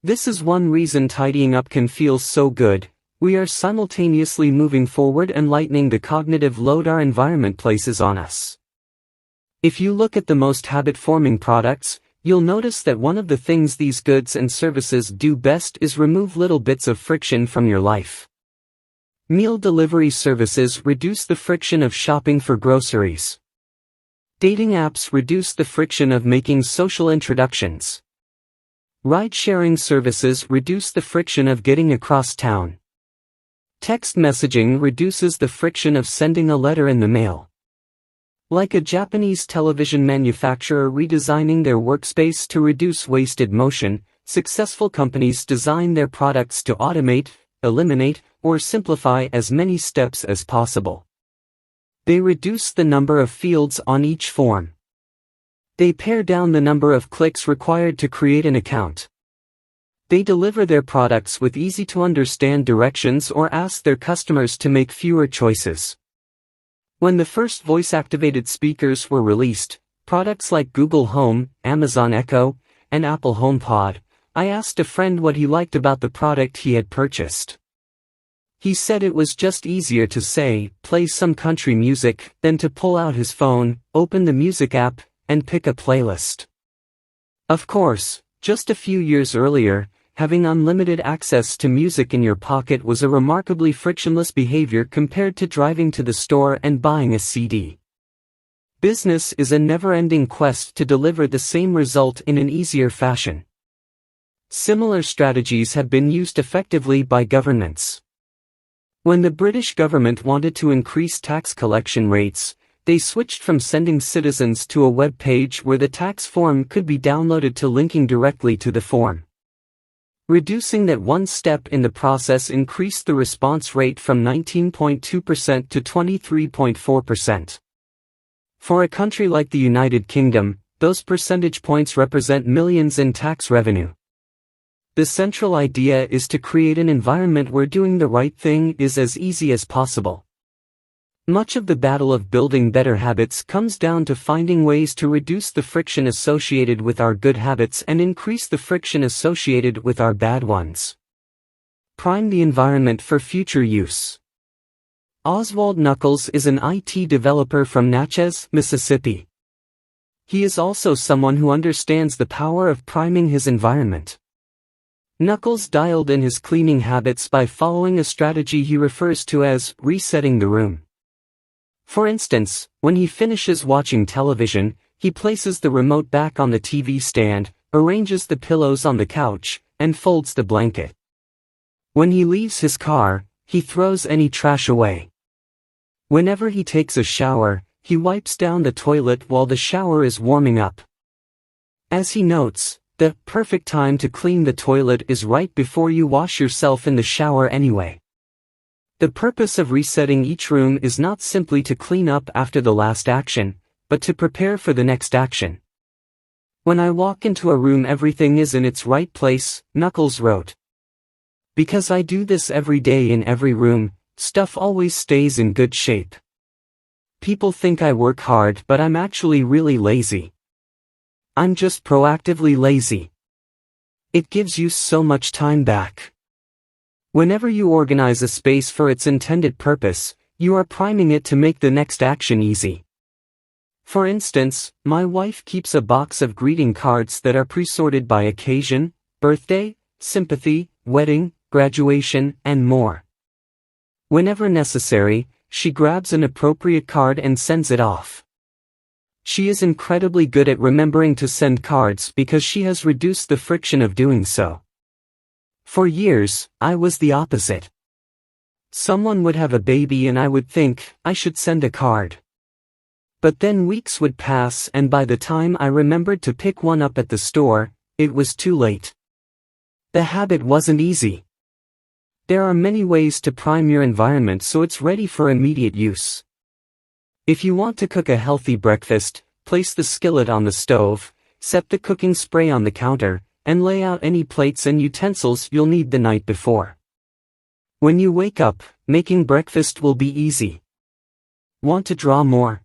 This is one reason tidying up can feel so good. We are simultaneously moving forward and lightening the cognitive load our environment places on us. If you look at the most habit-forming products, you'll notice that one of the things these goods and services do best is remove little bits of friction from your life. Meal delivery services reduce the friction of shopping for groceries. Dating apps reduce the friction of making social introductions. Ride-sharing services reduce the friction of getting across town. Text messaging reduces the friction of sending a letter in the mail. Like a Japanese television manufacturer redesigning their workspace to reduce wasted motion, successful companies design their products to automate, eliminate, or simplify as many steps as possible. They reduce the number of fields on each form. They pare down the number of clicks required to create an account. They deliver their products with easy-to-understand directions or ask their customers to make fewer choices. When the first voice-activated speakers were released, products like Google Home, Amazon Echo, and Apple HomePod, I asked a friend what he liked about the product he had purchased. He said it was just easier to say, play some country music, than to pull out his phone, open the music app, and pick a playlist. Of course, just a few years earlier, having unlimited access to music in your pocket was a remarkably frictionless behavior compared to driving to the store and buying a CD. Business is a never-ending quest to deliver the same result in an easier fashion. Similar strategies have been used effectively by governments. When the British government wanted to increase tax collection rates, they switched from sending citizens to a web page where the tax form could be downloaded to linking directly to the form. Reducing that one step in the process increased the response rate from 19.2% to 23.4%. For a country like the United Kingdom, those percentage points represent millions in tax revenue. The central idea is to create an environment where doing the right thing is as easy as possible. Much of the battle of building better habits comes down to finding ways to reduce the friction associated with our good habits and increase the friction associated with our bad ones. Prime the environment for future use. Oswald Knuckles is an IT developer from Natchez, Mississippi. He is also someone who understands the power of priming his environment. Knuckles dialed in his cleaning habits by following a strategy he refers to as resetting the room. For instance, when he finishes watching television, he places the remote back on the TV stand, arranges the pillows on the couch, and folds the blanket. When he leaves his car, he throws any trash away. Whenever he takes a shower, he wipes down the toilet while the shower is warming up. As he notes, the perfect time to clean the toilet is right before you wash yourself in the shower anyway. The purpose of resetting each room is not simply to clean up after the last action, but to prepare for the next action. When I walk into a room, everything is in its right place, Knuckles wrote. Because I do this every day in every room, stuff always stays in good shape. People think I work hard, but I'm actually really lazy. I'm just proactively lazy. It gives you so much time back. Whenever you organize a space for its intended purpose, you are priming it to make the next action easy. For instance, my wife keeps a box of greeting cards that are pre-sorted by occasion, birthday, sympathy, wedding, graduation, and more. Whenever necessary, she grabs an appropriate card and sends it off. She is incredibly good at remembering to send cards because she has reduced the friction of doing so. For years, I was the opposite. Someone would have a baby and I would think, I should send a card. But then weeks would pass and by the time I remembered to pick one up at the store, it was too late. The habit wasn't easy. There are many ways to prime your environment so it's ready for immediate use. If you want to cook a healthy breakfast, place the skillet on the stove, set the cooking spray on the counter, and lay out any plates and utensils you'll need the night before. When you wake up, making breakfast will be easy. Want to draw more?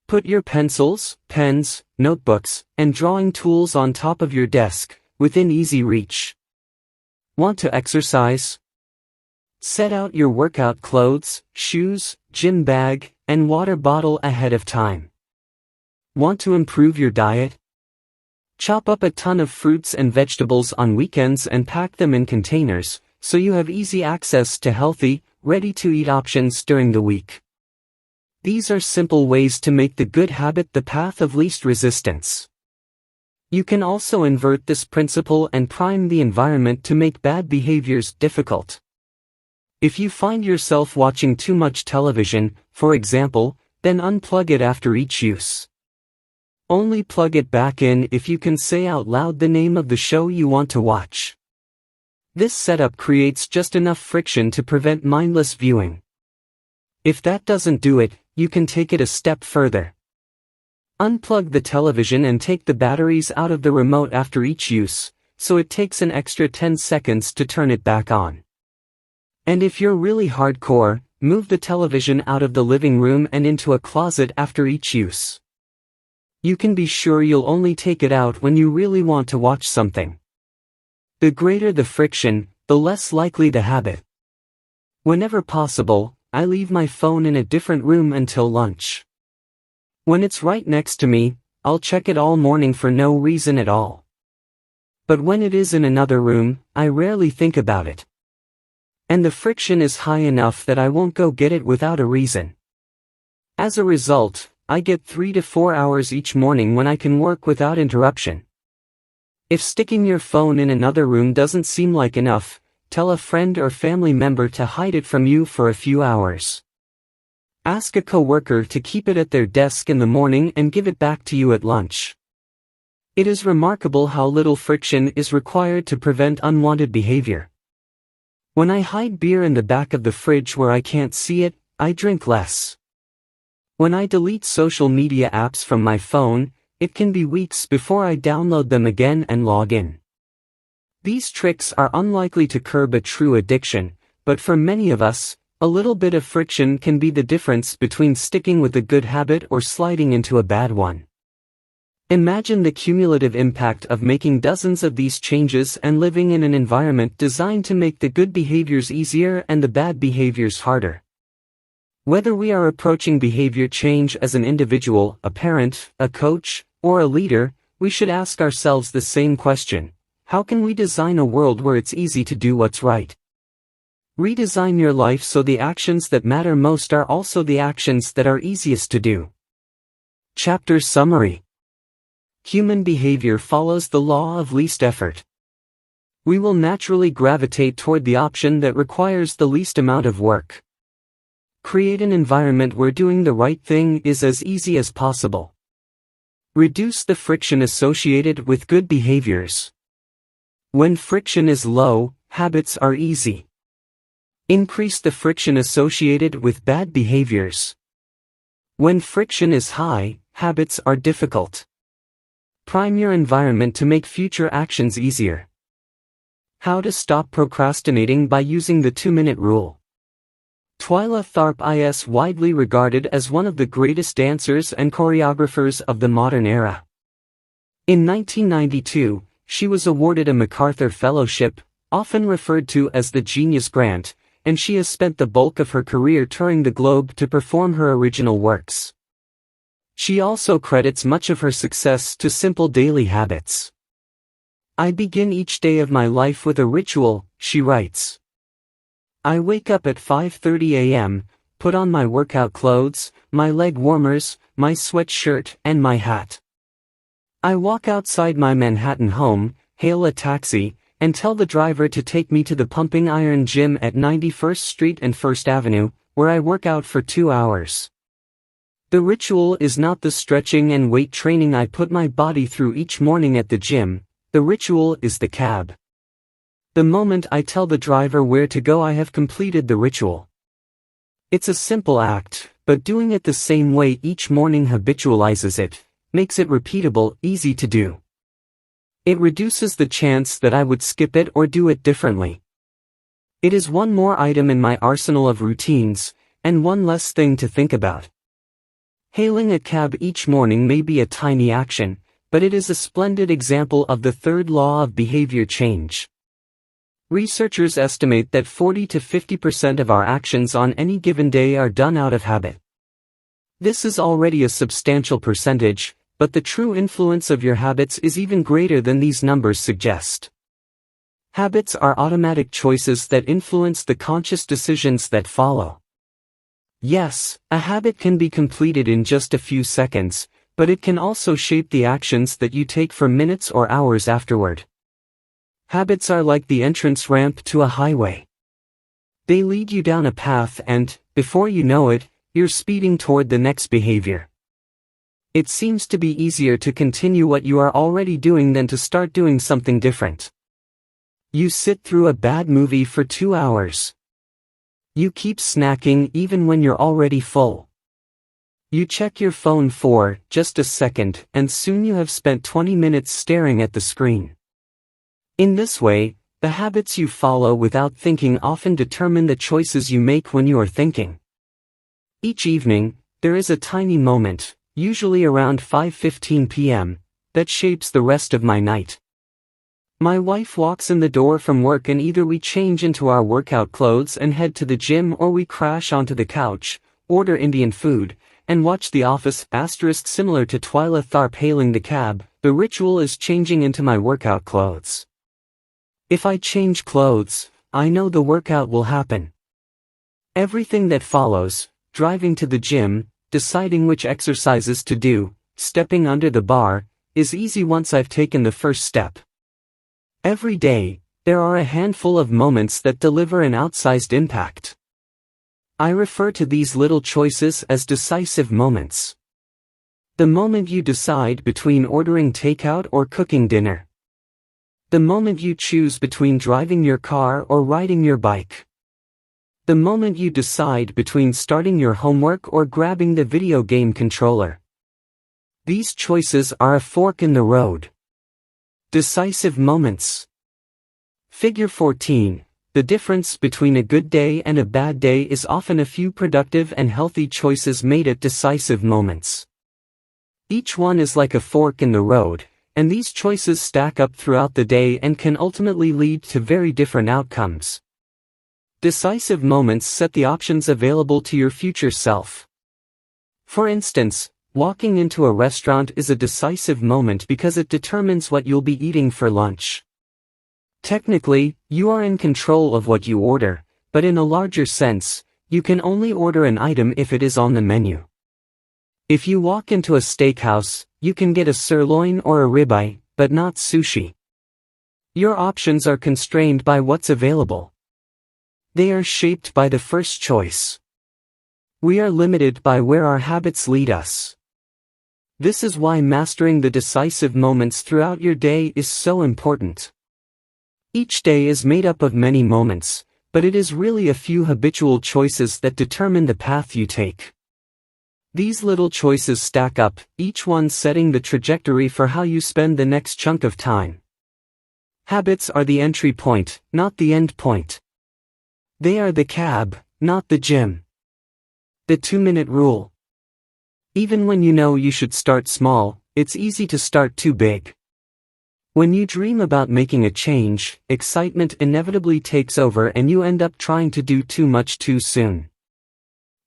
Put your pencils, pens, notebooks, and drawing tools on top of your desk, within easy reach. Want to exercise? Set out your workout clothes, shoes, gym bag, and water bottle ahead of time. Want to improve your diet? Chop up a ton of fruits and vegetables on weekends and pack them in containers, so you have easy access to healthy, ready-to-eat options during the week. These are simple ways to make the good habit the path of least resistance. You can also invert this principle and prime the environment to make bad behaviors difficult. If you find yourself watching too much television, for example, then unplug it after each use. Only plug it back in if you can say out loud the name of the show you want to watch. This setup creates just enough friction to prevent mindless viewing. If that doesn't do it, you can take it a step further. Unplug the television and take the batteries out of the remote after each use, so it takes an extra 10 seconds to turn it back on. And if you're really hardcore, move the television out of the living room and into a closet after each use. You can be sure you'll only take it out when you really want to watch something. The greater the friction, the less likely the habit. Whenever possible, I leave my phone in a different room until lunch. When it's right next to me, I'll check it all morning for no reason at all. But when it is in another room, I rarely think about it. And the friction is high enough that I won't go get it without a reason. As a result, I get 3 to 4 hours each morning when I can work without interruption. If sticking your phone in another room doesn't seem like enough, tell a friend or family member to hide it from you for a few hours. Ask a coworker to keep it at their desk in the morning and give it back to you at lunch. It is remarkable how little friction is required to prevent unwanted behavior. When I hide beer in the back of the fridge where I can't see it, I drink less. When I delete social media apps from my phone, it can be weeks before I download them again and log in. These tricks are unlikely to curb a true addiction, but for many of us, a little bit of friction can be the difference between sticking with a good habit or sliding into a bad one. Imagine the cumulative impact of making dozens of these changes and living in an environment designed to make the good behaviors easier and the bad behaviors harder. Whether we are approaching behavior change as an individual, a parent, a coach, or a leader, we should ask ourselves the same question: how can we design a world where it's easy to do what's right? Redesign your life so the actions that matter most are also the actions that are easiest to do. Chapter Summary. Human behavior follows the law of least effort. We will naturally gravitate toward the option that requires the least amount of work. Create an environment where doing the right thing is as easy as possible. Reduce the friction associated with good behaviors. When friction is low, habits are easy. Increase the friction associated with bad behaviors. When friction is high, habits are difficult. Prime your environment to make future actions easier. How to stop procrastinating by using the 2-minute rule. Twyla Tharp is widely regarded as one of the greatest dancers and choreographers of the modern era. In 1992, she was awarded a MacArthur Fellowship, often referred to as the Genius Grant, and she has spent the bulk of her career touring the globe to perform her original works. She also credits much of her success to simple daily habits. I begin each day of my life with a ritual, she writes. I wake up at 5:30 a.m., put on my workout clothes, my leg warmers, my sweatshirt, and my hat. I walk outside my Manhattan home, hail a taxi, and tell the driver to take me to the Pumping Iron Gym at 91st Street and 1st Avenue, where I work out for 2 hours. The ritual is not the stretching and weight training I put my body through each morning at the gym, the ritual is the cab. The moment I tell the driver where to go, I have completed the ritual. It's a simple act, but doing it the same way each morning habitualizes it, makes it repeatable, easy to do. It reduces the chance that I would skip it or do it differently. It is one more item in my arsenal of routines, and one less thing to think about. Hailing a cab each morning may be a tiny action, but it is a splendid example of the third law of behavior change. Researchers estimate that 40 to 50% of our actions on any given day are done out of habit. This is already a substantial percentage, but the true influence of your habits is even greater than these numbers suggest. Habits are automatic choices that influence the conscious decisions that follow. Yes, a habit can be completed in just a few seconds, but it can also shape the actions that you take for minutes or hours afterward. Habits are like the entrance ramp to a highway. They lead you down a path and, before you know it, you're speeding toward the next behavior. It seems to be easier to continue what you are already doing than to start doing something different. You sit through a bad movie for 2 hours. You keep snacking even when you're already full. You check your phone for just a second, and soon you have spent 20 minutes staring at the screen. In this way, the habits you follow without thinking often determine the choices you make when you are thinking. Each evening, there is a tiny moment, usually around 5:15 p.m., that shapes the rest of my night. My wife walks in the door from work and either we change into our workout clothes and head to the gym or we crash onto the couch, order Indian food, and watch The Office. Similar to Twyla Tharp hailing the cab, the ritual is changing into my workout clothes. If I change clothes, I know the workout will happen. Everything that follows, driving to the gym, deciding which exercises to do, stepping under the bar, is easy once I've taken the first step. Every day, there are a handful of moments that deliver an outsized impact. I refer to these little choices as decisive moments. The moment you decide between ordering takeout or cooking dinner. The moment you choose between driving your car or riding your bike. The moment you decide between starting your homework or grabbing the video game controller. These choices are a fork in the road. Decisive moments. Figure 14. The difference between a good day and a bad day is often a few productive and healthy choices made at decisive moments. Each one is like a fork in the road, and these choices stack up throughout the day and can ultimately lead to very different outcomes. Decisive moments set the options available to your future self. For instance, walking into a restaurant is a decisive moment because it determines what you'll be eating for lunch. Technically, you are in control of what you order, but in a larger sense, you can only order an item if it is on the menu. If you walk into a steakhouse, you can get a sirloin or a ribeye, but not sushi. Your options are constrained by what's available. They are shaped by the first choice. We are limited by where our habits lead us. This is why mastering the decisive moments throughout your day is so important. Each day is made up of many moments, but it is really a few habitual choices that determine the path you take. These little choices stack up, each one setting the trajectory for how you spend the next chunk of time. Habits are the entry point, not the end point. They are the cab, not the gym. The 2-minute rule. Even when you know you should start small, it's easy to start too big. When you dream about making a change, excitement inevitably takes over and you end up trying to do too much too soon.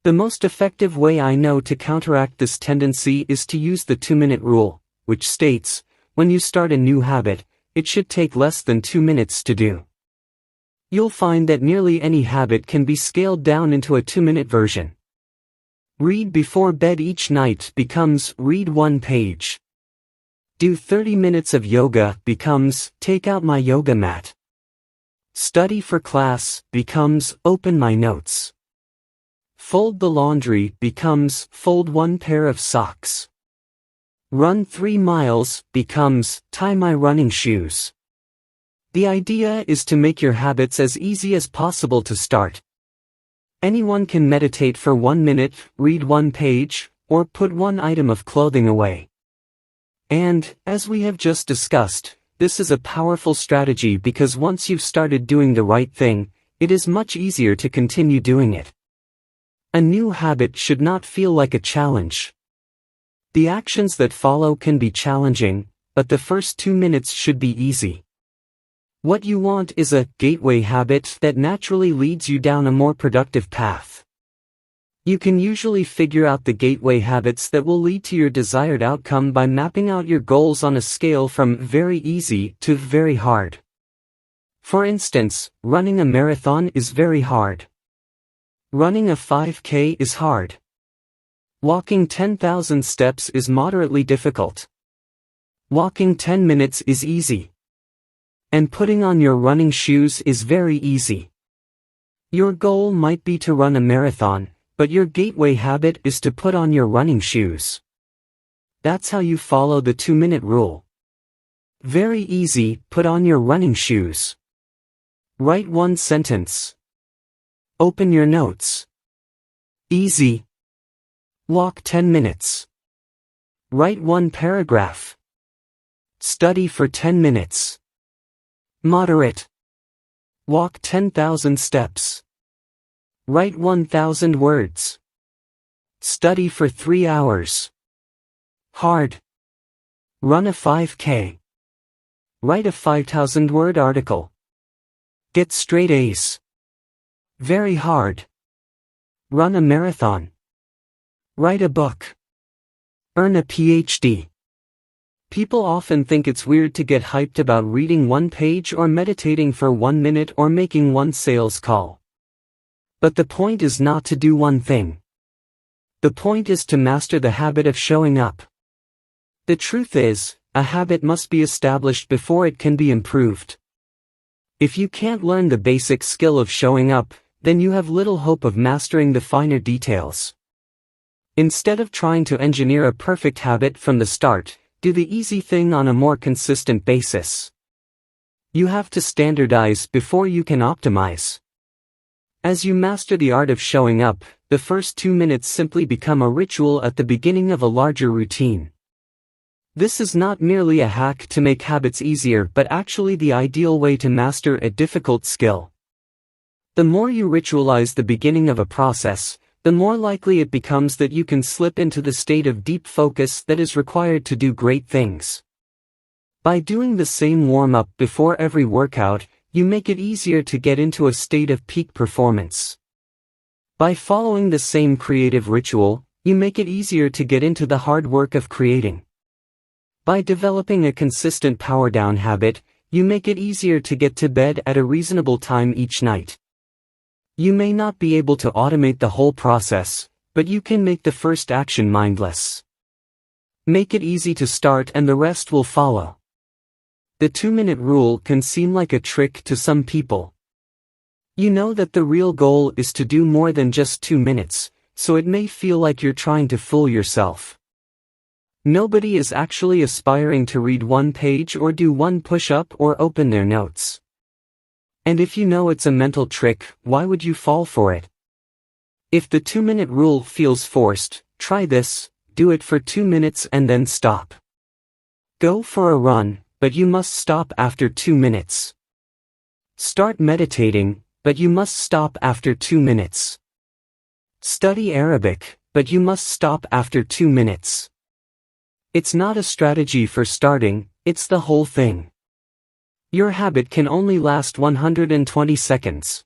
The most effective way I know to counteract this tendency is to use the 2-minute rule, which states, when you start a new habit, it should take less than 2 minutes to do. You'll find that nearly any habit can be scaled down into a 2-minute version. Read before bed each night becomes read 1 page. Do 30 minutes of yoga becomes take out my yoga mat. Study for class becomes open my notes. Fold the laundry becomes fold 1 pair of socks. Run 3 miles becomes tie my running shoes. The idea is to make your habits as easy as possible to start. Anyone can meditate for 1 minute, read 1 page, or put 1 item of clothing away. And, as we have just discussed, this is a powerful strategy because once you've started doing the right thing, it is much easier to continue doing it. A new habit should not feel like a challenge. The actions that follow can be challenging, but the first 2 minutes should be easy. What you want is a gateway habit that naturally leads you down a more productive path. You can usually figure out the gateway habits that will lead to your desired outcome by mapping out your goals on a scale from very easy to very hard. For instance, running a marathon is very hard. Running a 5K is hard. Walking 10,000 steps is moderately difficult. Walking 10 minutes is easy. And putting on your running shoes is very easy. Your goal might be to run a marathon, but your gateway habit is to put on your running shoes. That's how you follow the 2-minute rule. Very easy, put on your running shoes. Write one sentence. Open your notes. Easy. Walk 10 minutes. Write one paragraph. Study for 10 minutes. Moderate. Walk 10,000 steps. Write 1,000 words. Study for 3 hours. Hard. Run a 5K. Write a 5,000-word article. Get straight A's. Very hard. Run a marathon. Write a book. Earn a PhD. People often think it's weird to get hyped about reading one page or meditating for 1 minute or making one sales call. But the point is not to do one thing. The point is to master the habit of showing up. The truth is, a habit must be established before it can be improved. If you can't learn the basic skill of showing up, then you have little hope of mastering the finer details. Instead of trying to engineer a perfect habit from the start, do the easy thing on a more consistent basis. You have to standardize before you can optimize. As you master the art of showing up, the first 2 minutes simply become a ritual at the beginning of a larger routine. This is not merely a hack to make habits easier but actually the ideal way to master a difficult skill. The more you ritualize the beginning of a process, the more likely it becomes that you can slip into the state of deep focus that is required to do great things. By doing the same warm-up before every workout, you make it easier to get into a state of peak performance. By following the same creative ritual, you make it easier to get into the hard work of creating. By developing a consistent power-down habit, you make it easier to get to bed at a reasonable time each night. You may not be able to automate the whole process, but you can make the first action mindless. Make it easy to start and the rest will follow. The 2-minute rule can seem like a trick to some people. You know that the real goal is to do more than just 2 minutes, so it may feel like you're trying to fool yourself. Nobody is actually aspiring to read 1 page or do 1 push-up or open their notes. And if you know it's a mental trick, why would you fall for it? If the 2-minute rule feels forced, try this, do it for 2 minutes and then stop. Go for a run, but you must stop after 2 minutes. Start meditating, but you must stop after 2 minutes. Study Arabic, but you must stop after 2 minutes. It's not a strategy for starting, it's the whole thing. Your habit can only last 120 seconds.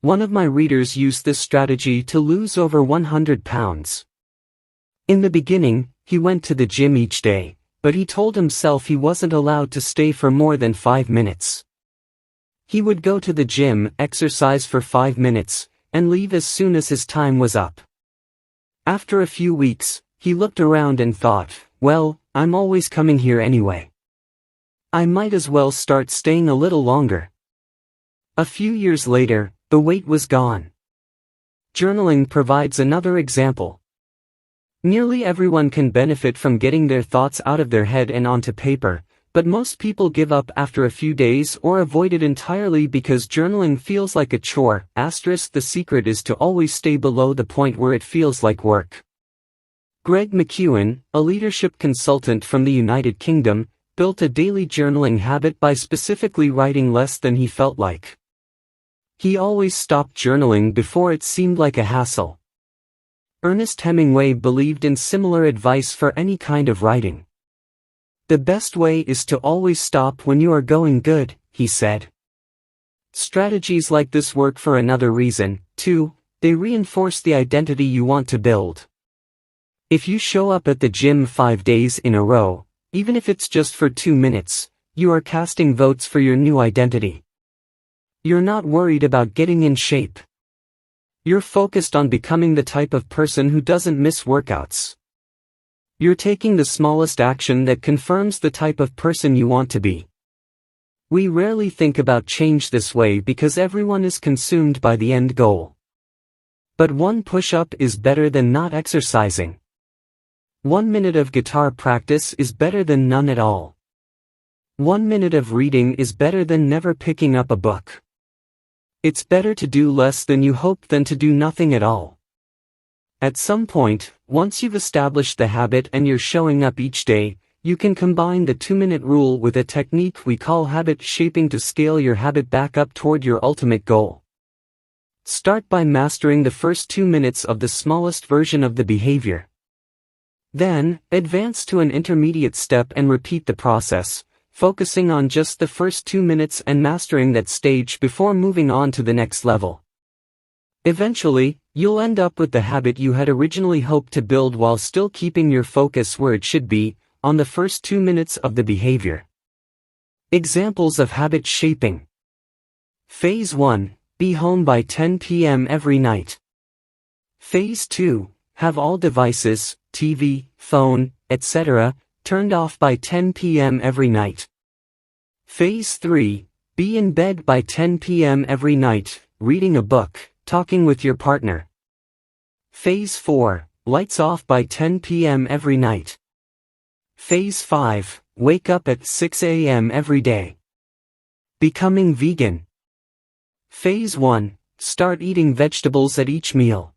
One of my readers used this strategy to lose over 100 pounds. In the beginning, he went to the gym each day, but he told himself he wasn't allowed to stay for more than 5 minutes. He would go to the gym, exercise for 5 minutes, and leave as soon as his time was up. After a few weeks, he looked around and thought, well, I'm always coming here anyway. I might as well start staying a little longer. A few years later, the weight was gone. Journaling provides another example. Nearly everyone can benefit from getting their thoughts out of their head and onto paper, but most people give up after a few days or avoid it entirely because journaling feels like a chore. The secret is to always stay below the point where it feels like work. Greg McEwen, a leadership consultant from the United Kingdom, built a daily journaling habit by specifically writing less than he felt like. He always stopped journaling before it seemed like a hassle. Ernest Hemingway believed in similar advice for any kind of writing. The best way is to always stop when you are going good, he said. Strategies like this work for another reason, too. They reinforce the identity you want to build. If you show up at the gym 5 days in a row, even if it's just for 2 minutes, you are casting votes for your new identity. You're not worried about getting in shape. You're focused on becoming the type of person who doesn't miss workouts. You're taking the smallest action that confirms the type of person you want to be. We rarely think about change this way because everyone is consumed by the end goal. But one push-up is better than not exercising. 1 minute of guitar practice is better than none at all. 1 minute of reading is better than never picking up a book. It's better to do less than you hope than to do nothing at all. At some point, once you've established the habit and you're showing up each day, you can combine the 2-minute rule with a technique we call habit shaping to scale your habit back up toward your ultimate goal. Start by mastering the first 2 minutes of the smallest version of the behavior. Then, advance to an intermediate step and repeat the process, focusing on just the first 2 minutes and mastering that stage before moving on to the next level. Eventually, you'll end up with the habit you had originally hoped to build while still keeping your focus where it should be, on the first 2 minutes of the behavior. Examples of habit shaping. Phase 1. Be home by 10 p.m. every night. Phase 2. Have all devices, TV, phone, etc., turned off by 10 p.m. every night. Phase 3. Be in bed by 10 p.m. every night, reading a book, talking with your partner. Phase 4. Lights off by 10 p.m. every night. Phase 5. Wake up at 6 a.m. every day. Becoming vegan. Phase 1. Start eating vegetables at each meal.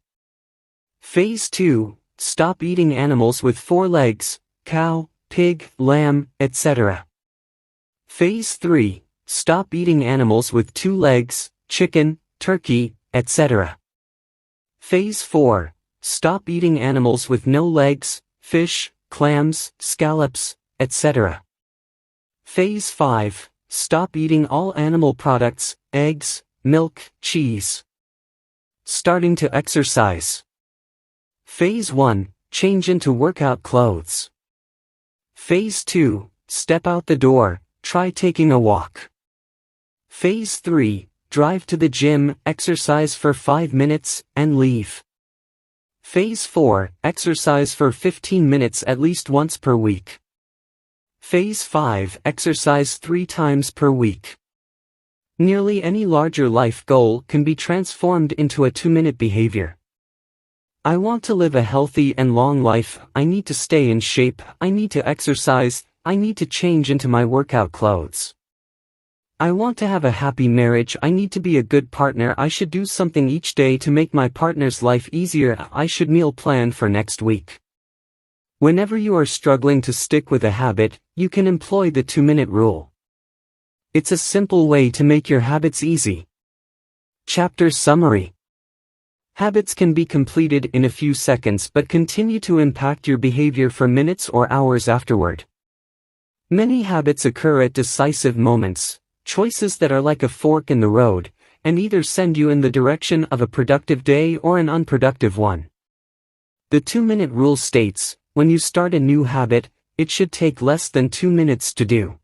Phase 2. Stop eating animals with 4 legs, cow, pig, lamb, etc. Phase 3. Stop eating animals with 2 legs, chicken, turkey, etc. Phase 4. Stop eating animals with no legs, fish, clams, scallops, etc. Phase 5. Stop eating all animal products, eggs, milk, cheese. Starting to exercise. Phase 1. Change into workout clothes. Phase 2. Step out the door, try taking a walk. Phase 3. Drive to the gym, exercise for 5 minutes, and leave. Phase 4. Exercise for 15 minutes at least once per week. Phase 5. Exercise 3 times per week. Nearly any larger life goal can be transformed into a 2-minute behavior. I want to live a healthy and long life, I need to stay in shape, I need to exercise, I need to change into my workout clothes. I want to have a happy marriage, I need to be a good partner, I should do something each day to make my partner's life easier, I should meal plan for next week. Whenever you are struggling to stick with a habit, you can employ the 2-minute rule. It's a simple way to make your habits easy. Chapter Summary. Habits can be completed in a few seconds but continue to impact your behavior for minutes or hours afterward. Many habits occur at decisive moments, choices that are like a fork in the road, and either send you in the direction of a productive day or an unproductive one. The 2-minute rule states, when you start a new habit, it should take less than 2 minutes to do.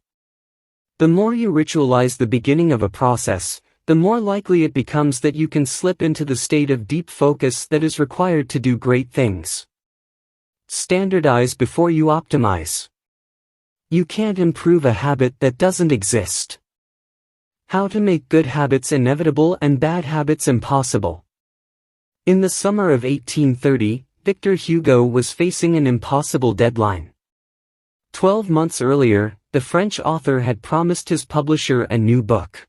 The more you ritualize the beginning of a process, the more likely it becomes that you can slip into the state of deep focus that is required to do great things. Standardize before you optimize. You can't improve a habit that doesn't exist. How to make good habits inevitable and bad habits impossible. In the summer of 1830, Victor Hugo was facing an impossible deadline. 12 months earlier, the French author had promised his publisher a new book.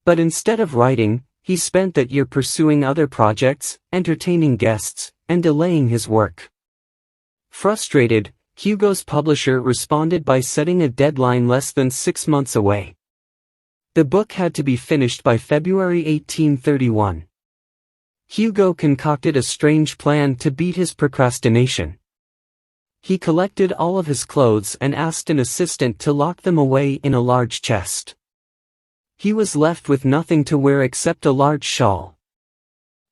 But instead of writing, he spent that year pursuing other projects, entertaining guests, and delaying his work. Frustrated, Hugo's publisher responded by setting a deadline less than 6 months away. The book had to be finished by February 1831. Hugo concocted a strange plan to beat his procrastination. He collected all of his clothes and asked an assistant to lock them away in a large chest. He was left with nothing to wear except a large shawl.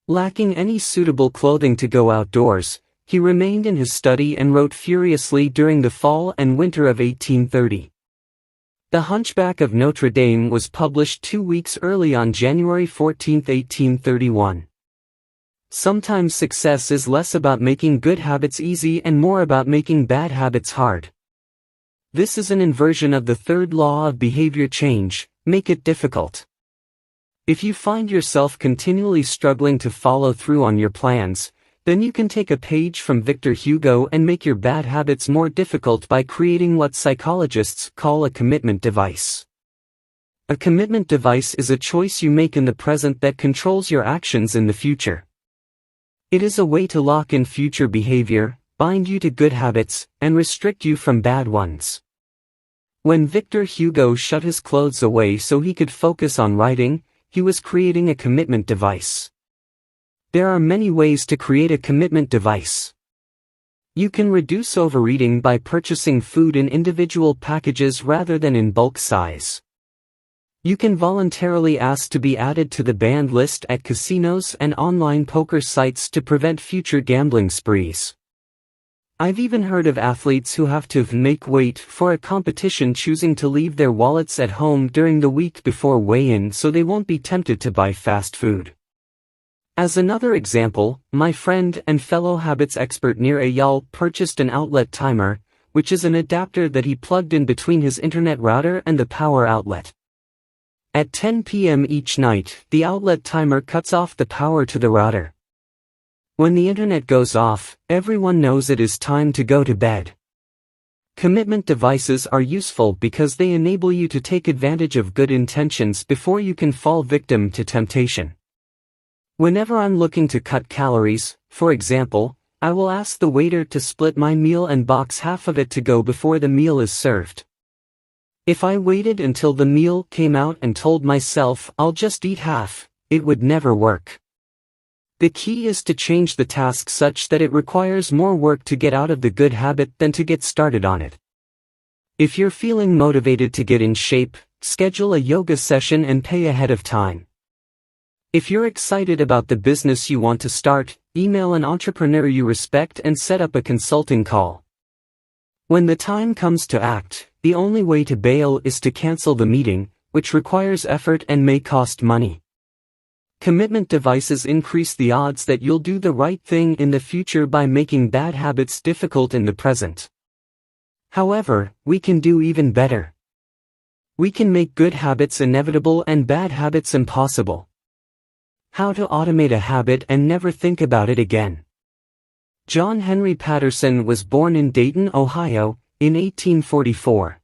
Lacking any suitable clothing to go outdoors, he remained in his study and wrote furiously during the fall and winter of 1830. The Hunchback of Notre Dame was published 2 weeks early on January 14, 1831. Sometimes success is less about making good habits easy and more about making bad habits hard. This is an inversion of the third law of behavior change: make it difficult. If you find yourself continually struggling to follow through on your plans, then you can take a page from Victor Hugo and make your bad habits more difficult by creating what psychologists call a commitment device. A commitment device is a choice you make in the present that controls your actions in the future. It is a way to lock in future behavior, bind you to good habits, and restrict you from bad ones. When Victor Hugo shut his clothes away so he could focus on writing, he was creating a commitment device. There are many ways to create a commitment device. You can reduce overeating by purchasing food in individual packages rather than in bulk size. You can voluntarily ask to be added to the banned list at casinos and online poker sites to prevent future gambling sprees. I've even heard of athletes who have to make weight for a competition choosing to leave their wallets at home during the week before weigh-in so they won't be tempted to buy fast food. As another example, my friend and fellow habits expert Nir Eyal purchased an outlet timer, which is an adapter that he plugged in between his internet router and the power outlet. At 10 p.m. each night, the outlet timer cuts off the power to the router. When the internet goes off, everyone knows it is time to go to bed. Commitment devices are useful because they enable you to take advantage of good intentions before you can fall victim to temptation. Whenever I'm looking to cut calories, for example, I will ask the waiter to split my meal and box half of it to go before the meal is served. If I waited until the meal came out and told myself I'll just eat half, it would never work. The key is to change the task such that it requires more work to get out of the good habit than to get started on it. If you're feeling motivated to get in shape, schedule a yoga session and pay ahead of time. If you're excited about the business you want to start, email an entrepreneur you respect and set up a consulting call. When the time comes to act, the only way to bail is to cancel the meeting, which requires effort and may cost money. Commitment devices increase the odds that you'll do the right thing in the future by making bad habits difficult in the present. However, we can do even better. We can make good habits inevitable and bad habits impossible. How to automate a habit and never think about it again. John Henry Patterson was born in Dayton, Ohio, in 1844.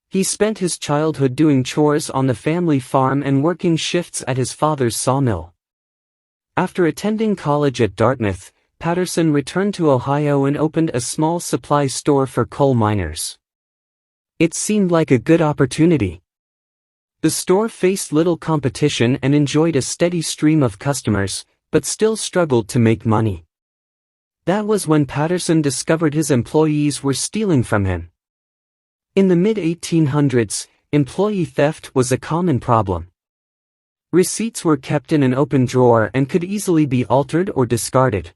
He spent his childhood doing chores on the family farm and working shifts at his father's sawmill. After attending college at Dartmouth, Patterson returned to Ohio and opened a small supply store for coal miners. It seemed like a good opportunity. The store faced little competition and enjoyed a steady stream of customers, but still struggled to make money. That was when Patterson discovered his employees were stealing from him. In the mid-1800s, employee theft was a common problem. Receipts were kept in an open drawer and could easily be altered or discarded.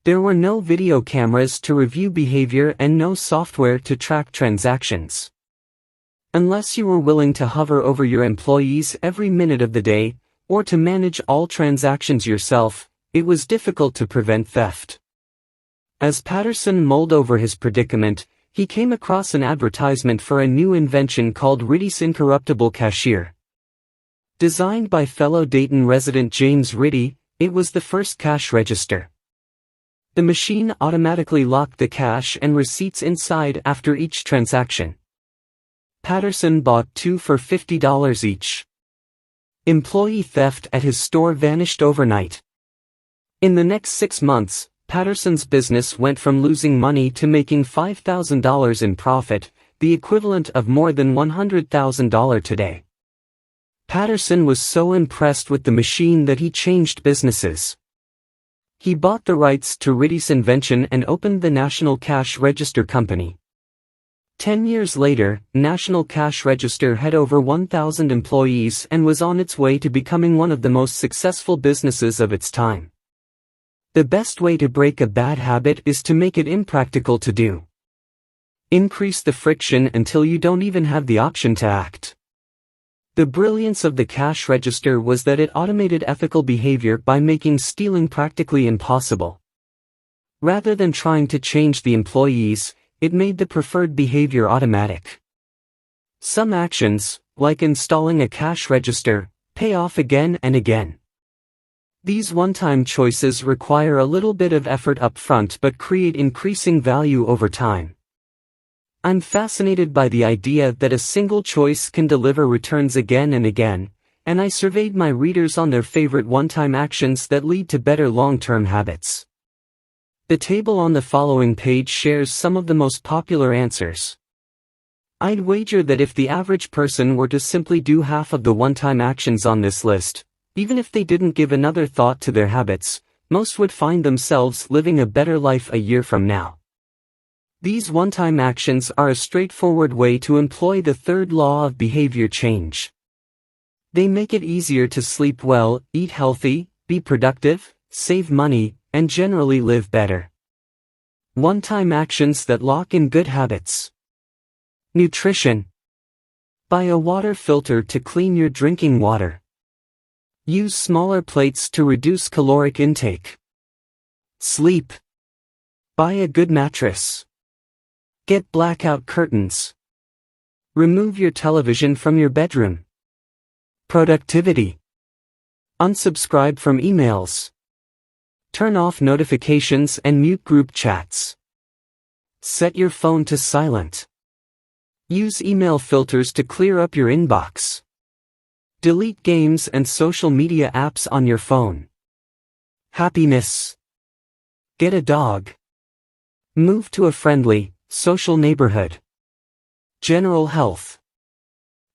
There were no video cameras to review behavior and no software to track transactions. Unless you were willing to hover over your employees every minute of the day, or to manage all transactions yourself, it was difficult to prevent theft. As Patterson mulled over his predicament, he came across an advertisement for a new invention called Ritty's Incorruptible Cashier. Designed by fellow Dayton resident James Ritty, it was the first cash register. The machine automatically locked the cash and receipts inside after each transaction. Patterson bought 2 for $50 each. Employee theft at his store vanished overnight. In the next 6 months, Patterson's business went from losing money to making $5,000 in profit, the equivalent of more than $100,000 today. Patterson was so impressed with the machine that he changed businesses. He bought the rights to Ritty's invention and opened the National Cash Register Company. 10 years later, National Cash Register had over 1,000 employees and was on its way to becoming one of the most successful businesses of its time. The best way to break a bad habit is to make it impractical to do. Increase the friction until you don't even have the option to act. The brilliance of the cash register was that it automated ethical behavior by making stealing practically impossible. Rather than trying to change the employees, it made the preferred behavior automatic. Some actions, like installing a cash register, pay off again and again. These one-time choices require a little bit of effort up front but create increasing value over time. I'm fascinated by the idea that a single choice can deliver returns again and again, and I surveyed my readers on their favorite one-time actions that lead to better long-term habits. The table on the following page shares some of the most popular answers. I'd wager that if the average person were to simply do half of the one-time actions on this list, even if they didn't give another thought to their habits, most would find themselves living a better life a year from now. These one-time actions are a straightforward way to employ the third law of behavior change. They make it easier to sleep well, eat healthy, be productive, save money, and generally live better. One-time actions that lock in good habits. Nutrition. Buy a water filter to clean your drinking water. Use smaller plates to reduce caloric intake. Sleep. Buy a good mattress. Get blackout curtains. Remove your television from your bedroom. Productivity. Unsubscribe from emails. Turn off notifications and mute group chats. Set your phone to silent. Use email filters to clear up your inbox. Delete games and social media apps on your phone. Happiness. Get a dog. Move to a friendly, social neighborhood. General health.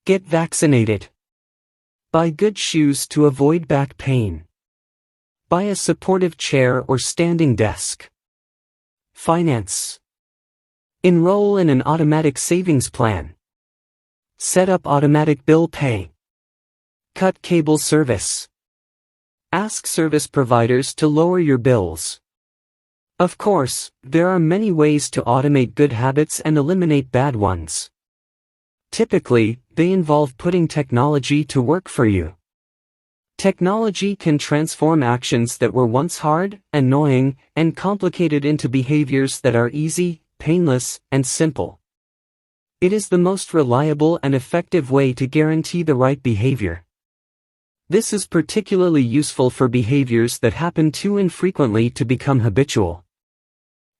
Get vaccinated. Buy good shoes to avoid back pain. Buy a supportive chair or standing desk. Finance. Enroll in an automatic savings plan. Set up automatic bill pay. Cut cable service. Ask service providers to lower your bills. Of course, there are many ways to automate good habits and eliminate bad ones. Typically, they involve putting technology to work for you. Technology can transform actions that were once hard, annoying, and complicated into behaviors that are easy, painless, and simple. It is the most reliable and effective way to guarantee the right behavior. This is particularly useful for behaviors that happen too infrequently to become habitual.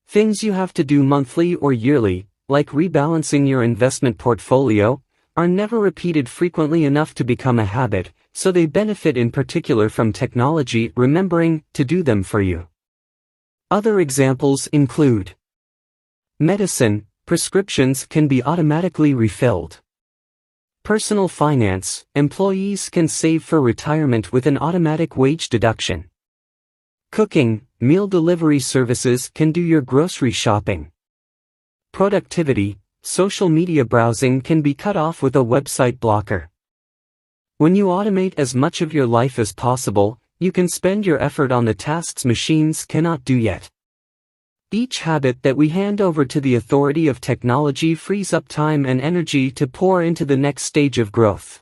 Things you have to do monthly or yearly, like rebalancing your investment portfolio, are never repeated frequently enough to become a habit, so they benefit in particular from technology remembering to do them for you. Other examples include medicine. Prescriptions can be automatically refilled. Personal finance. Employees can save for retirement with an automatic wage deduction. Cooking. Meal delivery services can do your grocery shopping. Productivity. Social media browsing can be cut off with a website blocker. When you automate as much of your life as possible, you can spend your effort on the tasks machines cannot do yet. Each habit that we hand over to the authority of technology frees up time and energy to pour into the next stage of growth.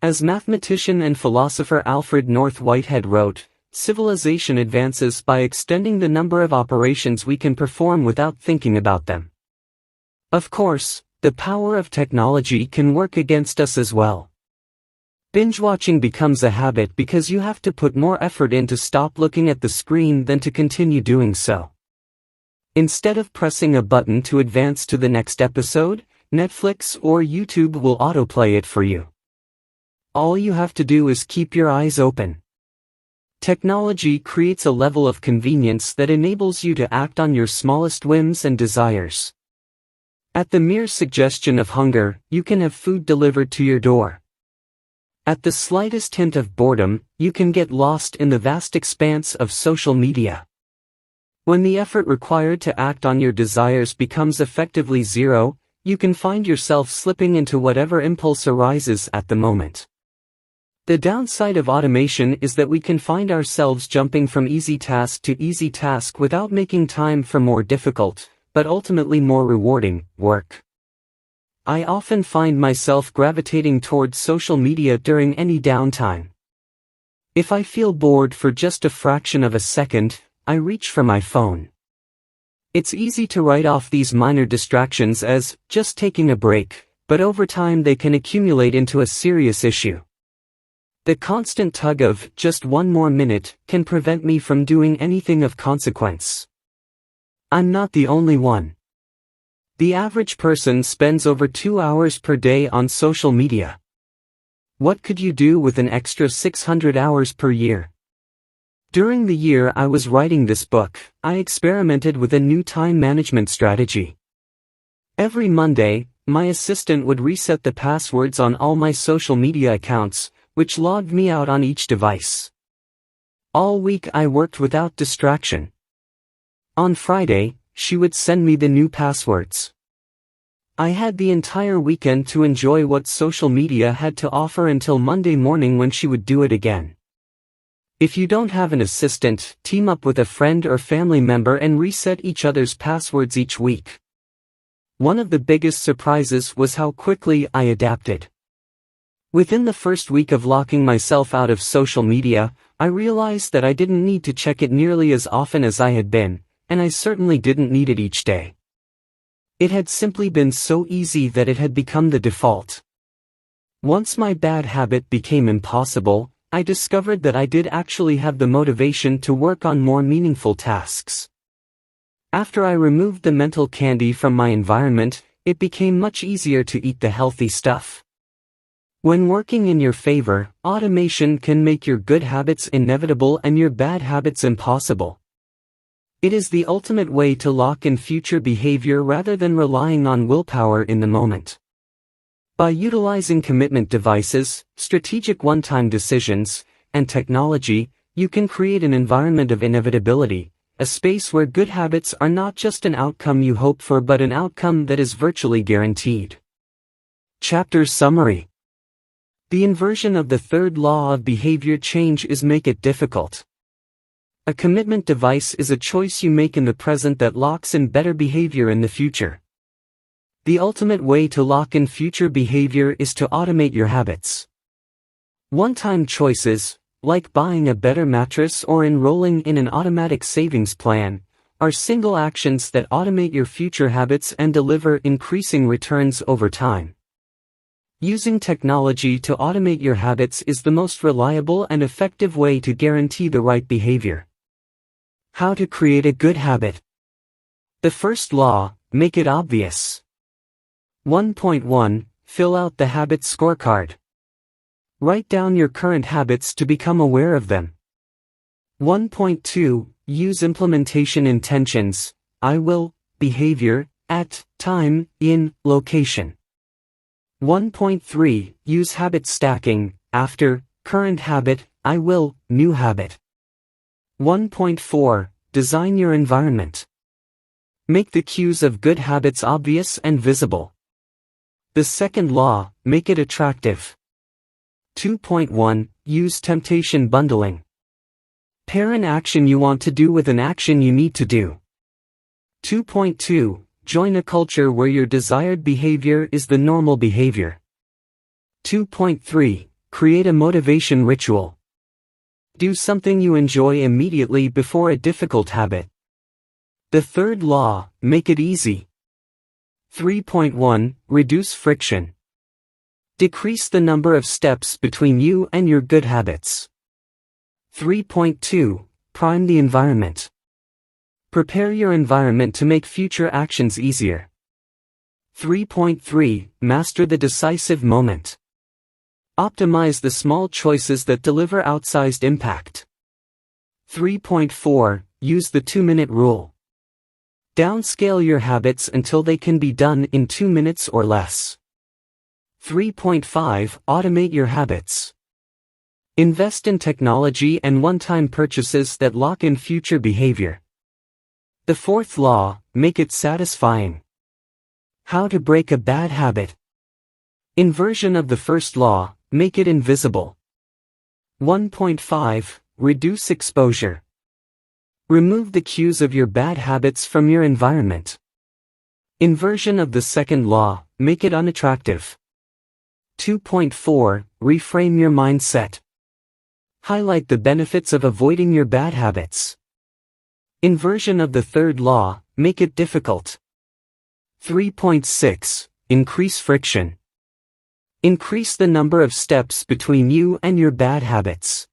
As mathematician and philosopher Alfred North Whitehead wrote, civilization advances by extending the number of operations we can perform without thinking about them. Of course, the power of technology can work against us as well. Binge watching becomes a habit because you have to put more effort in to stop looking at the screen than to continue doing so. Instead of pressing a button to advance to the next episode, Netflix or YouTube will autoplay it for you. All you have to do is keep your eyes open. Technology creates a level of convenience that enables you to act on your smallest whims and desires. At the mere suggestion of hunger, you can have food delivered to your door. At the slightest hint of boredom, you can get lost in the vast expanse of social media. When the effort required to act on your desires becomes effectively zero, you can find yourself slipping into whatever impulse arises at the moment. The downside of automation is that we can find ourselves jumping from easy task to easy task without making time for more difficult, but ultimately more rewarding, work. I often find myself gravitating towards social media during any downtime. If I feel bored for just a fraction of a second, I reach for my phone. It's easy to write off these minor distractions as just taking a break, but over time they can accumulate into a serious issue. The constant tug of just one more minute can prevent me from doing anything of consequence. I'm not the only one. The average person spends over 2 hours per day on social media. What could you do with an extra 600 hours per year? During the year I was writing this book, I experimented with a new time management strategy. Every Monday, my assistant would reset the passwords on all my social media accounts, which logged me out on each device. All week I worked without distraction. On Friday, she would send me the new passwords. I had the entire weekend to enjoy what social media had to offer until Monday morning when she would do it again. If you don't have an assistant, team up with a friend or family member and reset each other's passwords each week. One of the biggest surprises was how quickly I adapted. Within the first week of locking myself out of social media, I realized that I didn't need to check it nearly as often as I had been, and I certainly didn't need it each day. It had simply been so easy that it had become the default. Once my bad habit became impossible, I discovered that I did actually have the motivation to work on more meaningful tasks. After I removed the mental candy from my environment, it became much easier to eat the healthy stuff. When working in your favor, automation can make your good habits inevitable and your bad habits impossible. It is the ultimate way to lock in future behavior rather than relying on willpower in the moment. By utilizing commitment devices, strategic one-time decisions, and technology, you can create an environment of inevitability, a space where good habits are not just an outcome you hope for but an outcome that is virtually guaranteed. Chapter Summary. The inversion of the third law of behavior change is make it difficult. A commitment device is a choice you make in the present that locks in better behavior in the future. The ultimate way to lock in future behavior is to automate your habits. One-time choices, like buying a better mattress or enrolling in an automatic savings plan, are single actions that automate your future habits and deliver increasing returns over time. Using technology to automate your habits is the most reliable and effective way to guarantee the right behavior. How to create a good habit. The first law, make it obvious. 1.1, fill out the habit scorecard. Write down your current habits to become aware of them. 1.2, use implementation intentions, I will, behavior, at, time, in, location. 1.3, use habit stacking, after, current habit, I will, new habit. 1.4, design your environment. Make the cues of good habits obvious and visible. The second law, make it attractive. 2.1, use temptation bundling. Pair an action you want to do with an action you need to do. 2.2, join a culture where your desired behavior is the normal behavior. 2.3, create a motivation ritual. Do something you enjoy immediately before a difficult habit. The third law, make it easy. 3.1, reduce friction. Decrease the number of steps between you and your good habits. 3.2, prime the environment. Prepare your environment to make future actions easier. 3.3, master the decisive moment. Optimize the small choices that deliver outsized impact. 3.4, use the 2-minute rule. Downscale your habits until they can be done in 2 minutes or less. 3.5, automate your habits. Invest in technology and one-time purchases that lock in future behavior. The fourth law, make it satisfying. How to break a bad habit. Inversion of the first law, make it invisible. 1.5, reduce exposure. Remove the cues of your bad habits from your environment. Inversion of the second law, make it unattractive. 2.4, reframe your mindset. Highlight the benefits of avoiding your bad habits. Inversion of the third law, make it difficult. 3.6, increase friction. Increase the number of steps between you and your bad habits.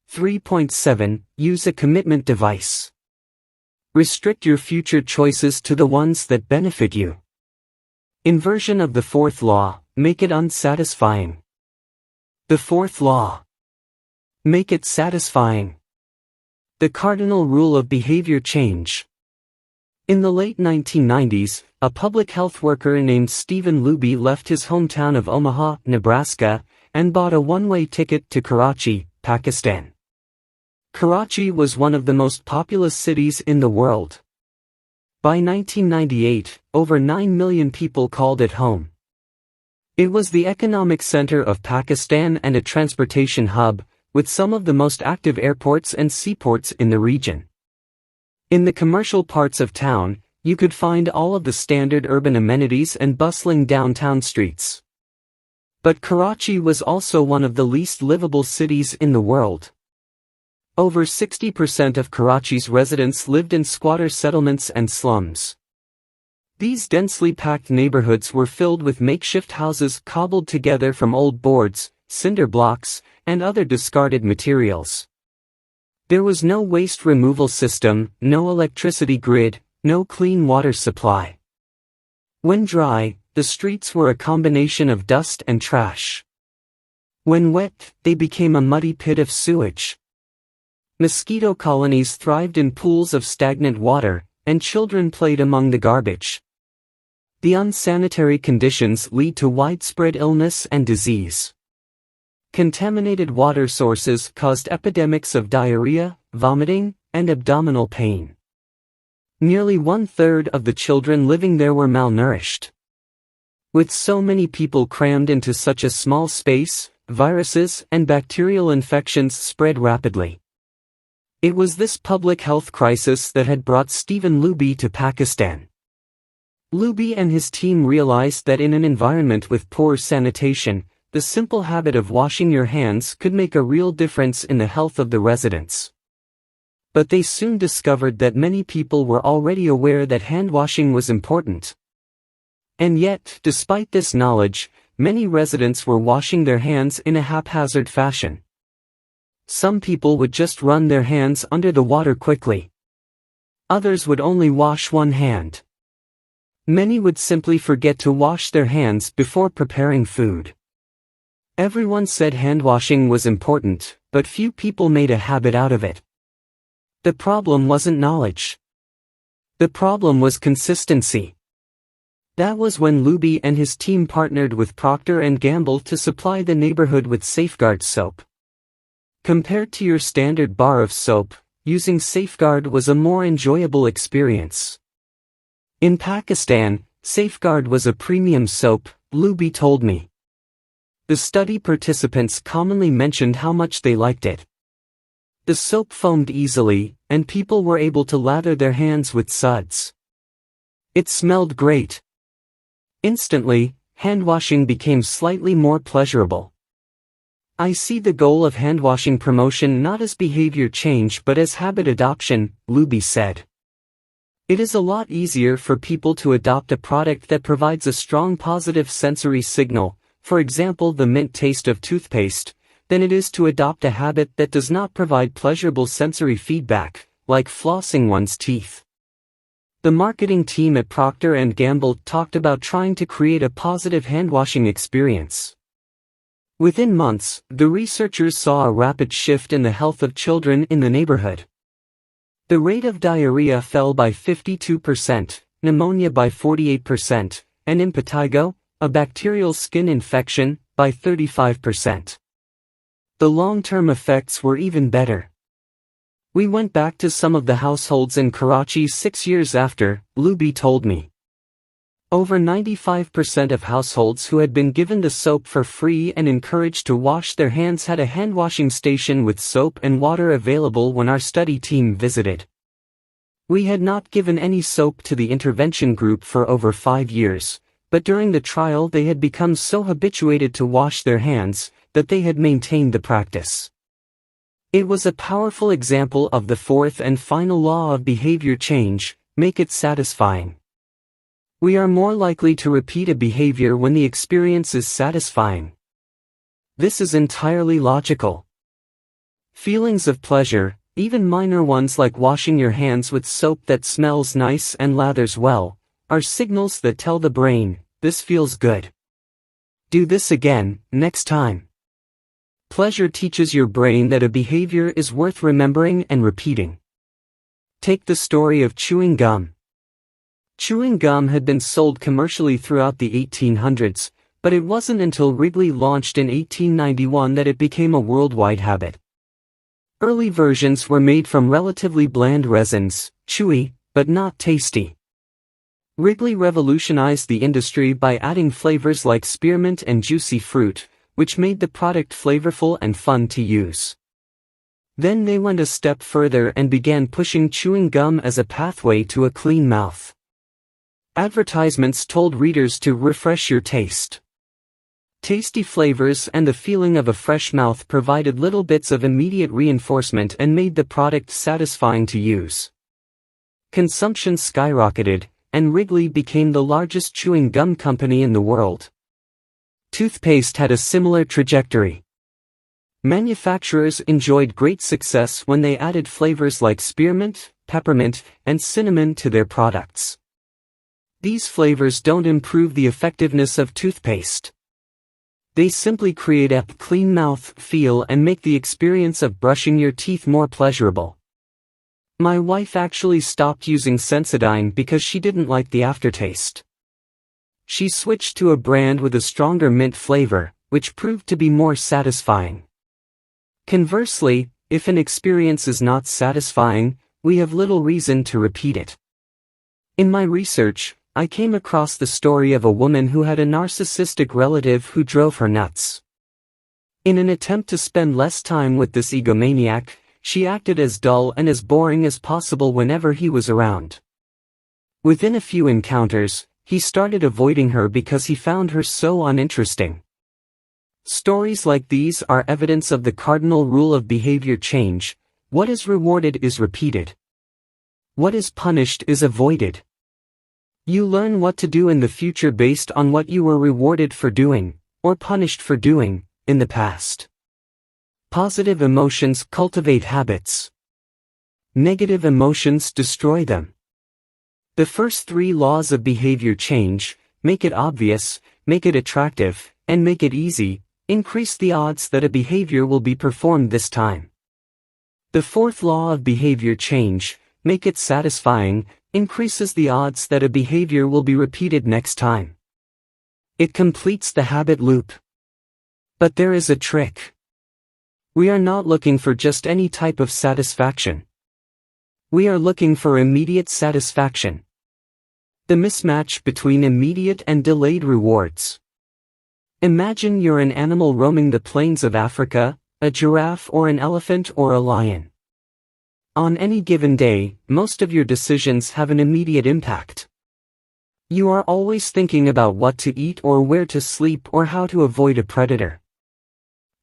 3.7, use a commitment device. Restrict your future choices to the ones that benefit you. Inversion of the fourth law, make it unsatisfying. The fourth law. Make it satisfying. The cardinal rule of behavior change. In the late 1990s, a public health worker named Stephen Luby left his hometown of Omaha, Nebraska, and bought a one-way ticket to Karachi, Pakistan. Karachi was one of the most populous cities in the world. By 1998, over 9 million people called it home. It was the economic center of Pakistan and a transportation hub, with some of the most active airports and seaports in the region. In the commercial parts of town, you could find all of the standard urban amenities and bustling downtown streets. But Karachi was also one of the least livable cities in the world. Over 60% of Karachi's residents lived in squatter settlements and slums. These densely packed neighborhoods were filled with makeshift houses cobbled together from old boards, cinder blocks, and other discarded materials. There was no waste removal system, no electricity grid, no clean water supply. When dry, the streets were a combination of dust and trash. When wet, they became a muddy pit of sewage. Mosquito colonies thrived in pools of stagnant water, and children played among the garbage. The unsanitary conditions lead to widespread illness and disease. Contaminated water sources caused epidemics of diarrhea, vomiting, and abdominal pain. Nearly 1/3 of the children living there were malnourished. With so many people crammed into such a small space, viruses and bacterial infections spread rapidly. It was this public health crisis that had brought Stephen Luby to Pakistan. Luby and his team realized that in an environment with poor sanitation, the simple habit of washing your hands could make a real difference in the health of the residents. But they soon discovered that many people were already aware that hand washing was important. And yet, despite this knowledge, many residents were washing their hands in a haphazard fashion. Some people would just run their hands under the water quickly. Others would only wash one hand. Many would simply forget to wash their hands before preparing food. Everyone said hand washing was important, but few people made a habit out of it. The problem wasn't knowledge. The problem was consistency. That was when Luby and his team partnered with Procter & Gamble to supply the neighborhood with Safeguard soap. Compared to your standard bar of soap, using Safeguard was a more enjoyable experience. In Pakistan, Safeguard was a premium soap, Luby told me. The study participants commonly mentioned how much they liked it. The soap foamed easily, and people were able to lather their hands with suds. It smelled great. Instantly, hand washing became slightly more pleasurable. I see the goal of hand-washing promotion not as behavior change but as habit adoption, Luby said. It is a lot easier for people to adopt a product that provides a strong positive sensory signal, for example the mint taste of toothpaste, than it is to adopt a habit that does not provide pleasurable sensory feedback, like flossing one's teeth. The marketing team at Procter & Gamble talked about trying to create a positive hand-washing experience. Within months, the researchers saw a rapid shift in the health of children in the neighborhood. The rate of diarrhea fell by 52%, pneumonia by 48%, and impetigo, a bacterial skin infection, by 35%. The long-term effects were even better. We went back to some of the households in Karachi 6 years after, Luby told me. Over 95% of households who had been given the soap for free and encouraged to wash their hands had a hand-washing station with soap and water available when our study team visited. We had not given any soap to the intervention group for over 5 years, but during the trial they had become so habituated to wash their hands that they had maintained the practice. It was a powerful example of the fourth and final law of behavior change: make it satisfying. We are more likely to repeat a behavior when the experience is satisfying. This is entirely logical. Feelings of pleasure, even minor ones like washing your hands with soap that smells nice and lathers well, are signals that tell the brain, this feels good. Do this again, next time. Pleasure teaches your brain that a behavior is worth remembering and repeating. Take the story of chewing gum. Chewing gum had been sold commercially throughout the 1800s, but it wasn't until Wrigley launched in 1891 that it became a worldwide habit. Early versions were made from relatively bland resins, chewy, but not tasty. Wrigley revolutionized the industry by adding flavors like spearmint and juicy fruit, which made the product flavorful and fun to use. Then they went a step further and began pushing chewing gum as a pathway to a clean mouth. Advertisements told readers to refresh your taste. Tasty flavors and the feeling of a fresh mouth provided little bits of immediate reinforcement and made the product satisfying to use. Consumption skyrocketed, and Wrigley became the largest chewing gum company in the world. Toothpaste had a similar trajectory. Manufacturers enjoyed great success when they added flavors like spearmint, peppermint, and cinnamon to their products. These flavors don't improve the effectiveness of toothpaste. They simply create a clean mouth feel and make the experience of brushing your teeth more pleasurable. My wife actually stopped using Sensodyne because she didn't like the aftertaste. She switched to a brand with a stronger mint flavor, which proved to be more satisfying. Conversely, if an experience is not satisfying, we have little reason to repeat it. In my research, I came across the story of a woman who had a narcissistic relative who drove her nuts. In an attempt to spend less time with this egomaniac, she acted as dull and as boring as possible whenever he was around. Within a few encounters, he started avoiding her because he found her so uninteresting. Stories like these are evidence of the cardinal rule of behavior change: what is rewarded is repeated. What is punished is avoided. You learn what to do in the future based on what you were rewarded for doing, or punished for doing, in the past. Positive emotions cultivate habits. Negative emotions destroy them. The first 3 laws of behavior change: make it obvious, make it attractive, and make it easy, increase the odds that a behavior will be performed this time. The fourth law of behavior change: make it satisfying, increases the odds that a behavior will be repeated next time. It completes the habit loop. But there is a trick. We are not looking for just any type of satisfaction. We are looking for immediate satisfaction. The mismatch between immediate and delayed rewards. Imagine you're an animal roaming the plains of Africa, a giraffe or an elephant or a lion. On any given day, most of your decisions have an immediate impact. You are always thinking about what to eat or where to sleep or how to avoid a predator.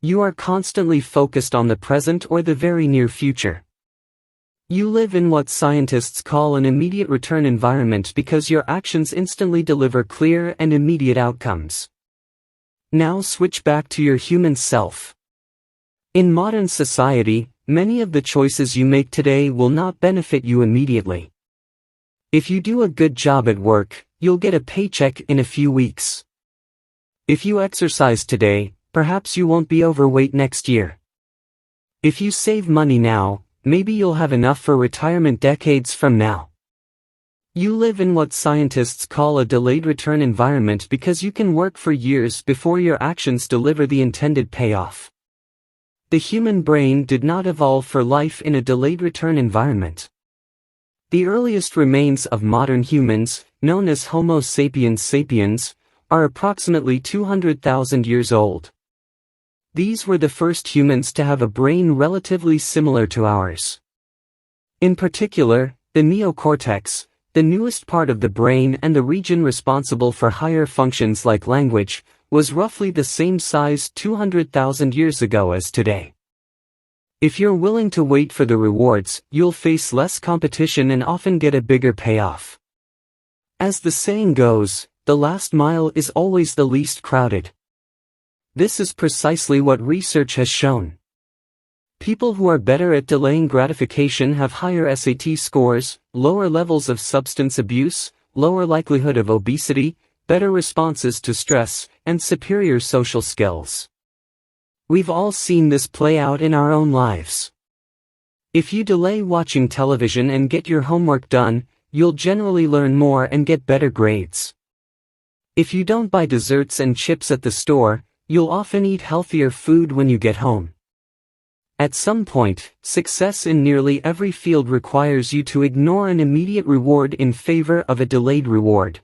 You are constantly focused on the present or the very near future. You live in what scientists call an immediate return environment because your actions instantly deliver clear and immediate outcomes. Now switch back to your human self. In modern society, many of the choices you make today will not benefit you immediately. If you do a good job at work, you'll get a paycheck in a few weeks. If you exercise today, perhaps you won't be overweight next year. If you save money now, maybe you'll have enough for retirement decades from now. You live in what scientists call a delayed return environment because you can work for years before your actions deliver the intended payoff. The human brain did not evolve for life in a delayed return environment. The earliest remains of modern humans, known as Homo sapiens sapiens, are approximately 200,000 years old. These were the first humans to have a brain relatively similar to ours. In particular, the neocortex, the newest part of the brain and the region responsible for higher functions like language, was roughly the same size 200,000 years ago as today. If you're willing to wait for the rewards, you'll face less competition and often get a bigger payoff. As the saying goes, the last mile is always the least crowded. This is precisely what research has shown. People who are better at delaying gratification have higher SAT scores, lower levels of substance abuse, lower likelihood of obesity, better responses to stress, and superior social skills. We've all seen this play out in our own lives. If you delay watching television and get your homework done, you'll generally learn more and get better grades. If you don't buy desserts and chips at the store, you'll often eat healthier food when you get home. At some point, success in nearly every field requires you to ignore an immediate reward in favor of a delayed reward.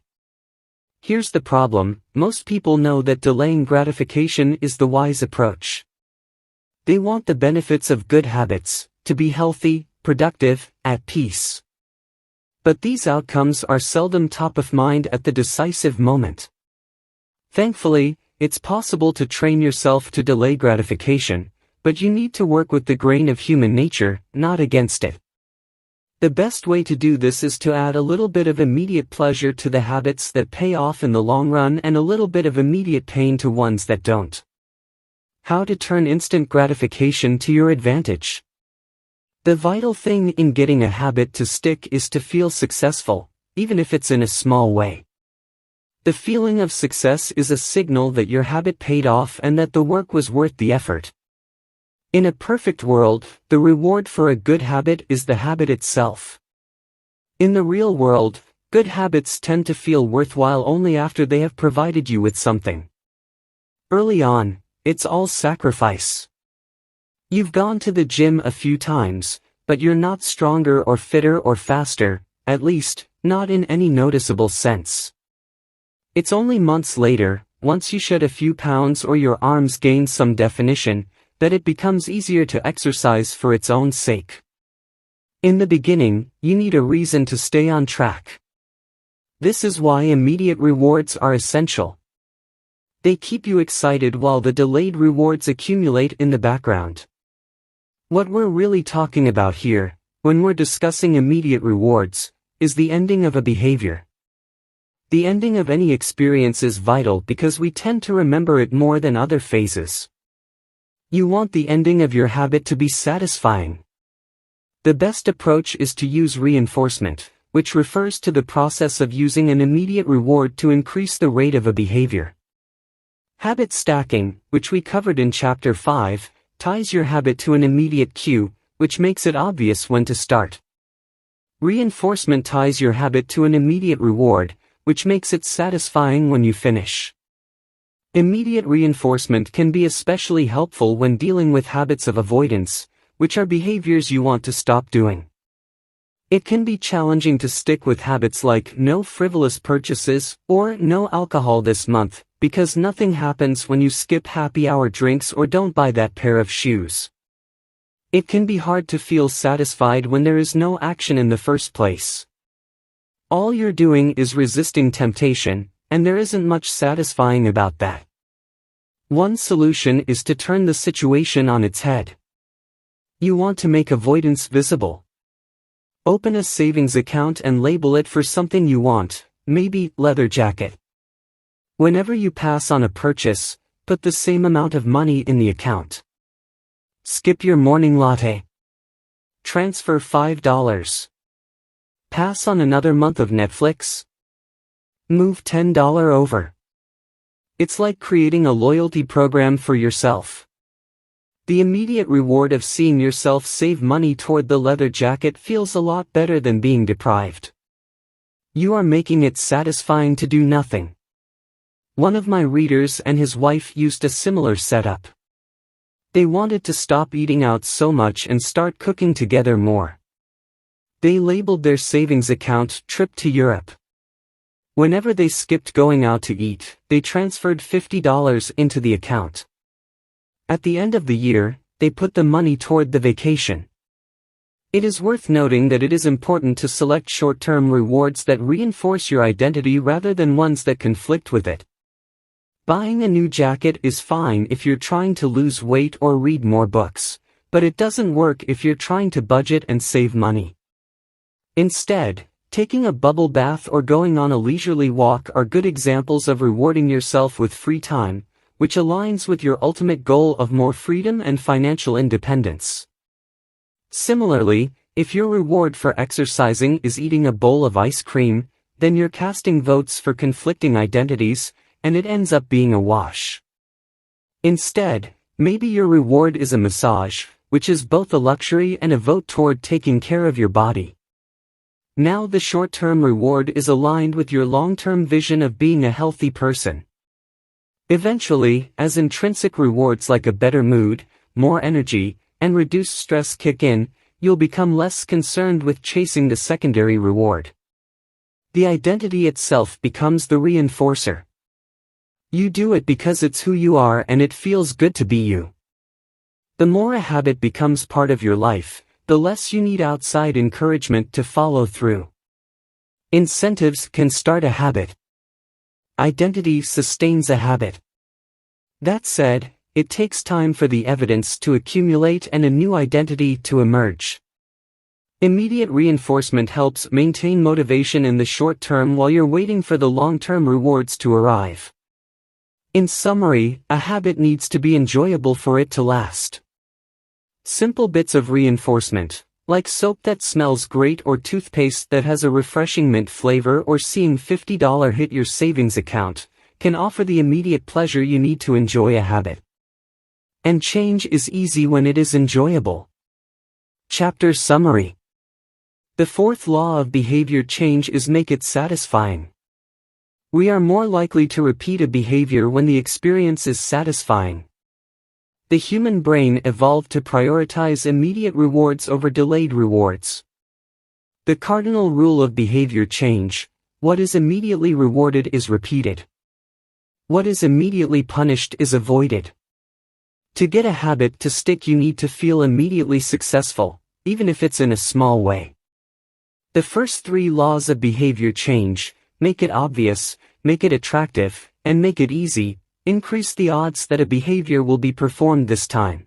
Here's the problem: most people know that delaying gratification is the wise approach. They want the benefits of good habits, to be healthy, productive, at peace. But these outcomes are seldom top of mind at the decisive moment. Thankfully, it's possible to train yourself to delay gratification, but you need to work with the grain of human nature, not against it. The best way to do this is to add a little bit of immediate pleasure to the habits that pay off in the long run and a little bit of immediate pain to ones that don't. How to turn instant gratification to your advantage. The vital thing in getting a habit to stick is to feel successful, even if it's in a small way. The feeling of success is a signal that your habit paid off and that the work was worth the effort. In a perfect world, the reward for a good habit is the habit itself. In the real world, good habits tend to feel worthwhile only after they have provided you with something. Early on, it's all sacrifice. You've gone to the gym a few times, but you're not stronger or fitter or faster, at least, not in any noticeable sense. It's only months later, once you shed a few pounds or your arms gain some definition, that it becomes easier to exercise for its own sake. In the beginning, you need a reason to stay on track. This is why immediate rewards are essential. They keep you excited while the delayed rewards accumulate in the background. What we're really talking about here, when we're discussing immediate rewards, is the ending of a behavior. The ending of any experience is vital because we tend to remember it more than other phases. You want the ending of your habit to be satisfying. The best approach is to use reinforcement, which refers to the process of using an immediate reward to increase the rate of a behavior. Habit stacking, which we covered in Chapter 5, ties your habit to an immediate cue, which makes it obvious when to start. Reinforcement ties your habit to an immediate reward, which makes it satisfying when you finish. Immediate reinforcement can be especially helpful when dealing with habits of avoidance, which are behaviors you want to stop doing. It can be challenging to stick with habits like no frivolous purchases or no alcohol this month, because nothing happens when you skip happy hour drinks or don't buy that pair of shoes. It can be hard to feel satisfied when there is no action in the first place. All you're doing is resisting temptation, and there isn't much satisfying about that. One solution is to turn the situation on its head. You want to make avoidance visible. Open a savings account and label it for something you want, maybe leather jacket. Whenever you pass on a purchase, put the same amount of money in the account. Skip your morning latte. Transfer $5. Pass on another month of Netflix. Move $10 over. It's like creating a loyalty program for yourself. The immediate reward of seeing yourself save money toward the leather jacket feels a lot better than being deprived. You are making it satisfying to do nothing. One of my readers and his wife used a similar setup. They wanted to stop eating out so much and start cooking together more. They labeled their savings account "Trip to Europe." Whenever they skipped going out to eat, they transferred $50 into the account. At the end of the year, they put the money toward the vacation. It is worth noting that it is important to select short-term rewards that reinforce your identity rather than ones that conflict with it. Buying a new jacket is fine if you're trying to lose weight or read more books, but it doesn't work if you're trying to budget and save money. Instead, taking a bubble bath or going on a leisurely walk are good examples of rewarding yourself with free time, which aligns with your ultimate goal of more freedom and financial independence. Similarly, if your reward for exercising is eating a bowl of ice cream, then you're casting votes for conflicting identities, and it ends up being a wash. Instead, maybe your reward is a massage, which is both a luxury and a vote toward taking care of your body. Now the short-term reward is aligned with your long-term vision of being a healthy person. Eventually, as intrinsic rewards like a better mood, more energy, and reduced stress kick in, you'll become less concerned with chasing the secondary reward. The identity itself becomes the reinforcer. You do it because it's who you are and it feels good to be you. The more a habit becomes part of your life, the less you need outside encouragement to follow through. Incentives can start a habit. Identity sustains a habit. That said, it takes time for the evidence to accumulate and a new identity to emerge. Immediate reinforcement helps maintain motivation in the short term while you're waiting for the long-term rewards to arrive. In summary, a habit needs to be enjoyable for it to last. Simple bits of reinforcement, like soap that smells great or toothpaste that has a refreshing mint flavor or seeing $50 hit your savings account, can offer the immediate pleasure you need to enjoy a habit. And change is easy when it is enjoyable. Chapter Summary. The fourth law of behavior change is make it satisfying. We are more likely to repeat a behavior when the experience is satisfying. The human brain evolved to prioritize immediate rewards over delayed rewards. The cardinal rule of behavior change: what is immediately rewarded is repeated. What is immediately punished is avoided. To get a habit to stick, you need to feel immediately successful, even if it's in a small way. The first three laws of behavior change: make it obvious, make it attractive, and make it easy, increase the odds that a behavior will be performed this time.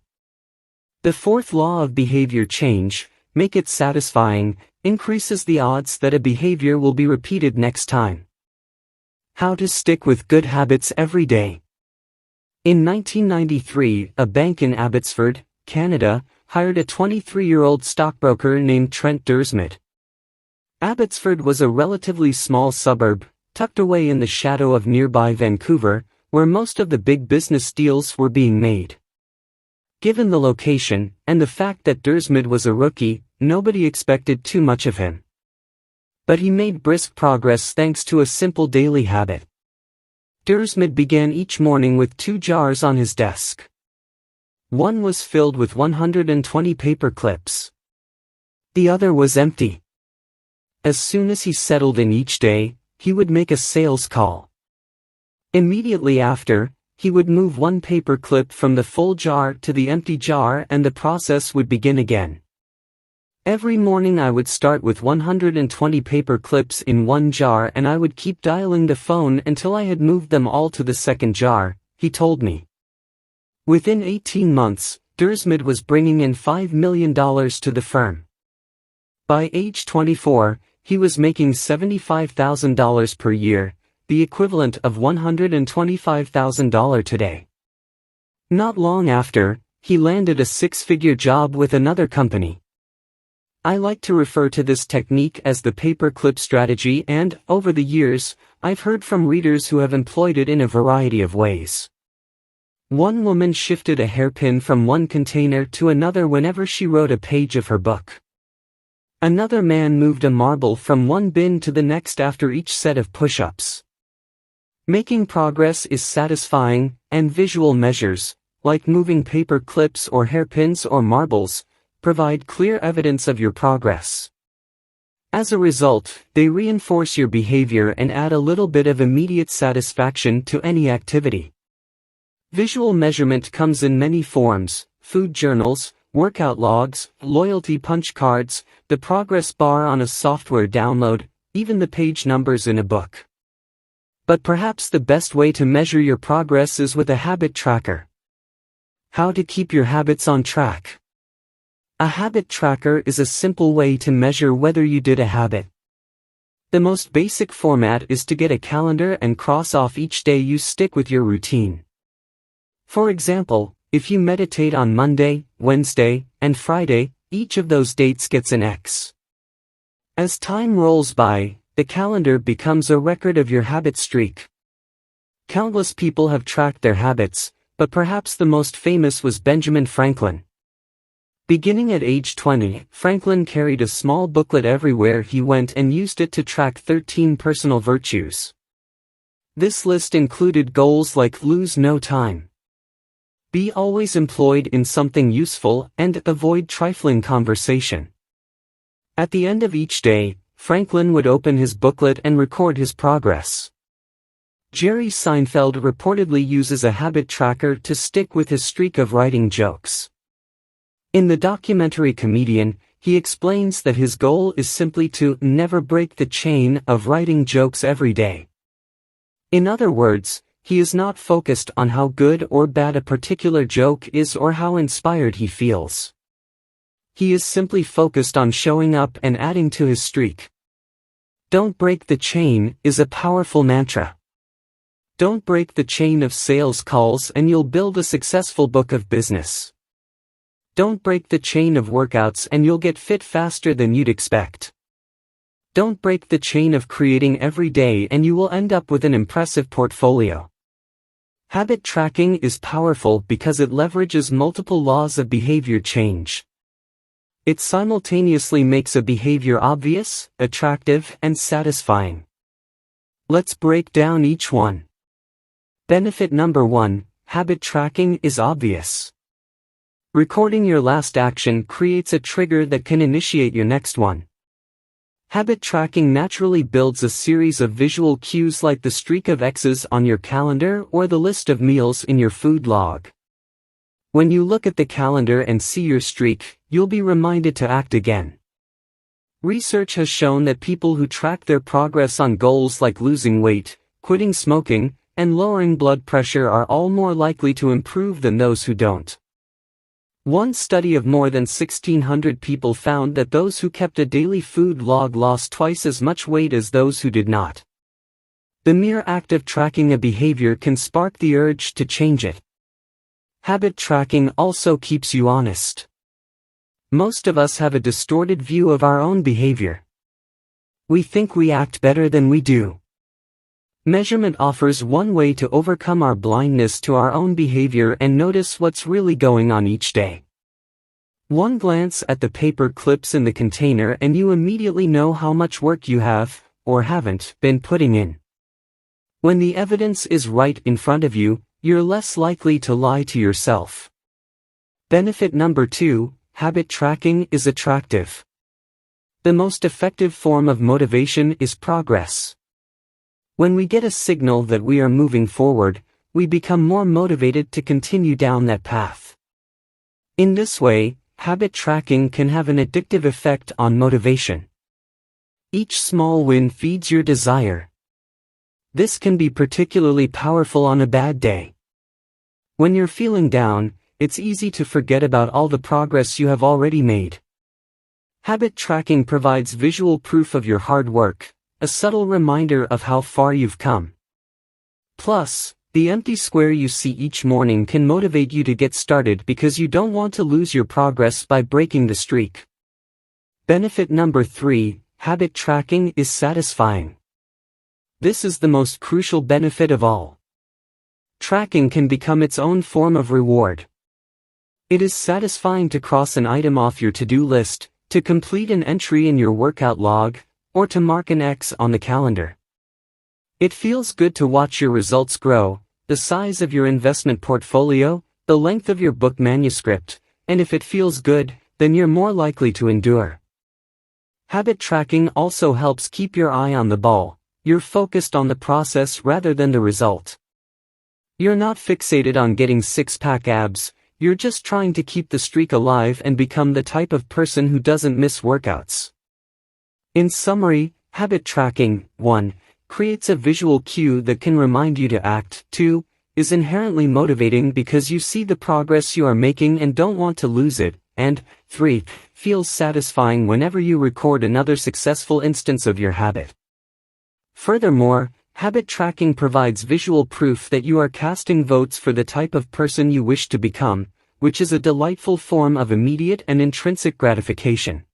The fourth law of behavior change, make it satisfying, increases the odds that a behavior will be repeated next time. How to stick with good habits every day. In 1993, a bank in Abbotsford, Canada, hired a 23-year-old stockbroker named Trent Dursmid. Abbotsford was a relatively small suburb, tucked away in the shadow of nearby Vancouver, where most of the big business deals were being made. Given the location, and the fact that Dursmid was a rookie, nobody expected too much of him. But he made brisk progress thanks to a simple daily habit. Dursmid began each morning with 2 jars on his desk. One was filled with 120 paper clips. The other was empty. As soon as he settled in each day, he would make a sales call. Immediately after, he would move 1 paper clip from the full jar to the empty jar and the process would begin again. Every morning I would start with 120 paper clips in 1 jar and I would keep dialing the phone until I had moved them all to the second jar, he told me. Within 18 months, Dursmid was bringing in $5 million to the firm. By age 24, he was making $75,000 per year, the equivalent of $125,000 today. Not long after, he landed a 6-figure job with another company. I like to refer to this technique as the paperclip strategy, and, over the years, I've heard from readers who have employed it in a variety of ways. One woman shifted a hairpin from one container to another whenever she wrote a page of her book. Another man moved a marble from one bin to the next after each set of push-ups. Making progress is satisfying, and visual measures, like moving paper clips or hairpins or marbles, provide clear evidence of your progress. As a result, they reinforce your behavior and add a little bit of immediate satisfaction to any activity. Visual measurement comes in many forms: food journals, workout logs, loyalty punch cards, the progress bar on a software download, even the page numbers in a book. But perhaps the best way to measure your progress is with a habit tracker. How to keep your habits on track. A habit tracker is a simple way to measure whether you did a habit. The most basic format is to get a calendar and cross off each day you stick with your routine. For example, if you meditate on Monday, Wednesday, and Friday, each of those dates gets an X. As time rolls by, the calendar becomes a record of your habit streak. Countless people have tracked their habits, but perhaps the most famous was Benjamin Franklin. Beginning at age 20, Franklin carried a small booklet everywhere he went and used it to track 13 personal virtues. This list included goals like lose no time, be always employed in something useful, and avoid trifling conversation. At the end of each day, Franklin would open his booklet and record his progress. Jerry Seinfeld reportedly uses a habit tracker to stick with his streak of writing jokes. In the documentary Comedian, he explains that his goal is simply to never break the chain of writing jokes every day. In other words, he is not focused on how good or bad a particular joke is or how inspired he feels. He is simply focused on showing up and adding to his streak. Don't break the chain is a powerful mantra. Don't break the chain of sales calls and you'll build a successful book of business. Don't break the chain of workouts and you'll get fit faster than you'd expect. Don't break the chain of creating every day and you will end up with an impressive portfolio. Habit tracking is powerful because it leverages multiple laws of behavior change. It simultaneously makes a behavior obvious, attractive, and satisfying. Let's break down each one. Benefit number 1, habit tracking is obvious. Recording your last action creates a trigger that can initiate your next one. Habit tracking naturally builds a series of visual cues like the streak of X's on your calendar or the list of meals in your food log. When you look at the calendar and see your streak, you'll be reminded to act again. Research has shown that people who track their progress on goals like losing weight, quitting smoking, and lowering blood pressure are all more likely to improve than those who don't. One study of more than 1,600 people found that those who kept a daily food log lost twice as much weight as those who did not. The mere act of tracking a behavior can spark the urge to change it. Habit tracking also keeps you honest. Most of us have a distorted view of our own behavior. We think we act better than we do. Measurement offers one way to overcome our blindness to our own behavior and notice what's really going on each day. One glance at the paper clips in the container and you immediately know how much work you have, or haven't, been putting in. When the evidence is right in front of you, you're less likely to lie to yourself. Benefit number 2, habit tracking is attractive. The most effective form of motivation is progress. When we get a signal that we are moving forward, we become more motivated to continue down that path. In this way, habit tracking can have an addictive effect on motivation. Each small win feeds your desire. This can be particularly powerful on a bad day. When you're feeling down, it's easy to forget about all the progress you have already made. Habit tracking provides visual proof of your hard work, a subtle reminder of how far you've come. Plus, the empty square you see each morning can motivate you to get started because you don't want to lose your progress by breaking the streak. Benefit number 3, habit tracking is satisfying. This is the most crucial benefit of all. Tracking can become its own form of reward. It is satisfying to cross an item off your to-do list, to complete an entry in your workout log, or to mark an X on the calendar. It feels good to watch your results grow, the size of your investment portfolio, the length of your book manuscript, and if it feels good, then you're more likely to endure. Habit tracking also helps keep your eye on the ball. You're focused on the process rather than the result. You're not fixated on getting six-pack abs, you're just trying to keep the streak alive and become the type of person who doesn't miss workouts. In summary, habit tracking, 1. Creates a visual cue that can remind you to act. 2. Is inherently motivating because you see the progress you are making and don't want to lose it. And 3. Feels satisfying whenever you record another successful instance of your habit. Furthermore, habit tracking provides visual proof that you are casting votes for the type of person you wish to become, which is a delightful form of immediate and intrinsic gratification.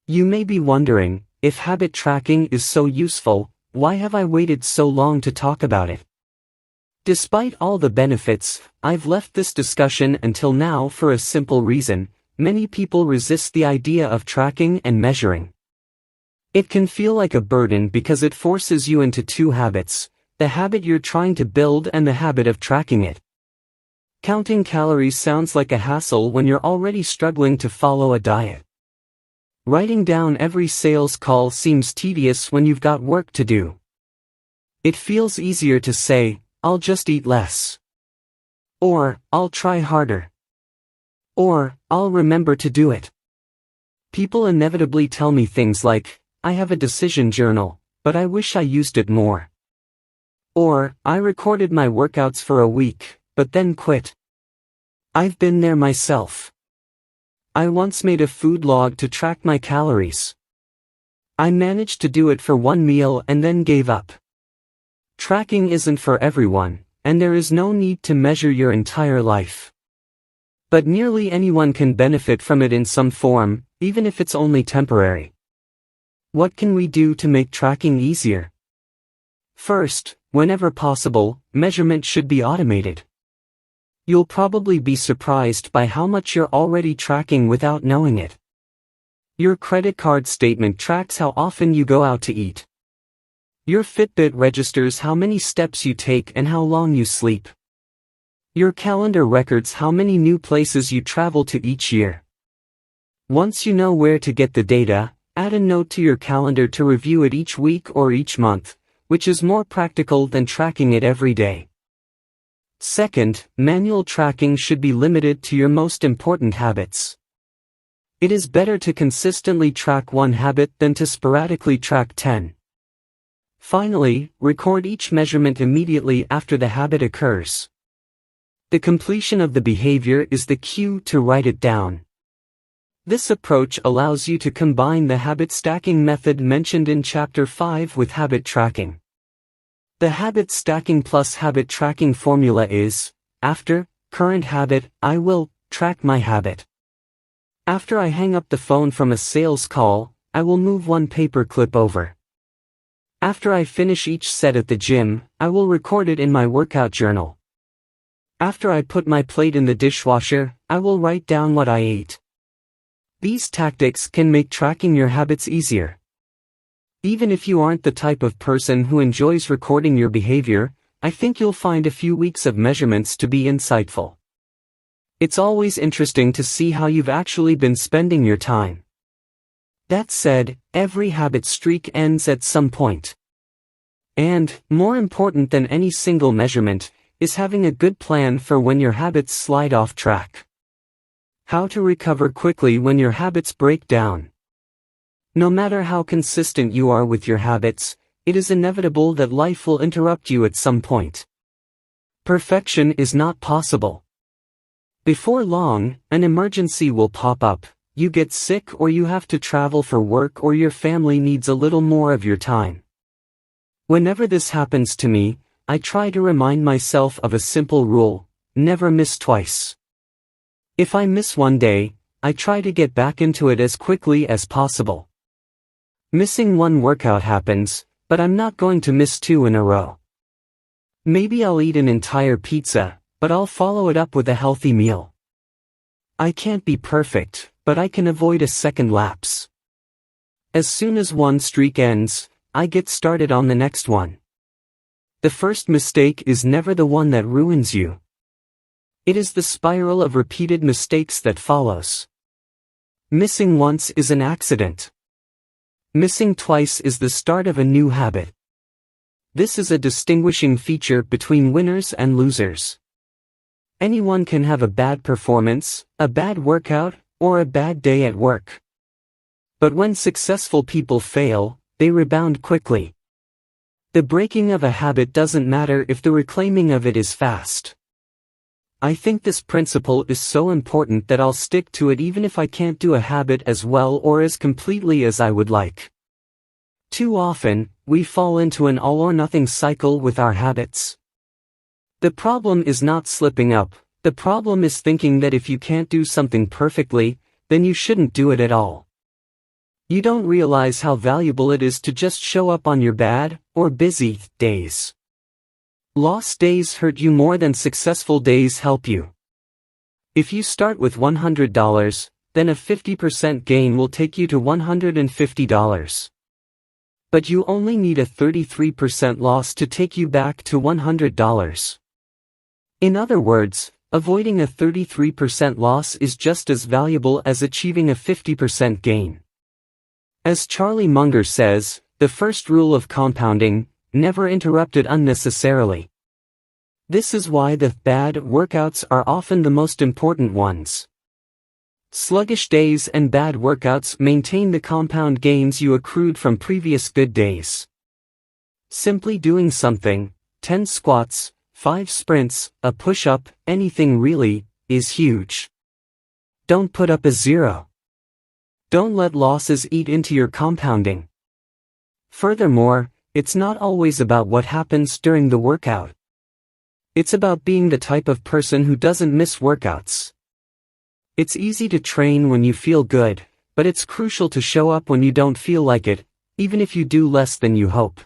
You may be wondering, if habit tracking is so useful, why have I waited so long to talk about it? Despite all the benefits, I've left this discussion until now for a simple reason: many people resist the idea of tracking and measuring. It can feel like a burden because it forces you into two habits, the habit you're trying to build and the habit of tracking it. Counting calories sounds like a hassle when you're already struggling to follow a diet. Writing down every sales call seems tedious when you've got work to do. It feels easier to say, "I'll just eat less." Or, "I'll try harder." Or, "I'll remember to do it." People inevitably tell me things like, "I have a decision journal, but I wish I used it more." Or, "I recorded my workouts for a week, but then quit." I've been there myself. I once made a food log to track my calories. I managed to do it for one meal and then gave up. Tracking isn't for everyone, and there is no need to measure your entire life. But nearly anyone can benefit from it in some form, even if it's only temporary. What can we do to make tracking easier? First, whenever possible, measurement should be automated. You'll probably be surprised by how much you're already tracking without knowing it. Your credit card statement tracks how often you go out to eat. Your Fitbit registers how many steps you take and how long you sleep. Your calendar records how many new places you travel to each year. Once you know where to get the data, add a note to your calendar to review it each week or each month, which is more practical than tracking it every day. Second, manual tracking should be limited to your most important habits. It is better to consistently track one habit than to sporadically track 10. Finally, record each measurement immediately after the habit occurs. The completion of the behavior is the cue to write it down. This approach allows you to combine the habit stacking method mentioned in Chapter 5 with habit tracking. The habit stacking plus habit tracking formula is: after current habit, I will track my habit. After I hang up the phone from a sales call, I will move one paperclip over. After I finish each set at the gym, I will record it in my workout journal. After I put my plate in the dishwasher, I will write down what I ate. These tactics can make tracking your habits easier. Even if you aren't the type of person who enjoys recording your behavior, I think you'll find a few weeks of measurements to be insightful. It's always interesting to see how you've actually been spending your time. That said, every habit streak ends at some point. And, more important than any single measurement, is having a good plan for when your habits slide off track. How to recover quickly when your habits break down. No matter how consistent you are with your habits, it is inevitable that life will interrupt you at some point. Perfection is not possible. Before long, an emergency will pop up, you get sick or you have to travel for work or your family needs a little more of your time. Whenever this happens to me, I try to remind myself of a simple rule: never miss twice. If I miss one day, I try to get back into it as quickly as possible. Missing one workout happens, but I'm not going to miss 2 in a row. Maybe I'll eat an entire pizza, but I'll follow it up with a healthy meal. I can't be perfect, but I can avoid a second lapse. As soon as one streak ends, I get started on the next one. The first mistake is never the one that ruins you. It is the spiral of repeated mistakes that follows. Missing once is an accident. Missing twice is the start of a new habit. This is a distinguishing feature between winners and losers. Anyone can have a bad performance, a bad workout, or a bad day at work. But when successful people fail, they rebound quickly. The breaking of a habit doesn't matter if the reclaiming of it is fast. I think this principle is so important that I'll stick to it even if I can't do a habit as well or as completely as I would like. Too often, we fall into an all-or-nothing cycle with our habits. The problem is not slipping up, the problem is thinking that if you can't do something perfectly, then you shouldn't do it at all. You don't realize how valuable it is to just show up on your bad, or busy, days. Lost days hurt you more than successful days help you. If you start with $100, then a 50% gain will take you to $150. But you only need a 33% loss to take you back to $100. In other words, avoiding a 33% loss is just as valuable as achieving a 50% gain. As Charlie Munger says, the first rule of compounding: never interrupt it unnecessarily. This is why the bad workouts are often the most important ones. Sluggish days and bad workouts maintain the compound gains you accrued from previous good days. Simply doing something, 10 squats, 5 sprints, a push-up, anything really, is huge. Don't put up a zero. Don't let losses eat into your compounding. Furthermore, it's not always about what happens during the workout. It's about being the type of person who doesn't miss workouts. It's easy to train when you feel good, but it's crucial to show up when you don't feel like it, even if you do less than you hope.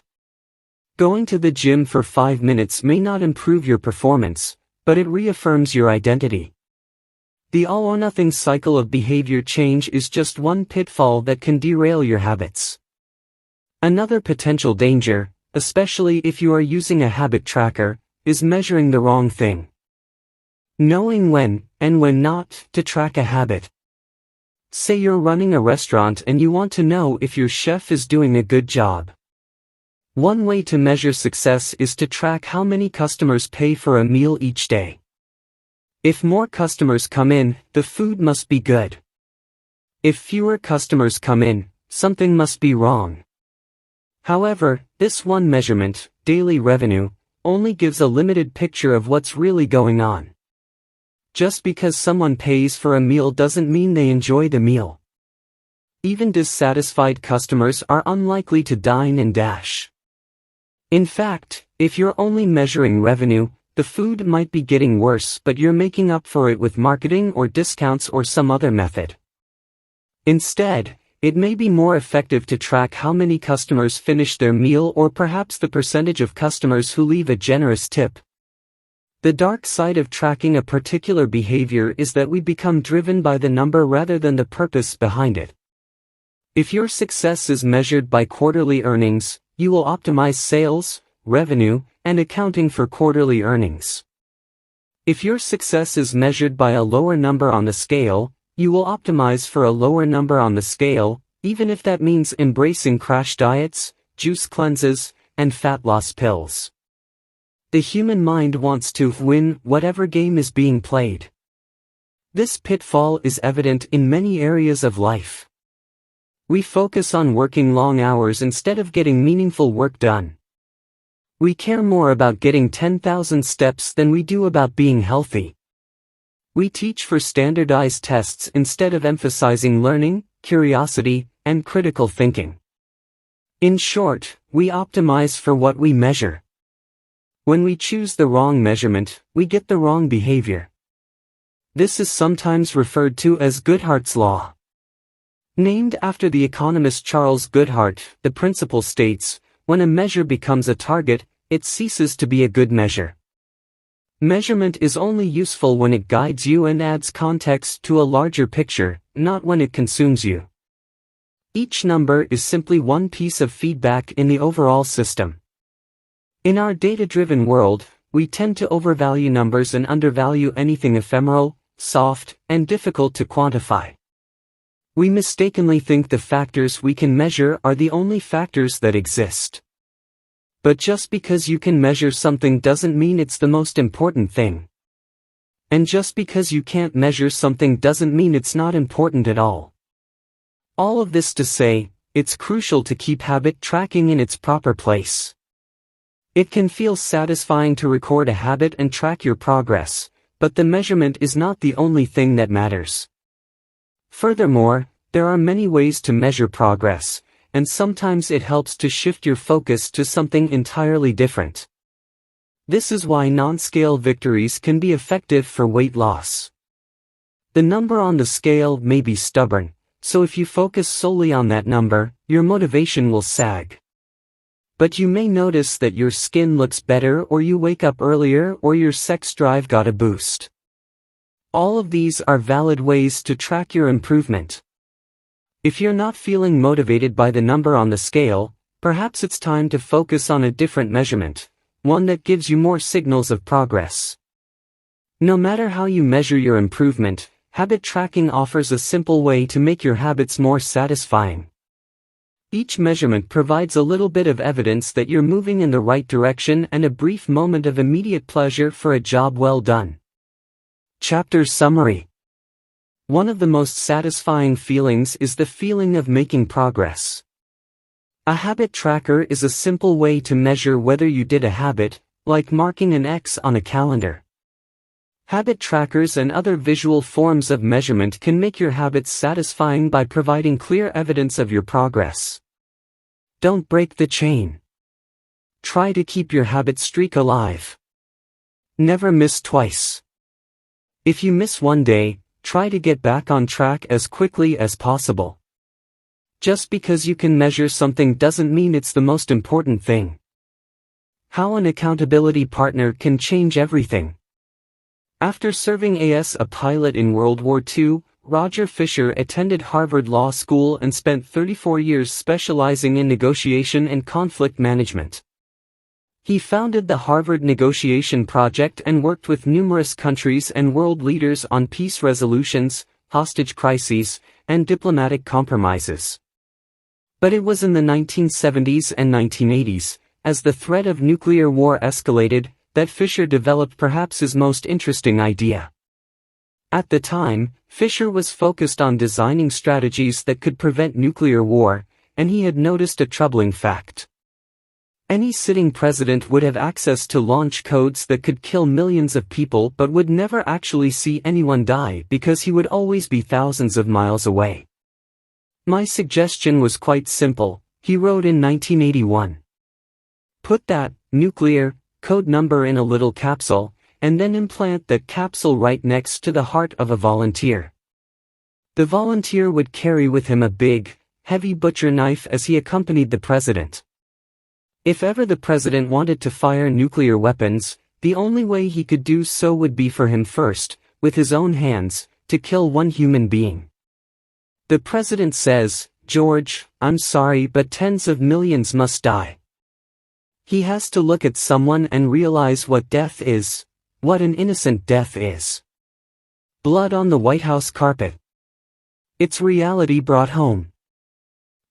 Going to the gym for 5 minutes may not improve your performance, but it reaffirms your identity. The all-or-nothing cycle of behavior change is just one pitfall that can derail your habits. Another potential danger, especially if you are using a habit tracker, is measuring the wrong thing. Knowing when, and when not, to track a habit. Say you're running a restaurant and you want to know if your chef is doing a good job. One way to measure success is to track how many customers pay for a meal each day. If more customers come in, the food must be good. If fewer customers come in, something must be wrong. However, this one measurement, daily revenue, only gives a limited picture of what's really going on. Just because someone pays for a meal doesn't mean they enjoy the meal. Even dissatisfied customers are unlikely to dine and dash. In fact, if you're only measuring revenue, the food might be getting worse, but you're making up for it with marketing or discounts or some other method. Instead, it may be more effective to track how many customers finish their meal or perhaps the percentage of customers who leave a generous tip. The dark side of tracking a particular behavior is that we become driven by the number rather than the purpose behind it. If your success is measured by quarterly earnings, you will optimize sales, revenue, and accounting for quarterly earnings. If your success is measured by a lower number on the scale, you will optimize for a lower number on the scale, even if that means embracing crash diets, juice cleanses, and fat loss pills. The human mind wants to win whatever game is being played. This pitfall is evident in many areas of life. We focus on working long hours instead of getting meaningful work done. We care more about getting 10,000 steps than we do about being healthy. We teach for standardized tests instead of emphasizing learning, curiosity, and critical thinking. In short, we optimize for what we measure. When we choose the wrong measurement, we get the wrong behavior. This is sometimes referred to as Goodhart's law. Named after the economist Charles Goodhart, the principle states, when a measure becomes a target, it ceases to be a good measure. Measurement is only useful when it guides you and adds context to a larger picture, not when it consumes you. Each number is simply one piece of feedback in the overall system. In our data-driven world, we tend to overvalue numbers and undervalue anything ephemeral, soft, and difficult to quantify. We mistakenly think the factors we can measure are the only factors that exist. But just because you can measure something doesn't mean it's the most important thing. And just because you can't measure something doesn't mean it's not important at all. All of this to say, it's crucial to keep habit tracking in its proper place. It can feel satisfying to record a habit and track your progress, but the measurement is not the only thing that matters. Furthermore, there are many ways to measure progress, and sometimes it helps to shift your focus to something entirely different. This is why non-scale victories can be effective for weight loss. The number on the scale may be stubborn, so if you focus solely on that number, your motivation will sag. But you may notice that your skin looks better, or you wake up earlier, or your sex drive got a boost. All of these are valid ways to track your improvement. If you're not feeling motivated by the number on the scale, perhaps it's time to focus on a different measurement, one that gives you more signals of progress. No matter how you measure your improvement, habit tracking offers a simple way to make your habits more satisfying. Each measurement provides a little bit of evidence that you're moving in the right direction and a brief moment of immediate pleasure for a job well done. Chapter Summary. One of the most satisfying feelings is the feeling of making progress. A habit tracker is a simple way to measure whether you did a habit, like marking an X on a calendar. Habit trackers and other visual forms of measurement can make your habits satisfying by providing clear evidence of your progress. Don't break the chain. Try to keep your habit streak alive. Never miss twice. If you miss one day, try to get back on track as quickly as possible. Just because you can measure something doesn't mean it's the most important thing. How an accountability partner can change everything. After serving as a pilot in World War II, Roger Fisher attended Harvard Law School and spent 34 years specializing in negotiation and conflict management. He founded the Harvard Negotiation Project and worked with numerous countries and world leaders on peace resolutions, hostage crises, and diplomatic compromises. But it was in the 1970s and 1980s, as the threat of nuclear war escalated, that Fisher developed perhaps his most interesting idea. At the time, Fisher was focused on designing strategies that could prevent nuclear war, and he had noticed a troubling fact. Any sitting president would have access to launch codes that could kill millions of people but would never actually see anyone die because he would always be thousands of miles away. My suggestion was quite simple, he wrote in 1981. Put that nuclear code number in a little capsule, and then implant that capsule right next to the heart of a volunteer. The volunteer would carry with him a big, heavy butcher knife as he accompanied the president. If ever the president wanted to fire nuclear weapons, the only way he could do so would be for him first, with his own hands, to kill one human being. The president says, "George, I'm sorry, but tens of millions must die." He has to look at someone and realize what death is, what an innocent death is. Blood on the White House carpet. It's reality brought home.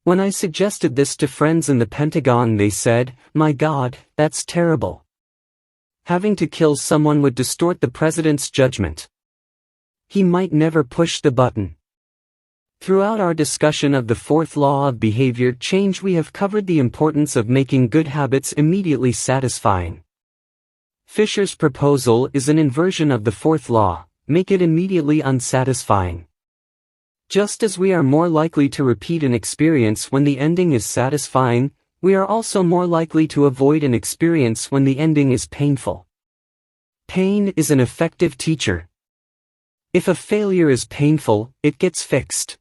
When I suggested this to friends in the Pentagon, they said, "My God, that's terrible. Having to kill someone would distort the president's judgment. He might never push the button." Throughout our discussion of the fourth law of behavior change, we have covered the importance of making good habits immediately satisfying. Fisher's proposal is an inversion of the fourth law: make it immediately unsatisfying. Just as we are more likely to repeat an experience when the ending is satisfying, we are also more likely to avoid an experience when the ending is painful. Pain is an effective teacher. If a failure is painful, it gets fixed.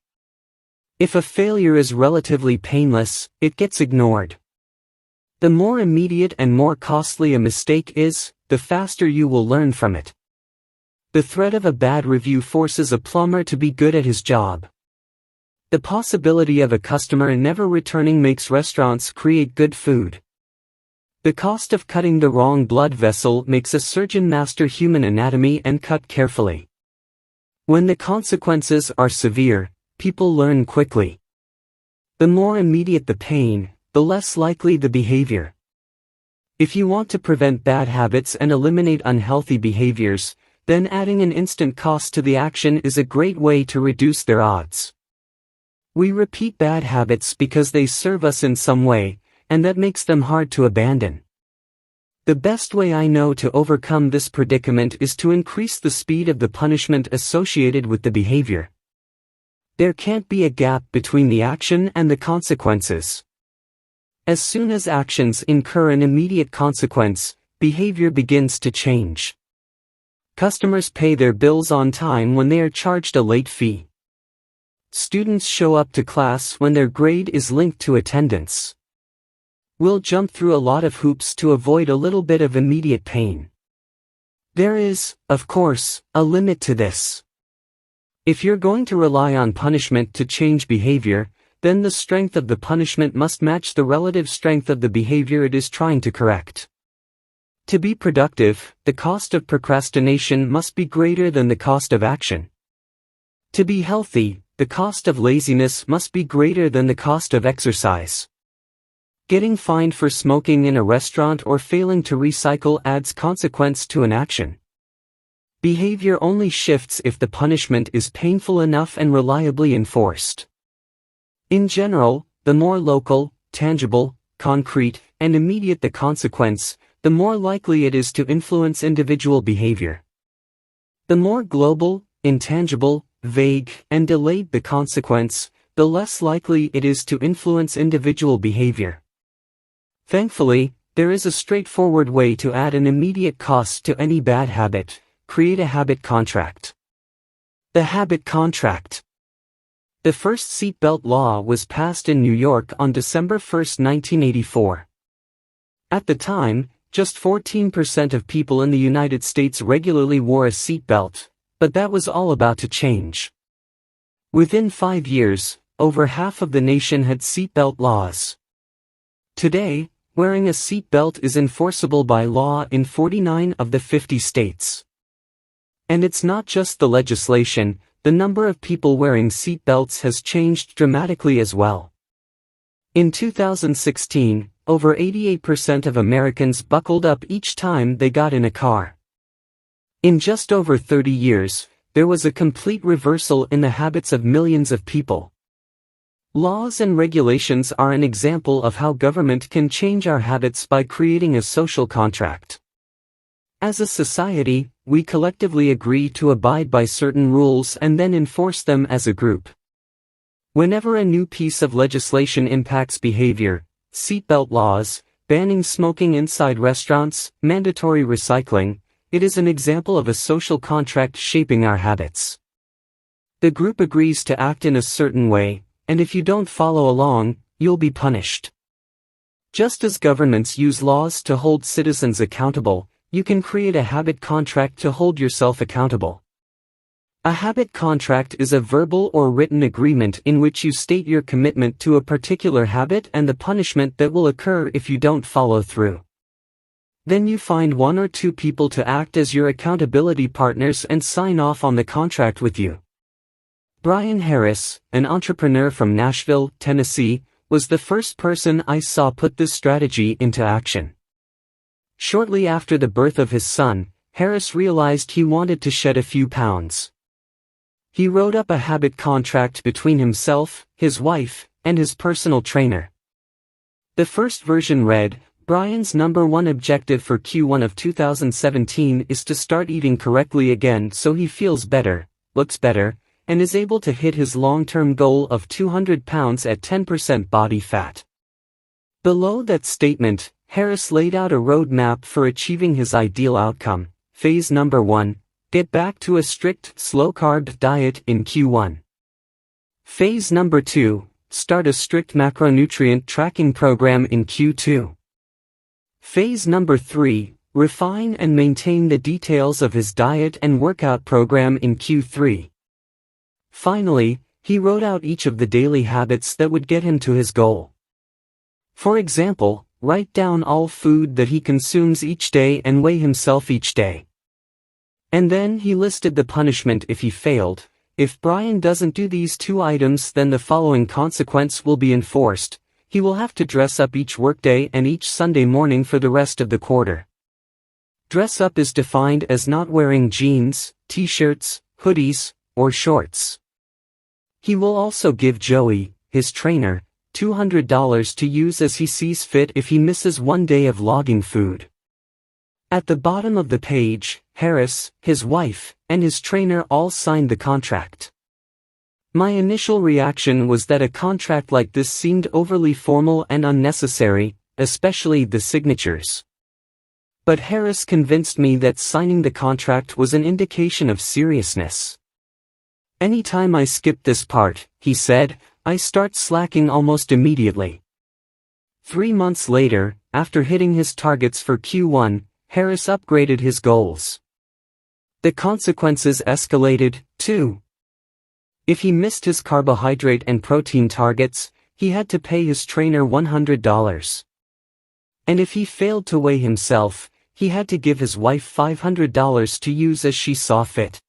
If a failure is relatively painless, it gets ignored. The more immediate and more costly a mistake is, the faster you will learn from it. The threat of a bad review forces a plumber to be good at his job. The possibility of a customer never returning makes restaurants create good food. The cost of cutting the wrong blood vessel makes a surgeon master human anatomy and cut carefully. When the consequences are severe, people learn quickly. The more immediate the pain, the less likely the behavior. If you want to prevent bad habits and eliminate unhealthy behaviors, then adding an instant cost to the action is a great way to reduce their odds. We repeat bad habits because they serve us in some way, and that makes them hard to abandon. The best way I know to overcome this predicament is to increase the speed of the punishment associated with the behavior. There can't be a gap between the action and the consequences. As soon as actions incur an immediate consequence, behavior begins to change. Customers pay their bills on time when they are charged a late fee. Students show up to class when their grade is linked to attendance. We'll jump through a lot of hoops to avoid a little bit of immediate pain. There is, of course, a limit to this. If you're going to rely on punishment to change behavior, then the strength of the punishment must match the relative strength of the behavior it is trying to correct. To be productive, the cost of procrastination must be greater than the cost of action. To be healthy, the cost of laziness must be greater than the cost of exercise. Getting fined for smoking in a restaurant or failing to recycle adds consequence to an action. Behavior only shifts if the punishment is painful enough and reliably enforced. In general, the more local, tangible, concrete, and immediate the consequence, the more likely it is to influence individual behavior. The more global, intangible, vague, and delayed the consequence, the less likely it is to influence individual behavior. Thankfully, there is a straightforward way to add an immediate cost to any bad habit: create a habit contract. The habit contract. The first seatbelt law was passed in New York on December 1, 1984. At the time, just 14% of people in the United States regularly wore a seatbelt, but that was all about to change. Within 5 years, over half of the nation had seatbelt laws. Today, wearing a seatbelt is enforceable by law in 49 of the 50 states. And it's not just the legislation, the number of people wearing seatbelts has changed dramatically as well. In 2016, over 88% of Americans buckled up each time they got in a car. In just over 30 years, there was a complete reversal in the habits of millions of people. Laws and regulations are an example of how government can change our habits by creating a social contract. As a society, we collectively agree to abide by certain rules and then enforce them as a group. Whenever a new piece of legislation impacts behavior, seatbelt laws, banning smoking inside restaurants, mandatory recycling, it is an example of a social contract shaping our habits. The group agrees to act in a certain way, and if you don't follow along, you'll be punished. Just as governments use laws to hold citizens accountable, you can create a habit contract to hold yourself accountable. A habit contract is a verbal or written agreement in which you state your commitment to a particular habit and the punishment that will occur if you don't follow through. Then you find 1 or 2 people to act as your accountability partners and sign off on the contract with you. Brian Harris, an entrepreneur from Nashville, Tennessee, was the first person I saw put this strategy into action. Shortly after the birth of his son, Harris realized he wanted to shed a few pounds. He wrote up a habit contract between himself, his wife, and his personal trainer. The first version read, Brian's number 1 objective for Q1 of 2017 is to start eating correctly again so he feels better, looks better, and is able to hit his long-term goal of 200 pounds at 10% body fat. Below that statement, Harris laid out a roadmap for achieving his ideal outcome. Phase number 1, get back to a strict, slow-carb diet in Q1. Phase number 2, start a strict macronutrient tracking program in Q2. Phase number 3, refine and maintain the details of his diet and workout program in Q3. Finally, he wrote out each of the daily habits that would get him to his goal. For example, write down all food that he consumes each day and weigh himself each day. And then he listed the punishment if he failed. If Brian doesn't do these 2 items, then the following consequence will be enforced. He will have to dress up each workday and each Sunday morning for the rest of the quarter. Dress up is defined as not wearing jeans, t-shirts, hoodies, or shorts. He will also give Joey, his trainer, $200 to use as he sees fit if he misses 1 day of logging food. At the bottom of the page, Harris, his wife, and his trainer all signed the contract. My initial reaction was that a contract like this seemed overly formal and unnecessary, especially the signatures. But Harris convinced me that signing the contract was an indication of seriousness. Anytime I skip this part, he said, I start slacking almost immediately. 3 months later, after hitting his targets for Q1, Harris upgraded his goals. The consequences escalated, too. If he missed his carbohydrate and protein targets, he had to pay his trainer $100. And if he failed to weigh himself, he had to give his wife $500 to use as she saw fit.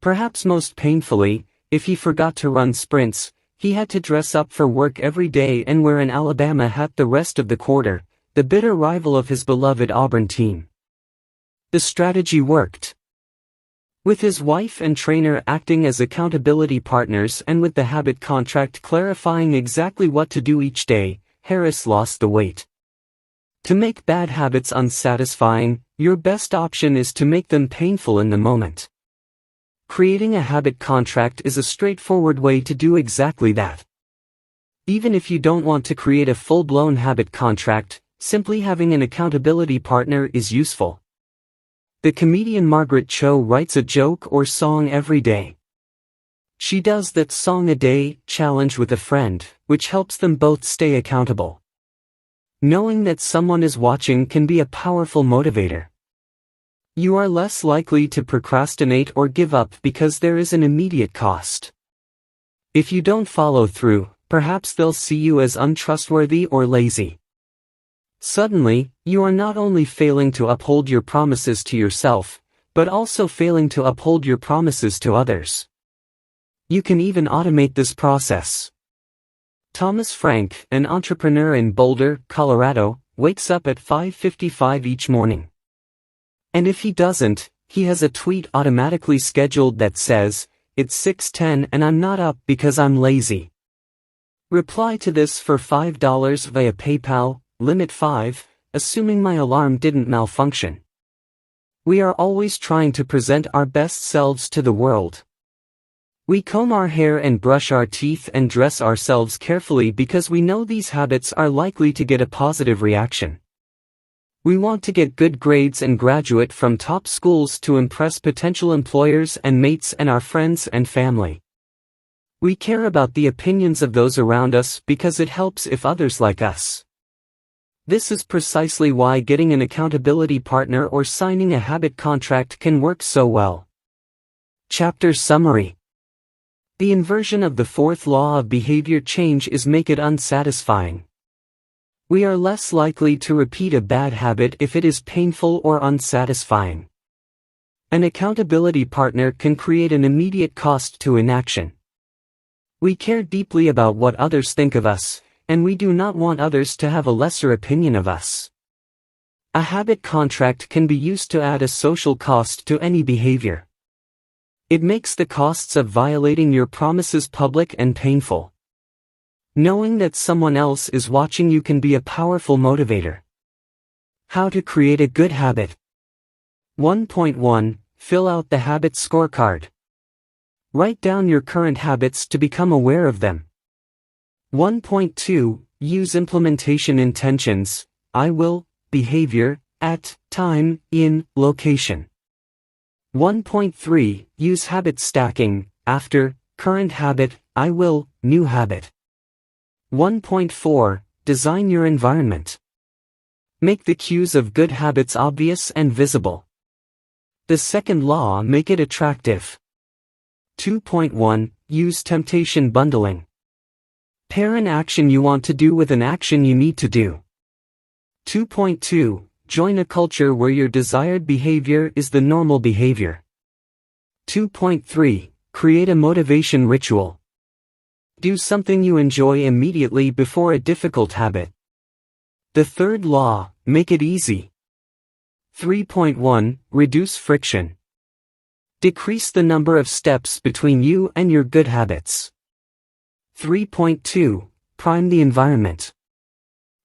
Perhaps most painfully, if he forgot to run sprints, he had to dress up for work every day and wear an Alabama hat the rest of the quarter, the bitter rival of his beloved Auburn team. The strategy worked. With his wife and trainer acting as accountability partners and with the habit contract clarifying exactly what to do each day, Harris lost the weight. To make bad habits unsatisfying, your best option is to make them painful in the moment. Creating a habit contract is a straightforward way to do exactly that. Even if you don't want to create a full-blown habit contract, simply having an accountability partner is useful. The comedian Margaret Cho writes a joke or song every day. She does that song a day challenge with a friend, which helps them both stay accountable. Knowing that someone is watching can be a powerful motivator. You are less likely to procrastinate or give up because there is an immediate cost. If you don't follow through, perhaps they'll see you as untrustworthy or lazy. Suddenly, you are not only failing to uphold your promises to yourself, but also failing to uphold your promises to others. You can even automate this process. Thomas Frank, an entrepreneur in Boulder, Colorado, wakes up at 5:55 each morning. And if he doesn't, he has a tweet automatically scheduled that says, "It's 6:10 and I'm not up because I'm lazy." Reply to this for $5 via PayPal, limit 5, assuming my alarm didn't malfunction. We are always trying to present our best selves to the world. We comb our hair and brush our teeth and dress ourselves carefully because we know these habits are likely to get a positive reaction. We want to get good grades and graduate from top schools to impress potential employers and mates and our friends and family. We care about the opinions of those around us because it helps if others like us. This is precisely why getting an accountability partner or signing a habit contract can work so well. Chapter Summary. The inversion of the fourth law of behavior change is make it unsatisfying. We are less likely to repeat a bad habit if it is painful or unsatisfying. An accountability partner can create an immediate cost to inaction. We care deeply about what others think of us, and we do not want others to have a lesser opinion of us. A habit contract can be used to add a social cost to any behavior. It makes the costs of violating your promises public and painful. Knowing that someone else is watching you can be a powerful motivator. How to create a good habit. 1.1 Fill out the habit scorecard. Write down your current habits to become aware of them. 1.2 Use implementation intentions, I will, behavior, at, time, in, location. 1.3 Use habit stacking, after, current habit, I will, new habit. 1.4 Design your environment. Make the cues of good habits obvious and visible. The second law, make it attractive. 2.1 Use temptation bundling. Pair an action you want to do with an action you need to do. 2.2. Join a culture where your desired behavior is the normal behavior. 2.3. Create a motivation ritual. Do something you enjoy immediately before a difficult habit. The third law, make it easy. 3.1. Reduce friction. Decrease the number of steps between you and your good habits. 3.2. Prime the environment.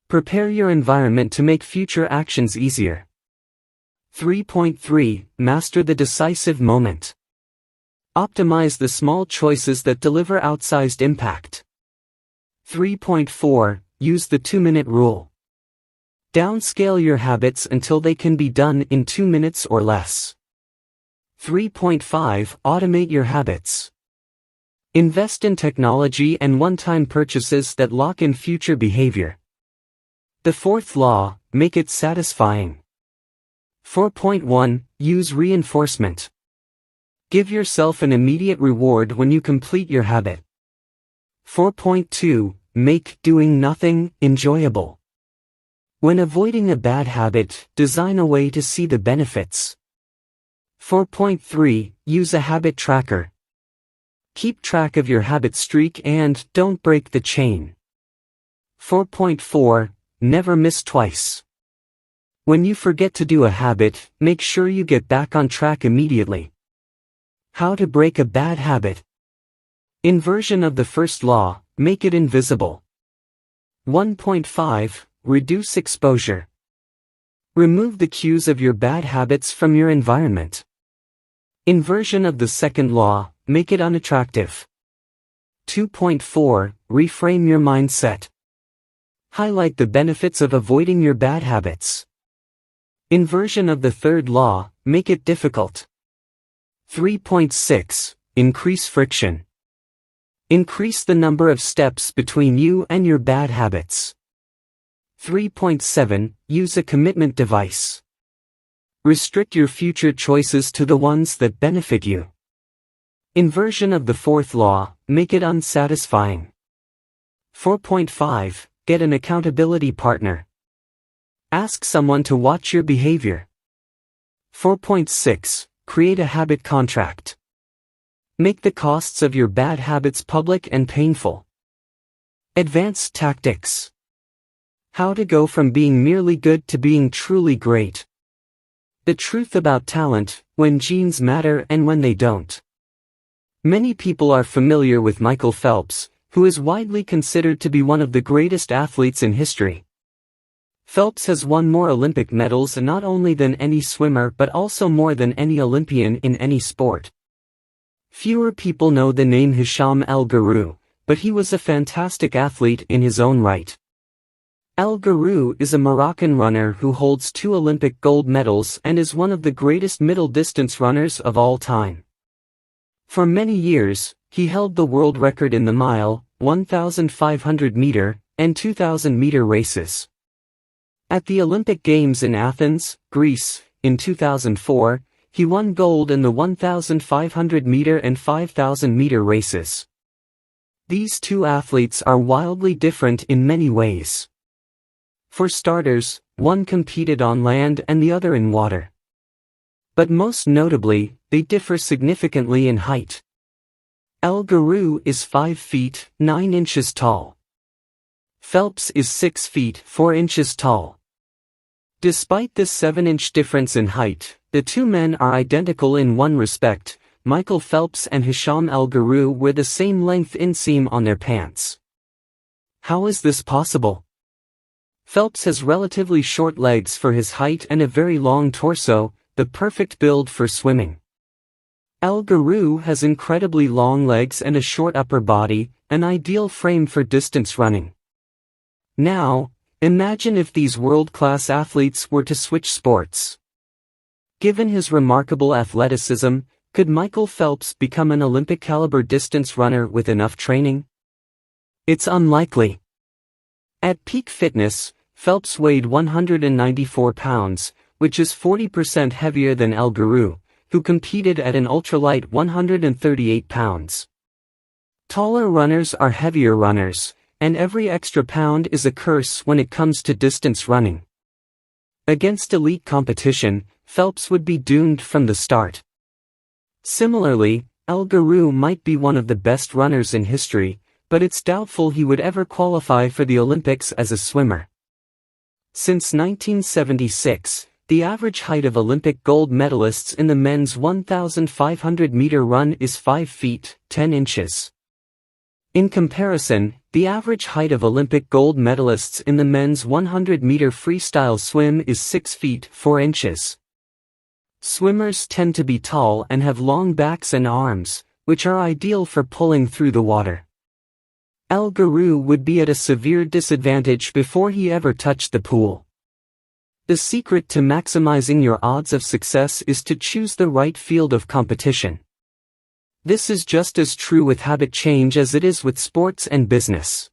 Prepare your environment to make future actions easier. 3.3. Master the decisive moment. Optimize the small choices that deliver outsized impact. 3.4. Use the 2-minute rule. Downscale your habits until they can be done in 2 minutes or less. 3.5. Automate your habits. Invest in technology and one-time purchases that lock in future behavior. The fourth law, make it satisfying. 4.1. Use reinforcement. Give yourself an immediate reward when you complete your habit. 4.2. Make doing nothing enjoyable. When avoiding a bad habit, design a way to see the benefits. 4.3. Use a habit tracker. Keep track of your habit streak and don't break the chain. 4.4. Never miss twice. When you forget to do a habit, make sure you get back on track immediately. How to break a bad habit. Inversion of the first law, make it invisible. 1.5. Reduce exposure. Remove the cues of your bad habits from your environment. Inversion of the second law, make it unattractive. 2.4. Reframe your mindset. Highlight the benefits of avoiding your bad habits. Inversion of the third law, make it difficult. 3.6. Increase friction. Increase the number of steps between you and your bad habits. 3.7. Use a commitment device. Restrict your future choices to the ones that benefit you. Inversion of the fourth law, make it unsatisfying. 4.5. Get an accountability partner. Ask someone to watch your behavior. 4.6. Create a habit contract. Make the costs of your bad habits public and painful. Advanced tactics. How to go from being merely good to being truly great. The truth about talent, when genes matter and when they don't. Many people are familiar with Michael Phelps, who is widely considered to be one of the greatest athletes in history. Phelps has won more Olympic medals not only than any swimmer but also more than any Olympian in any sport. Fewer people know the name Hisham El Ghourou, but he was a fantastic athlete in his own right. El Ghourou is a Moroccan runner who holds 2 Olympic gold medals and is one of the greatest middle-distance runners of all time. For many years, he held the world record in the mile, 1,500-meter, and 2,000-meter races. At the Olympic Games in Athens, Greece, in 2004, he won gold in the 1,500-meter and 5,000-meter races. These two athletes are wildly different in many ways. For starters, one competed on land and the other in water. But most notably, they differ significantly in height. El Ghourou is 5 feet, 9 inches tall. Phelps is 6 feet, 4 inches tall. Despite this 7-inch difference in height, the two men are identical in one respect. Michael Phelps and Hisham El Ghourou wear the same length inseam on their pants. How is this possible? Phelps has relatively short legs for his height and a very long torso, the perfect build for swimming. El Ghourou has incredibly long legs and a short upper body, an ideal frame for distance running. Now, imagine if these world-class athletes were to switch sports. Given his remarkable athleticism, could Michael Phelps become an Olympic-caliber distance runner with enough training? It's unlikely. At peak fitness, Phelps weighed 194 pounds, which is 40% heavier than El Ghourou, who competed at an ultralight 138 pounds. Taller runners are heavier runners, and every extra pound is a curse when it comes to distance running. Against elite competition, Phelps would be doomed from the start. Similarly, El Guru might be one of the best runners in history, but it's doubtful he would ever qualify for the Olympics as a swimmer. Since 1976, the average height of Olympic gold medalists in the men's 1,500-meter run is 5 feet, 10 inches. In comparison, the average height of Olympic gold medalists in the men's 100-meter freestyle swim is 6 feet, 4 inches. Swimmers tend to be tall and have long backs and arms, which are ideal for pulling through the water. El Guru would be at a severe disadvantage before he ever touched the pool. The secret to maximizing your odds of success is to choose the right field of competition. This is just as true with habit change as it is with sports and business.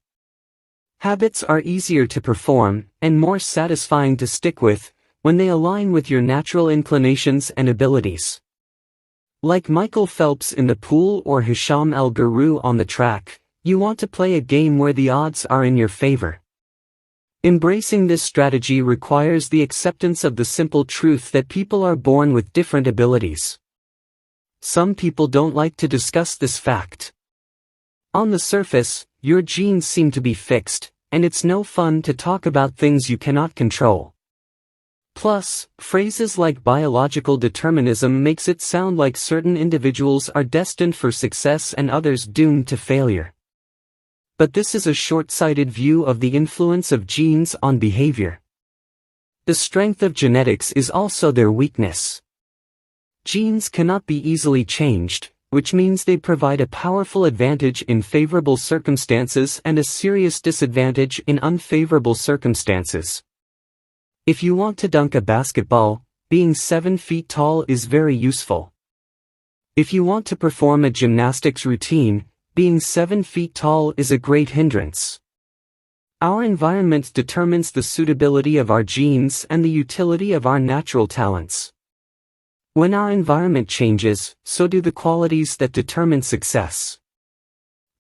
Habits are easier to perform, and more satisfying to stick with, when they align with your natural inclinations and abilities. Like Michael Phelps in the pool or Hisham El Guru on the track, you want to play a game where the odds are in your favor. Embracing this strategy requires the acceptance of the simple truth that people are born with different abilities. Some people don't like to discuss this fact. On the surface, your genes seem to be fixed, and it's no fun to talk about things you cannot control. Plus, phrases like biological determinism makes it sound like certain individuals are destined for success and others doomed to failure. But this is a short-sighted view of the influence of genes on behavior. The strength of genetics is also their weakness. Genes cannot be easily changed, which means they provide a powerful advantage in favorable circumstances and a serious disadvantage in unfavorable circumstances. If you want to dunk a basketball, being 7 feet tall is very useful. If you want to perform a gymnastics routine, being 7 feet tall is a great hindrance. Our environment determines the suitability of our genes and the utility of our natural talents. When our environment changes, so do the qualities that determine success.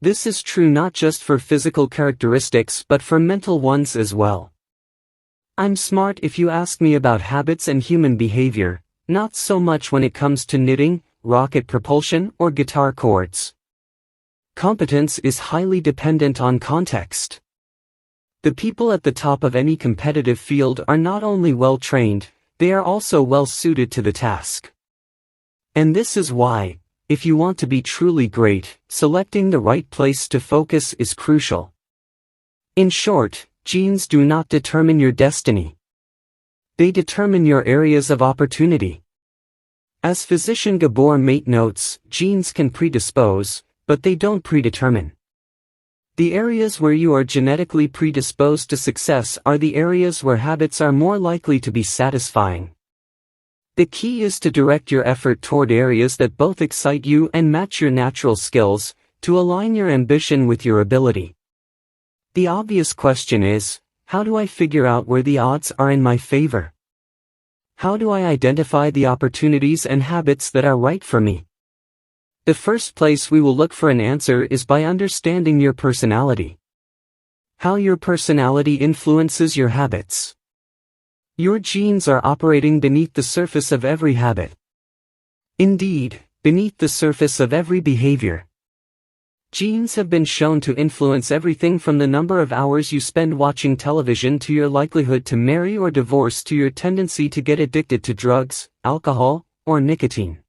This is true not just for physical characteristics but for mental ones as well. I'm smart if you ask me about habits and human behavior, not so much when it comes to knitting, rocket propulsion, or guitar chords. Competence is highly dependent on context. The people at the top of any competitive field are not only well-trained, they are also well-suited to the task. And this is why, if you want to be truly great, selecting the right place to focus is crucial. In short, genes do not determine your destiny. They determine your areas of opportunity. As physician Gabor Mate notes, genes can predispose, but they don't predetermine. The areas where you are genetically predisposed to success are the areas where habits are more likely to be satisfying. The key is to direct your effort toward areas that both excite you and match your natural skills, to align your ambition with your ability. The obvious question is, how do I figure out where the odds are in my favor? How do I identify the opportunities and habits that are right for me? The first place we will look for an answer is by understanding your personality. How your personality influences your habits. Your genes are operating beneath the surface of every habit. Indeed, beneath the surface of every behavior. Genes have been shown to influence everything from the number of hours you spend watching television to your likelihood to marry or divorce to your tendency to get addicted to drugs, alcohol, or nicotine.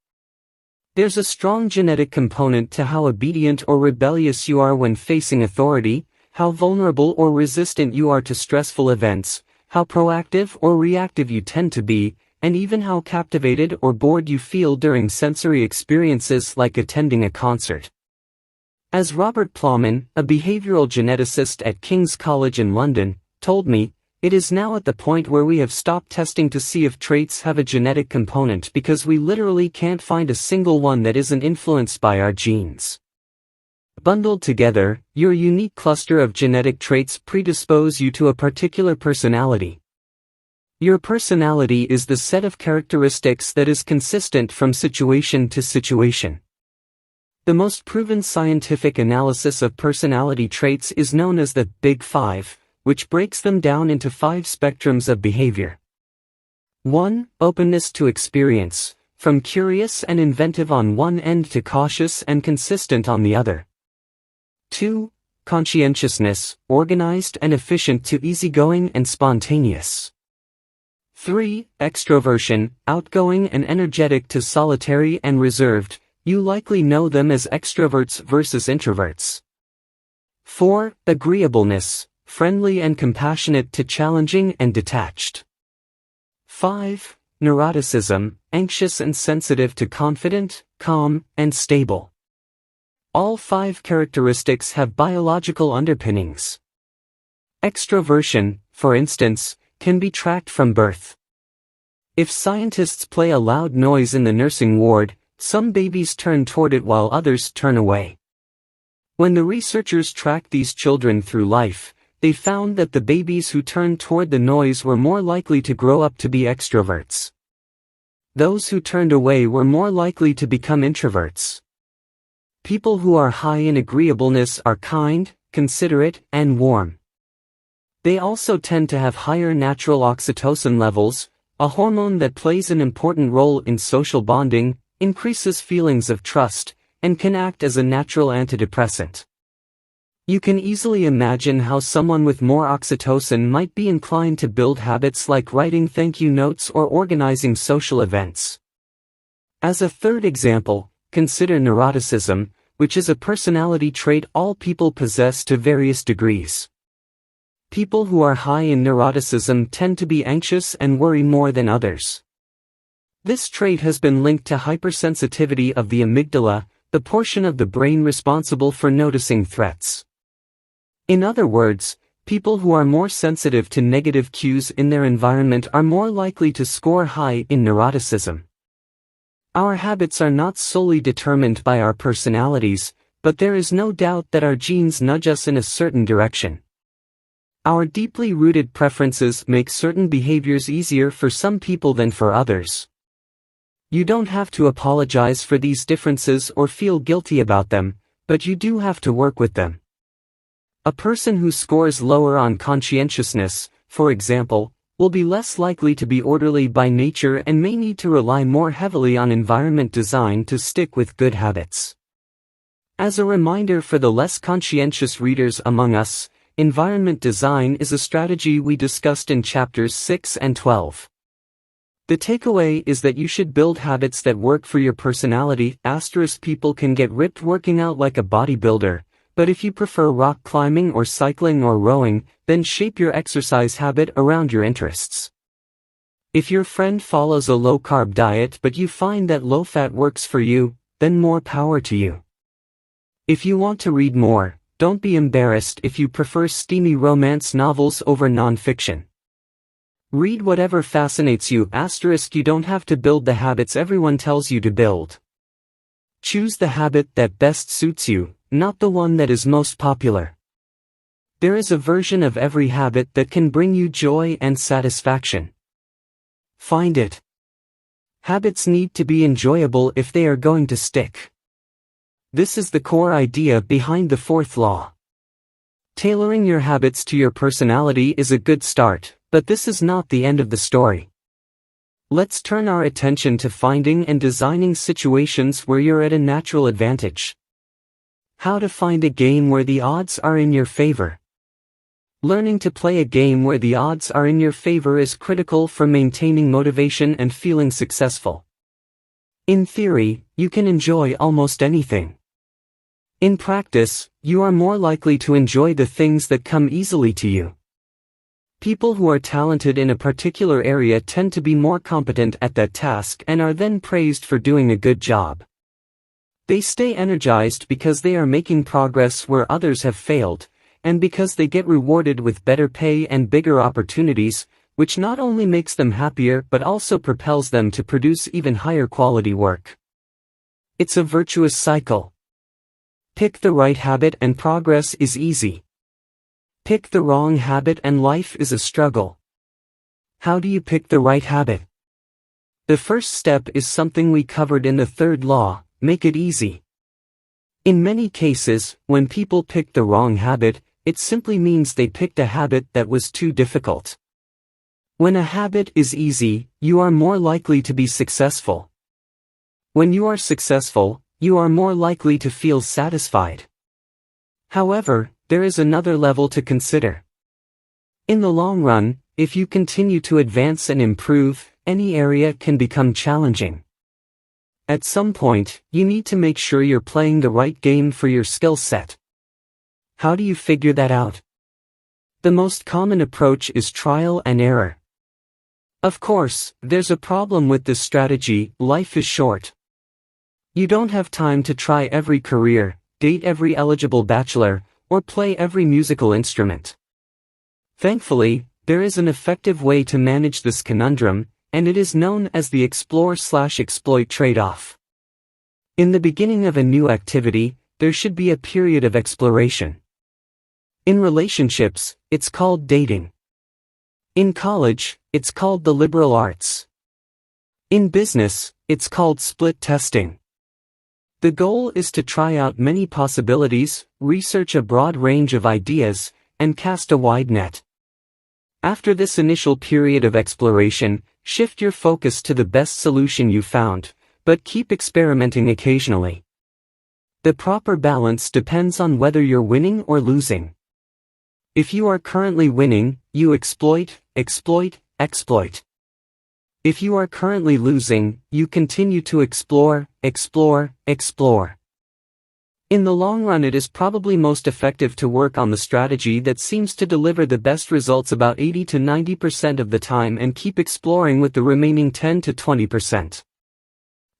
There's a strong genetic component to how obedient or rebellious you are when facing authority, how vulnerable or resistant you are to stressful events, how proactive or reactive you tend to be, and even how captivated or bored you feel during sensory experiences like attending a concert. As Robert Plowman, a behavioral geneticist at King's College in London, told me, it is now at the point where we have stopped testing to see if traits have a genetic component because we literally can't find a single one that isn't influenced by our genes. Bundled together, your unique cluster of genetic traits predispose you to a particular personality. Your personality is the set of characteristics that is consistent from situation to situation. The most proven scientific analysis of personality traits is known as the Big Five, which breaks them down into 5 spectrums of behavior. 1. Openness to experience, from curious and inventive on one end to cautious and consistent on the other. 2. Conscientiousness, organized and efficient to easygoing and spontaneous. 3. Extroversion, outgoing and energetic to solitary and reserved, you likely know them as extroverts versus introverts. 4. Agreeableness, friendly and compassionate to challenging and detached. 5. Neuroticism, anxious and sensitive to confident, calm, and stable. All 5 characteristics have biological underpinnings. Extroversion, for instance, can be tracked from birth. If scientists play a loud noise in the nursing ward, some babies turn toward it while others turn away. When the researchers tracked these children through life, they found that the babies who turned toward the noise were more likely to grow up to be extroverts. Those who turned away were more likely to become introverts. People who are high in agreeableness are kind, considerate, and warm. They also tend to have higher natural oxytocin levels, a hormone that plays an important role in social bonding, increases feelings of trust, and can act as a natural antidepressant. You can easily imagine how someone with more oxytocin might be inclined to build habits like writing thank you notes or organizing social events. As a third example, consider neuroticism, which is a personality trait all people possess to various degrees. People who are high in neuroticism tend to be anxious and worry more than others. This trait has been linked to hypersensitivity of the amygdala, the portion of the brain responsible for noticing threats. In other words, people who are more sensitive to negative cues in their environment are more likely to score high in neuroticism. Our habits are not solely determined by our personalities, but there is no doubt that our genes nudge us in a certain direction. Our deeply rooted preferences make certain behaviors easier for some people than for others. You don't have to apologize for these differences or feel guilty about them, but you do have to work with them. A person who scores lower on conscientiousness, for example, will be less likely to be orderly by nature and may need to rely more heavily on environment design to stick with good habits. As a reminder for the less conscientious readers among us, environment design is a strategy we discussed in chapters 6 and 12. The takeaway is that you should build habits that work for your personality. People can get ripped working out like a bodybuilder, but if you prefer rock climbing or cycling or rowing, then shape your exercise habit around your interests. If your friend follows a low-carb diet but you find that low-fat works for you, then more power to you. If you want to read more, don't be embarrassed if you prefer steamy romance novels over non-fiction. Read whatever fascinates you. You don't have to build the habits everyone tells you to build. Choose the habit that best suits you, not the one that is most popular. There is a version of every habit that can bring you joy and satisfaction. Find it. Habits need to be enjoyable if they are going to stick. This is the core idea behind the fourth law. Tailoring your habits to your personality is a good start, but this is not the end of the story. Let's turn our attention to finding and designing situations where you're at a natural advantage. How to find a game where the odds are in your favor. Learning to play a game where the odds are in your favor is critical for maintaining motivation and feeling successful. In theory, you can enjoy almost anything. In practice, you are more likely to enjoy the things that come easily to you. People who are talented in a particular area tend to be more competent at that task and are then praised for doing a good job. They stay energized because they are making progress where others have failed, and because they get rewarded with better pay and bigger opportunities, which not only makes them happier but also propels them to produce even higher quality work. It's a virtuous cycle. Pick the right habit and progress is easy. Pick the wrong habit and life is a struggle. How do you pick the right habit? The first step is something we covered in the third law: make it easy. In many cases, when people pick the wrong habit, it simply means they picked a habit that was too difficult. When a habit is easy, you are more likely to be successful. When you are successful, you are more likely to feel satisfied. However, there is another level to consider. In the long run, if you continue to advance and improve, any area can become challenging. At some point, you need to make sure you're playing the right game for your skill set. How do you figure that out? The most common approach is trial and error. Of course, there's a problem with this strategy: life is short. You don't have time to try every career, date every eligible bachelor, or play every musical instrument. Thankfully, there is an effective way to manage this conundrum, and it is known as the explore/exploit trade-off. In the beginning of a new activity, there should be a period of exploration. In relationships, it's called dating. In college, it's called the liberal arts. In business, it's called split testing. The goal is to try out many possibilities, research a broad range of ideas, and cast a wide net. After this initial period of exploration, shift your focus to the best solution you found, but keep experimenting occasionally. The proper balance depends on whether you're winning or losing. If you are currently winning, you exploit, exploit, exploit. If you are currently losing, you continue to explore, explore, explore. In the long run, it is probably most effective to work on the strategy that seems to deliver the best results about 80 to 90% of the time and keep exploring with the remaining 10 to 20%.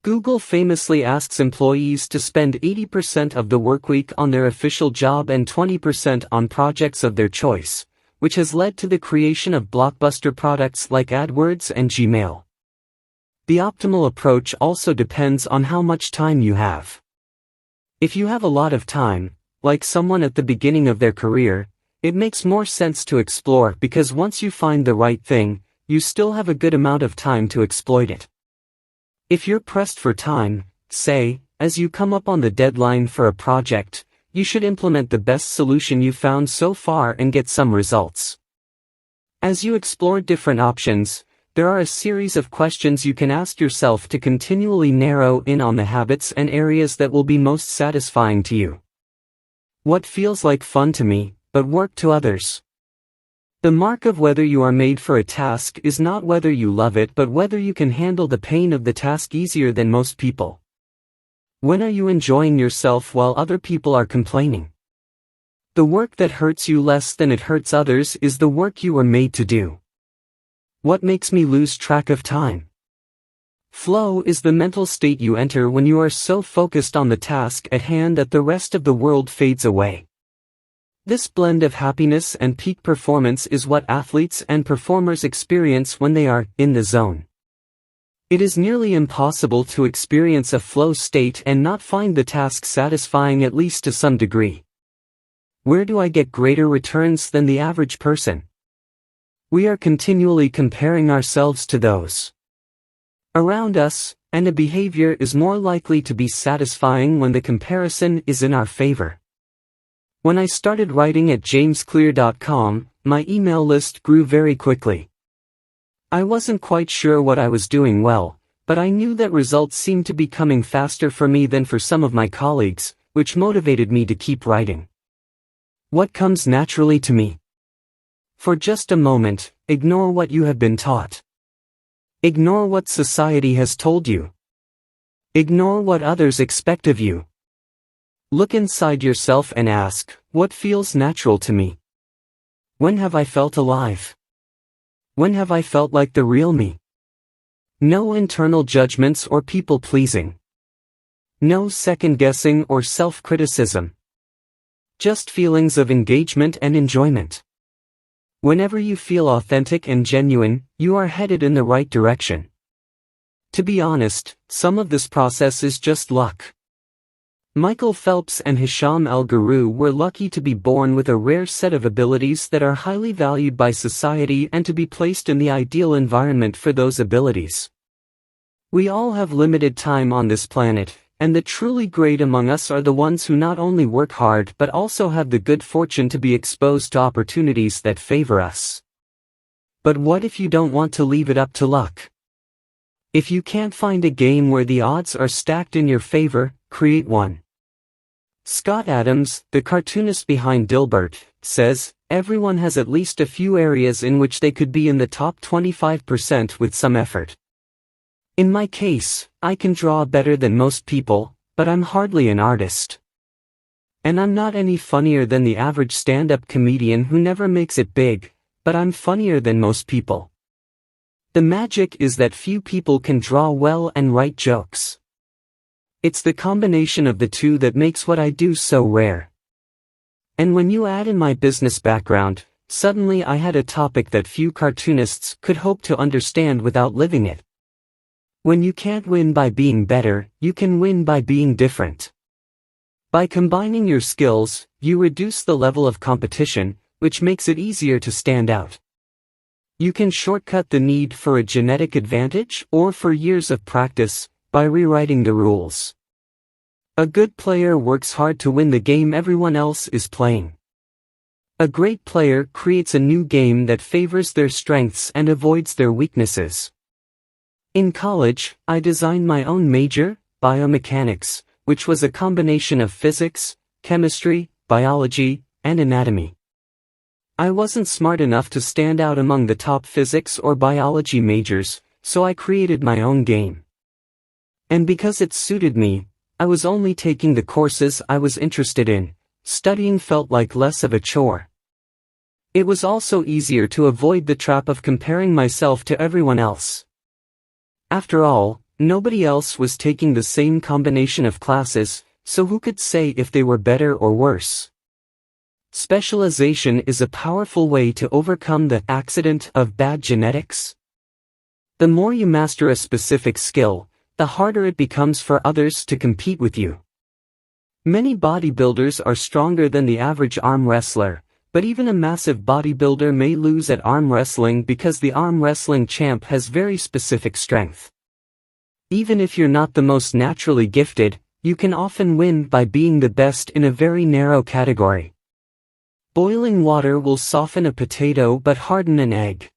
Google famously asks employees to spend 80% of the workweek on their official job and 20% on projects of their choice, which has led to the creation of blockbuster products like AdWords and Gmail. The optimal approach also depends on how much time you have. If you have a lot of time, like someone at the beginning of their career, it makes more sense to explore because once you find the right thing, you still have a good amount of time to exploit it. If you're pressed for time, say, as you come up on the deadline for a project, you should implement the best solution you've found so far and get some results. As you explore different options, there are a series of questions you can ask yourself to continually narrow in on the habits and areas that will be most satisfying to you. What feels like fun to me, but work to others? The mark of whether you are made for a task is not whether you love it but whether you can handle the pain of the task easier than most people. When are you enjoying yourself while other people are complaining? The work that hurts you less than it hurts others is the work you were made to do. What makes me lose track of time? Flow is the mental state you enter when you are so focused on the task at hand that the rest of the world fades away. This blend of happiness and peak performance is what athletes and performers experience when they are in the zone. It is nearly impossible to experience a flow state and not find the task satisfying at least to some degree. Where do I get greater returns than the average person? We are continually comparing ourselves to those around us, and a behavior is more likely to be satisfying when the comparison is in our favor. When I started writing at jamesclear.com, my email list grew very quickly. I wasn't quite sure what I was doing well, but I knew that results seemed to be coming faster for me than for some of my colleagues, which motivated me to keep writing. What comes naturally to me? For just a moment, ignore what you have been taught. Ignore what society has told you. Ignore what others expect of you. Look inside yourself and ask, what feels natural to me? When have I felt alive? When have I felt like the real me? No internal judgments or people-pleasing. No second-guessing or self-criticism. Just feelings of engagement and enjoyment. Whenever you feel authentic and genuine, you are headed in the right direction. To be honest, some of this process is just luck. Michael Phelps and Hisham El-Guru were lucky to be born with a rare set of abilities that are highly valued by society and to be placed in the ideal environment for those abilities. We all have limited time on this planet, and the truly great among us are the ones who not only work hard but also have the good fortune to be exposed to opportunities that favor us. But what if you don't want to leave it up to luck? If you can't find a game where the odds are stacked in your favor, create one. Scott Adams, the cartoonist behind Dilbert, says, everyone has at least a few areas in which they could be in the top 25% with some effort. In my case, I can draw better than most people, but I'm hardly an artist. And I'm not any funnier than the average stand-up comedian who never makes it big, but I'm funnier than most people. The magic is that few people can draw well and write jokes. It's the combination of the two that makes what I do so rare. And when you add in my business background, suddenly I had a topic that few cartoonists could hope to understand without living it. When you can't win by being better, you can win by being different. By combining your skills, you reduce the level of competition, which makes it easier to stand out. You can shortcut the need for a genetic advantage or for years of practice by rewriting the rules. A good player works hard to win the game everyone else is playing. A great player creates a new game that favors their strengths and avoids their weaknesses. In college, I designed my own major, biomechanics, which was a combination of physics, chemistry, biology, and anatomy. I wasn't smart enough to stand out among the top physics or biology majors, so I created my own game. And because it suited me, I was only taking the courses I was interested in. Studying felt like less of a chore. It was also easier to avoid the trap of comparing myself to everyone else. After all, nobody else was taking the same combination of classes, so who could say if they were better or worse? Specialization is a powerful way to overcome the accident of bad genetics. The more you master a specific skill, the harder it becomes for others to compete with you. Many bodybuilders are stronger than the average arm wrestler, but even a massive bodybuilder may lose at arm wrestling because the arm wrestling champ has very specific strength. Even if you're not the most naturally gifted, you can often win by being the best in a very narrow category. Boiling water will soften a potato but harden an egg.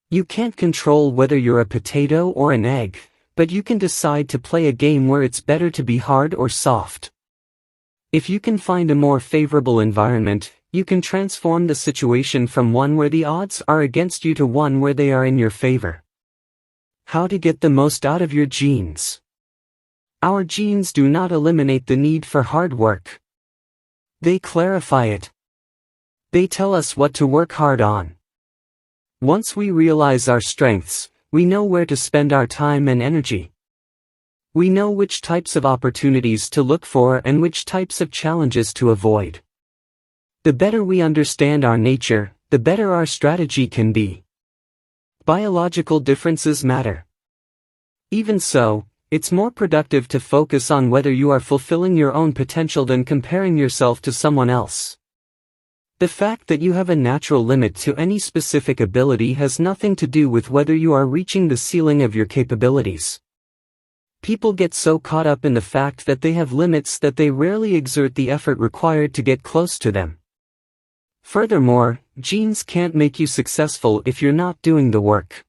You can't control whether you're a potato or an egg, but you can decide to play a game where it's better to be hard or soft. If you can find a more favorable environment, you can transform the situation from one where the odds are against you to one where they are in your favor. How to get the most out of your genes. Our genes do not eliminate the need for hard work. They clarify it. They tell us what to work hard on. Once we realize our strengths, we know where to spend our time and energy. We know which types of opportunities to look for and which types of challenges to avoid. The better we understand our nature, the better our strategy can be. Biological differences matter. Even so, it's more productive to focus on whether you are fulfilling your own potential than comparing yourself to someone else. The fact that you have a natural limit to any specific ability has nothing to do with whether you are reaching the ceiling of your capabilities. People get so caught up in the fact that they have limits that they rarely exert the effort required to get close to them. Furthermore, genes can't make you successful if you're not doing the work.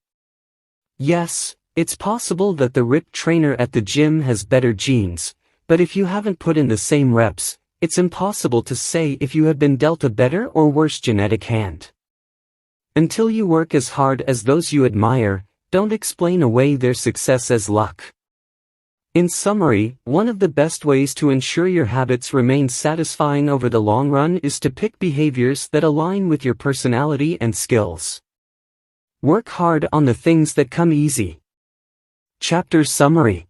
Yes, it's possible that the ripped trainer at the gym has better genes, but if you haven't put in the same reps, it's impossible to say if you have been dealt a better or worse genetic hand. Until you work as hard as those you admire, don't explain away their success as luck. In summary, one of the best ways to ensure your habits remain satisfying over the long run is to pick behaviors that align with your personality and skills. Work hard on the things that come easy. Chapter Summary.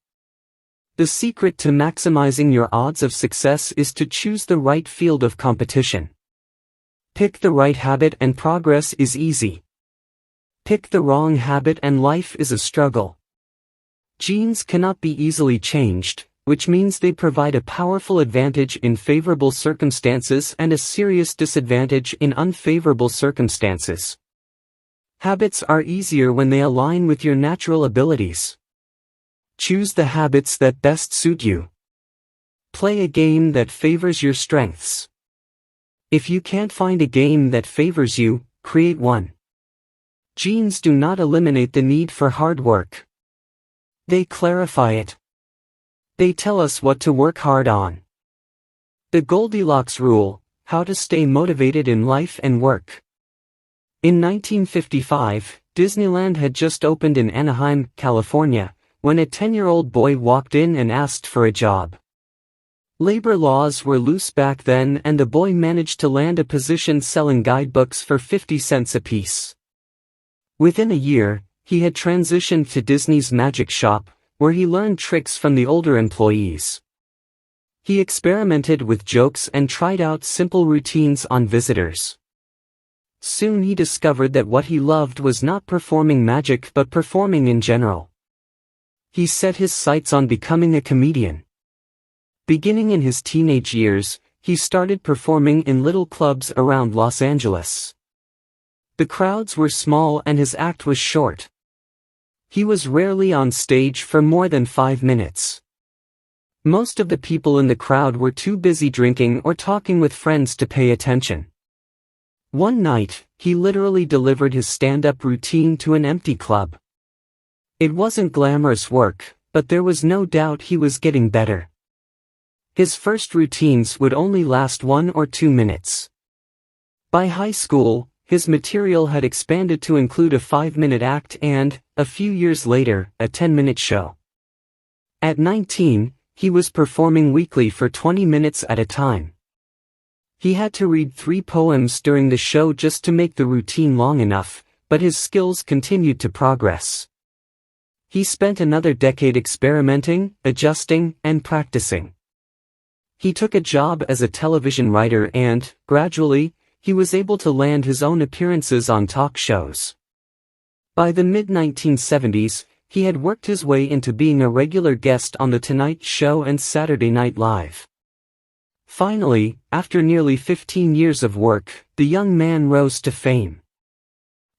The secret to maximizing your odds of success is to choose the right field of competition. Pick the right habit and progress is easy. Pick the wrong habit and life is a struggle. Genes cannot be easily changed, which means they provide a powerful advantage in favorable circumstances and a serious disadvantage in unfavorable circumstances. Habits are easier when they align with your natural abilities. Choose the habits that best suit you. Play a game that favors your strengths. If you can't find a game that favors you, create one. Genes do not eliminate the need for hard work. They clarify it. They tell us what to work hard on. The Goldilocks rule: how to stay motivated in life and work. In 1955, Disneyland had just opened in Anaheim, California, when a 10-year-old boy walked in and asked for a job. Labor laws were loose back then, and the boy managed to land a position selling guidebooks for 50 cents apiece. Within a year, he had transitioned to Disney's Magic Shop, where he learned tricks from the older employees. He experimented with jokes and tried out simple routines on visitors. Soon he discovered that what he loved was not performing magic but performing in general. He set his sights on becoming a comedian. Beginning in his teenage years, he started performing in little clubs around Los Angeles. The crowds were small and his act was short. He was rarely on stage for more than 5 minutes. Most of the people in the crowd were too busy drinking or talking with friends to pay attention. One night, he literally delivered his stand-up routine to an empty club. It wasn't glamorous work, but there was no doubt he was getting better. His first routines would only last 1 or 2 minutes. By high school, his material had expanded to include a 5-minute act and, a few years later, a 10-minute show. At 19, he was performing weekly for 20 minutes at a time. He had to read 3 poems during the show just to make the routine long enough, but his skills continued to progress. He spent another decade experimenting, adjusting, and practicing. He took a job as a television writer and, gradually, he was able to land his own appearances on talk shows. By the mid-1970s, he had worked his way into being a regular guest on The Tonight Show and Saturday Night Live. Finally, after nearly 15 years of work, the young man rose to fame.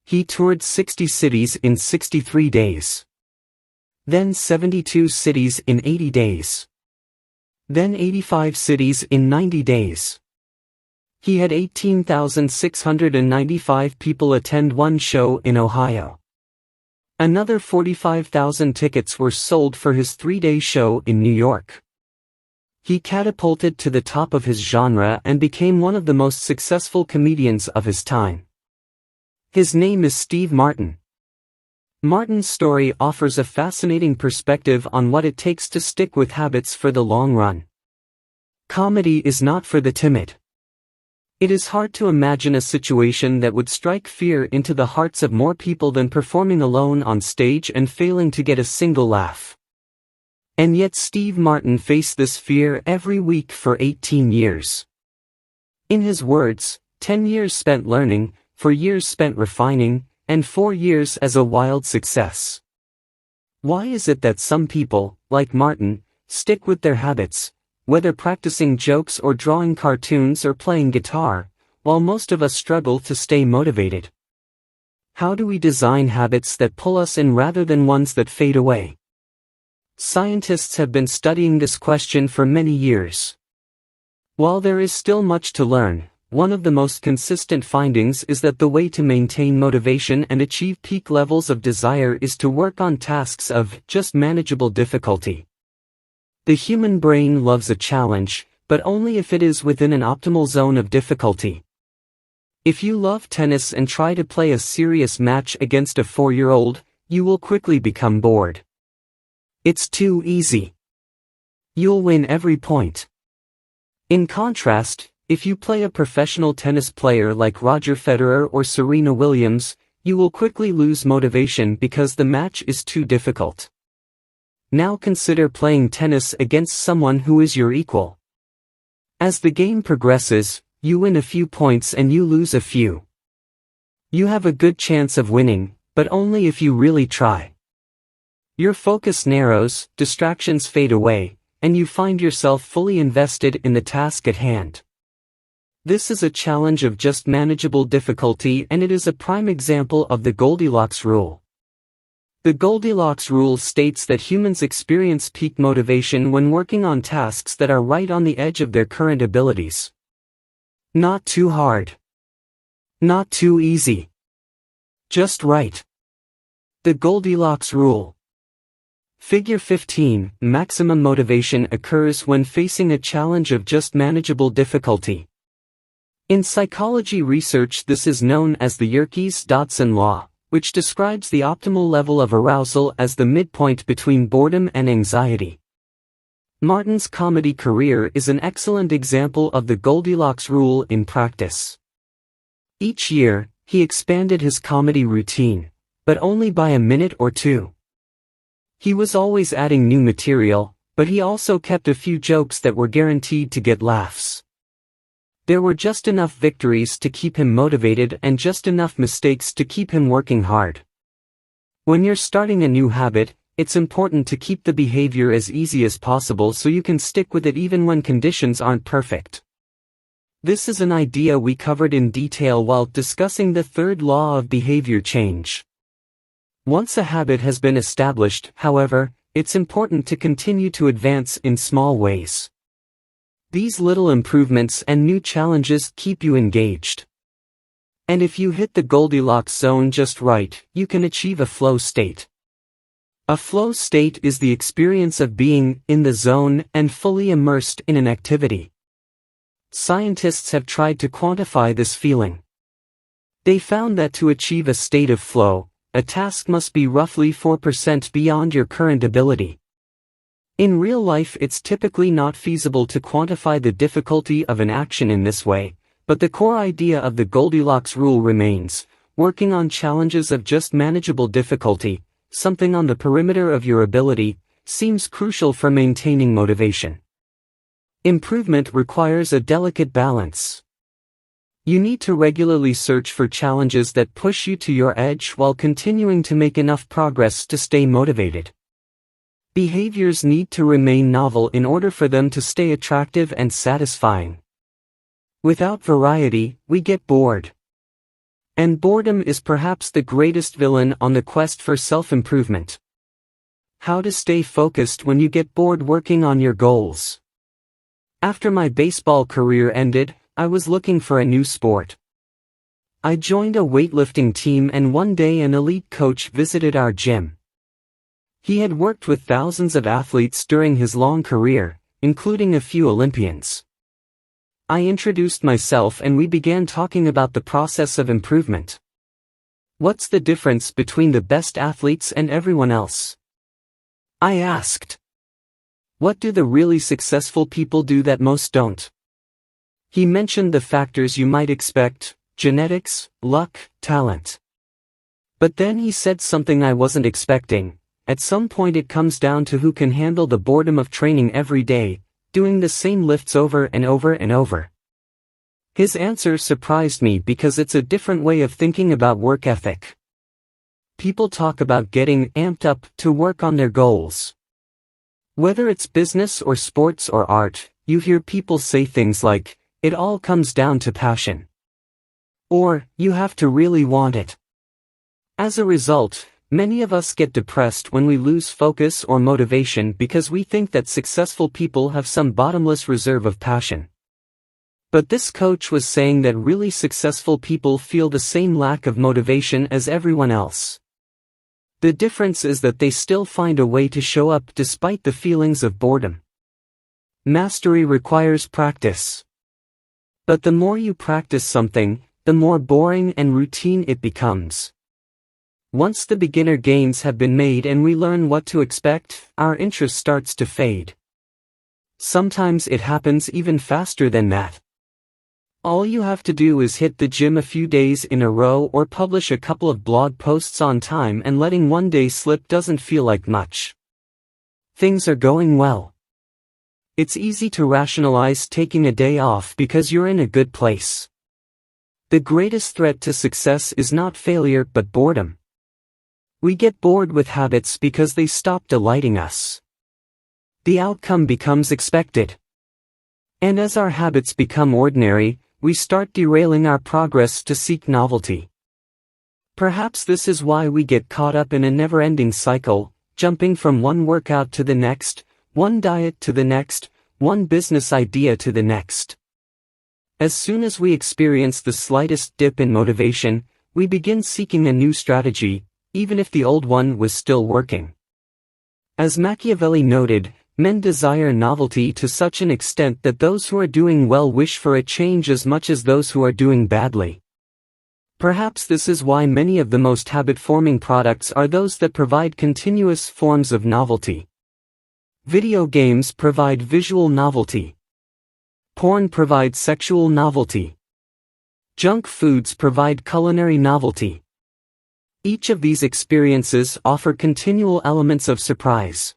He toured 60 cities in 63 days. Then 72 cities in 80 days. Then 85 cities in 90 days. He had 18,695 people attend one show in Ohio. Another 45,000 tickets were sold for his 3-day show in New York. He catapulted to the top of his genre and became one of the most successful comedians of his time. His name is Steve Martin. Martin's story offers a fascinating perspective on what it takes to stick with habits for the long run. Comedy is not for the timid. It is hard to imagine a situation that would strike fear into the hearts of more people than performing alone on stage and failing to get a single laugh. And yet Steve Martin faced this fear every week for 18 years. In his words, 10 years spent learning, 4 years spent refining, and 4 years as a wild success. Why is it that some people, like Martin, stick with their habits, whether practicing jokes or drawing cartoons or playing guitar, while most of us struggle to stay motivated? How do we design habits that pull us in rather than ones that fade away? Scientists have been studying this question for many years. While there is still much to learn, one of the most consistent findings is that the way to maintain motivation and achieve peak levels of desire is to work on tasks of just manageable difficulty. The human brain loves a challenge, but only if it is within an optimal zone of difficulty. If you love tennis and try to play a serious match against a 4-year-old, you will quickly become bored. It's too easy. You'll win every point. In contrast, if you play a professional tennis player like Roger Federer or Serena Williams, you will quickly lose motivation because the match is too difficult. Now consider playing tennis against someone who is your equal. As the game progresses, you win a few points and you lose a few. You have a good chance of winning, but only if you really try. Your focus narrows, distractions fade away, and you find yourself fully invested in the task at hand. This is a challenge of just manageable difficulty, and it is a prime example of the Goldilocks rule. The Goldilocks rule states that humans experience peak motivation when working on tasks that are right on the edge of their current abilities. Not too hard. Not too easy. Just right. The Goldilocks rule. Figure 15, maximum motivation occurs when facing a challenge of just manageable difficulty. In psychology research, this is known as the Yerkes-Dodson law, which describes the optimal level of arousal as the midpoint between boredom and anxiety. Martin's comedy career is an excellent example of the Goldilocks rule in practice. Each year, he expanded his comedy routine, but only by a minute or two. He was always adding new material, but he also kept a few jokes that were guaranteed to get laughs. There were just enough victories to keep him motivated and just enough mistakes to keep him working hard. When you're starting a new habit, it's important to keep the behavior as easy as possible so you can stick with it even when conditions aren't perfect. This is an idea we covered in detail while discussing the third law of behavior change. Once a habit has been established, however, it's important to continue to advance in small ways. These little improvements and new challenges keep you engaged. And if you hit the Goldilocks zone just right, you can achieve a flow state. A flow state is the experience of being in the zone and fully immersed in an activity. Scientists have tried to quantify this feeling. They found that to achieve a state of flow, a task must be roughly 4% beyond your current ability. In real life, it's typically not feasible to quantify the difficulty of an action in this way, but the core idea of the Goldilocks rule remains: working on challenges of just manageable difficulty, something on the perimeter of your ability, seems crucial for maintaining motivation. Improvement requires a delicate balance. You need to regularly search for challenges that push you to your edge while continuing to make enough progress to stay motivated. Behaviors need to remain novel in order for them to stay attractive and satisfying. Without variety, we get bored. And boredom is perhaps the greatest villain on the quest for self-improvement. How to stay focused when you get bored working on your goals. After my baseball career ended, I was looking for a new sport. I joined a weightlifting team, and one day an elite coach visited our gym. He had worked with thousands of athletes during his long career, including a few Olympians. I introduced myself and we began talking about the process of improvement. What's the difference between the best athletes and everyone else? I asked. What do the really successful people do that most don't? He mentioned the factors you might expect: genetics, luck, talent. But then he said something I wasn't expecting: at some point it comes down to who can handle the boredom of training every day, doing the same lifts over and over and over. His answer surprised me because it's a different way of thinking about work ethic. People talk about getting amped up to work on their goals. Whether it's business or sports or art, you hear people say things like, "It all comes down to passion." Or, "You have to really want it." As a result, many of us get depressed when we lose focus or motivation because we think that successful people have some bottomless reserve of passion. But this coach was saying that really successful people feel the same lack of motivation as everyone else. The difference is that they still find a way to show up despite the feelings of boredom. Mastery requires practice. But the more you practice something, the more boring and routine it becomes. Once the beginner gains have been made and we learn what to expect, our interest starts to fade. Sometimes it happens even faster than that. All you have to do is hit the gym a few days in a row or publish a couple of blog posts on time, and letting one day slip doesn't feel like much. Things are going well. It's easy to rationalize taking a day off because you're in a good place. The greatest threat to success is not failure but boredom. We get bored with habits because they stop delighting us. The outcome becomes expected. And as our habits become ordinary, we start derailing our progress to seek novelty. Perhaps this is why we get caught up in a never-ending cycle, jumping from one workout to the next, one diet to the next, one business idea to the next. As soon as we experience the slightest dip in motivation, we begin seeking a new strategy, even if the old one was still working. As Machiavelli noted, men desire novelty to such an extent that those who are doing well wish for a change as much as those who are doing badly. Perhaps this is why many of the most habit-forming products are those that provide continuous forms of novelty. Video games provide visual novelty. Porn provides sexual novelty. Junk foods provide culinary novelty. Each of these experiences offer continual elements of surprise.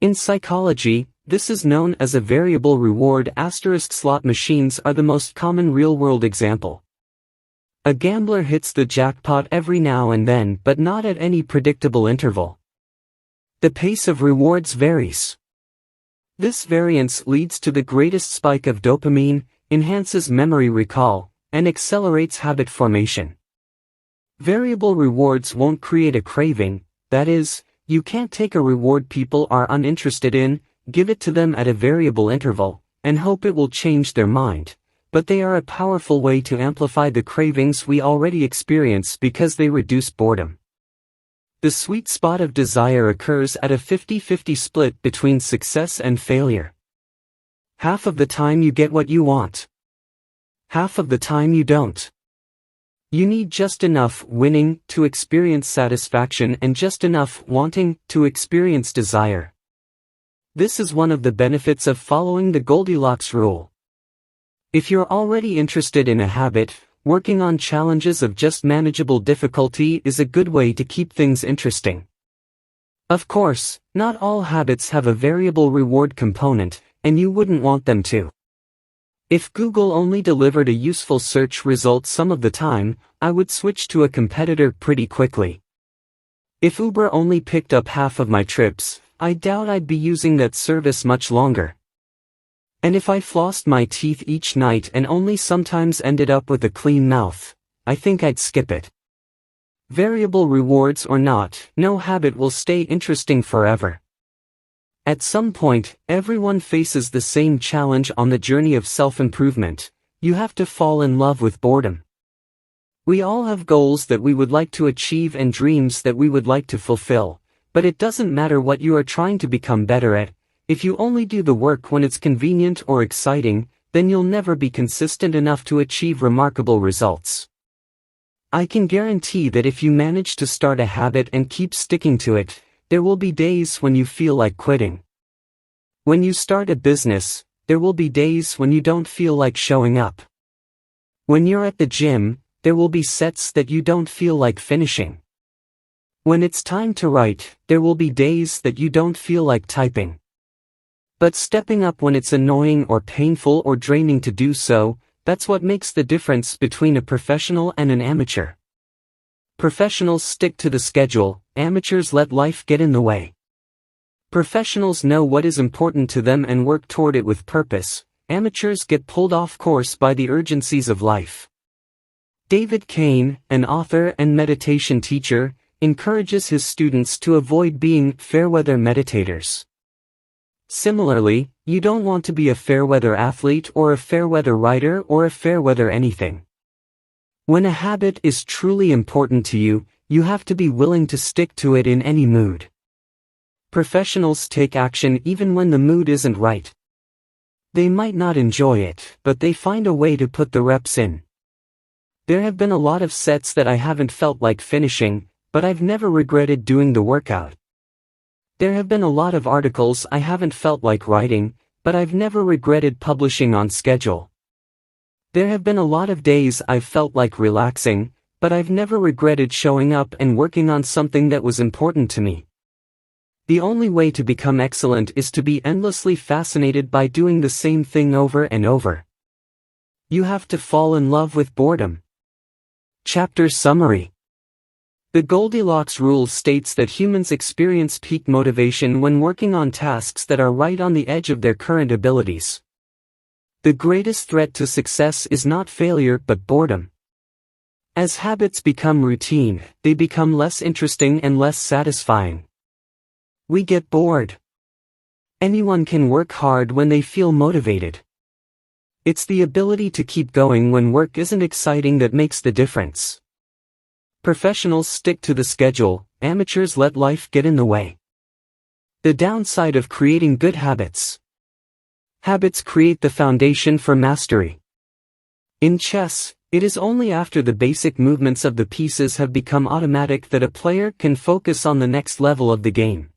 In psychology, this is known as a variable reward. Slot machines are the most common real-world example. A gambler hits the jackpot every now and then, but not at any predictable interval. The pace of rewards varies. This variance leads to the greatest spike of dopamine, enhances memory recall, and accelerates habit formation. Variable rewards won't create a craving, that is, you can't take a reward people are uninterested in, give it to them at a variable interval, and hope it will change their mind. But they are a powerful way to amplify the cravings we already experience because they reduce boredom. The sweet spot of desire occurs at a 50-50 split between success and failure. Half of the time you get what you want. Half of the time you don't. You need just enough winning to experience satisfaction and just enough wanting to experience desire. This is one of the benefits of following the Goldilocks rule. If you're already interested in a habit, working on challenges of just manageable difficulty is a good way to keep things interesting. Of course, not all habits have a variable reward component, and you wouldn't want them to. If Google only delivered a useful search result some of the time, I would switch to a competitor pretty quickly. If Uber only picked up half of my trips, I doubt I'd be using that service much longer. And if I flossed my teeth each night and only sometimes ended up with a clean mouth, I think I'd skip it. Variable rewards or not, no habit will stay interesting forever. At some point, everyone faces the same challenge on the journey of self-improvement. You have to fall in love with boredom. We all have goals that we would like to achieve and dreams that we would like to fulfill, but it doesn't matter what you are trying to become better at. If you only do the work when it's convenient or exciting, then you'll never be consistent enough to achieve remarkable results. I can guarantee that if you manage to start a habit and keep sticking to it, there will be days when you feel like quitting. When you start a business, there will be days when you don't feel like showing up. When you're at the gym, there will be sets that you don't feel like finishing. When it's time to write, there will be days that you don't feel like typing. But stepping up when it's annoying or painful or draining to do so, that's what makes the difference between a professional and an amateur. Professionals stick to the schedule, amateurs let life get in the way. Professionals know what is important to them and work toward it with purpose, amateurs get pulled off course by the urgencies of life. David Kane, an author and meditation teacher, encourages his students to avoid being fair-weather meditators. Similarly, you don't want to be a fair-weather athlete or a fair-weather writer or a fair-weather anything. When a habit is truly important to you, you have to be willing to stick to it in any mood. Professionals take action even when the mood isn't right. They might not enjoy it, but they find a way to put the reps in. There have been a lot of sets that I haven't felt like finishing, but I've never regretted doing the workout. There have been a lot of articles I haven't felt like writing, but I've never regretted publishing on schedule. There have been a lot of days I've felt like relaxing, but I've never regretted showing up and working on something that was important to me. The only way to become excellent is to be endlessly fascinated by doing the same thing over and over. You have to fall in love with boredom. Chapter Summary. The Goldilocks rule states that humans experience peak motivation when working on tasks that are right on the edge of their current abilities. The greatest threat to success is not failure but boredom. As habits become routine, they become less interesting and less satisfying. We get bored. Anyone can work hard when they feel motivated. It's the ability to keep going when work isn't exciting that makes the difference. Professionals stick to the schedule, amateurs let life get in the way. The downside of creating good habits. Habits create the foundation for mastery. In chess, it is only after the basic movements of the pieces have become automatic that a player can focus on the next level of the game.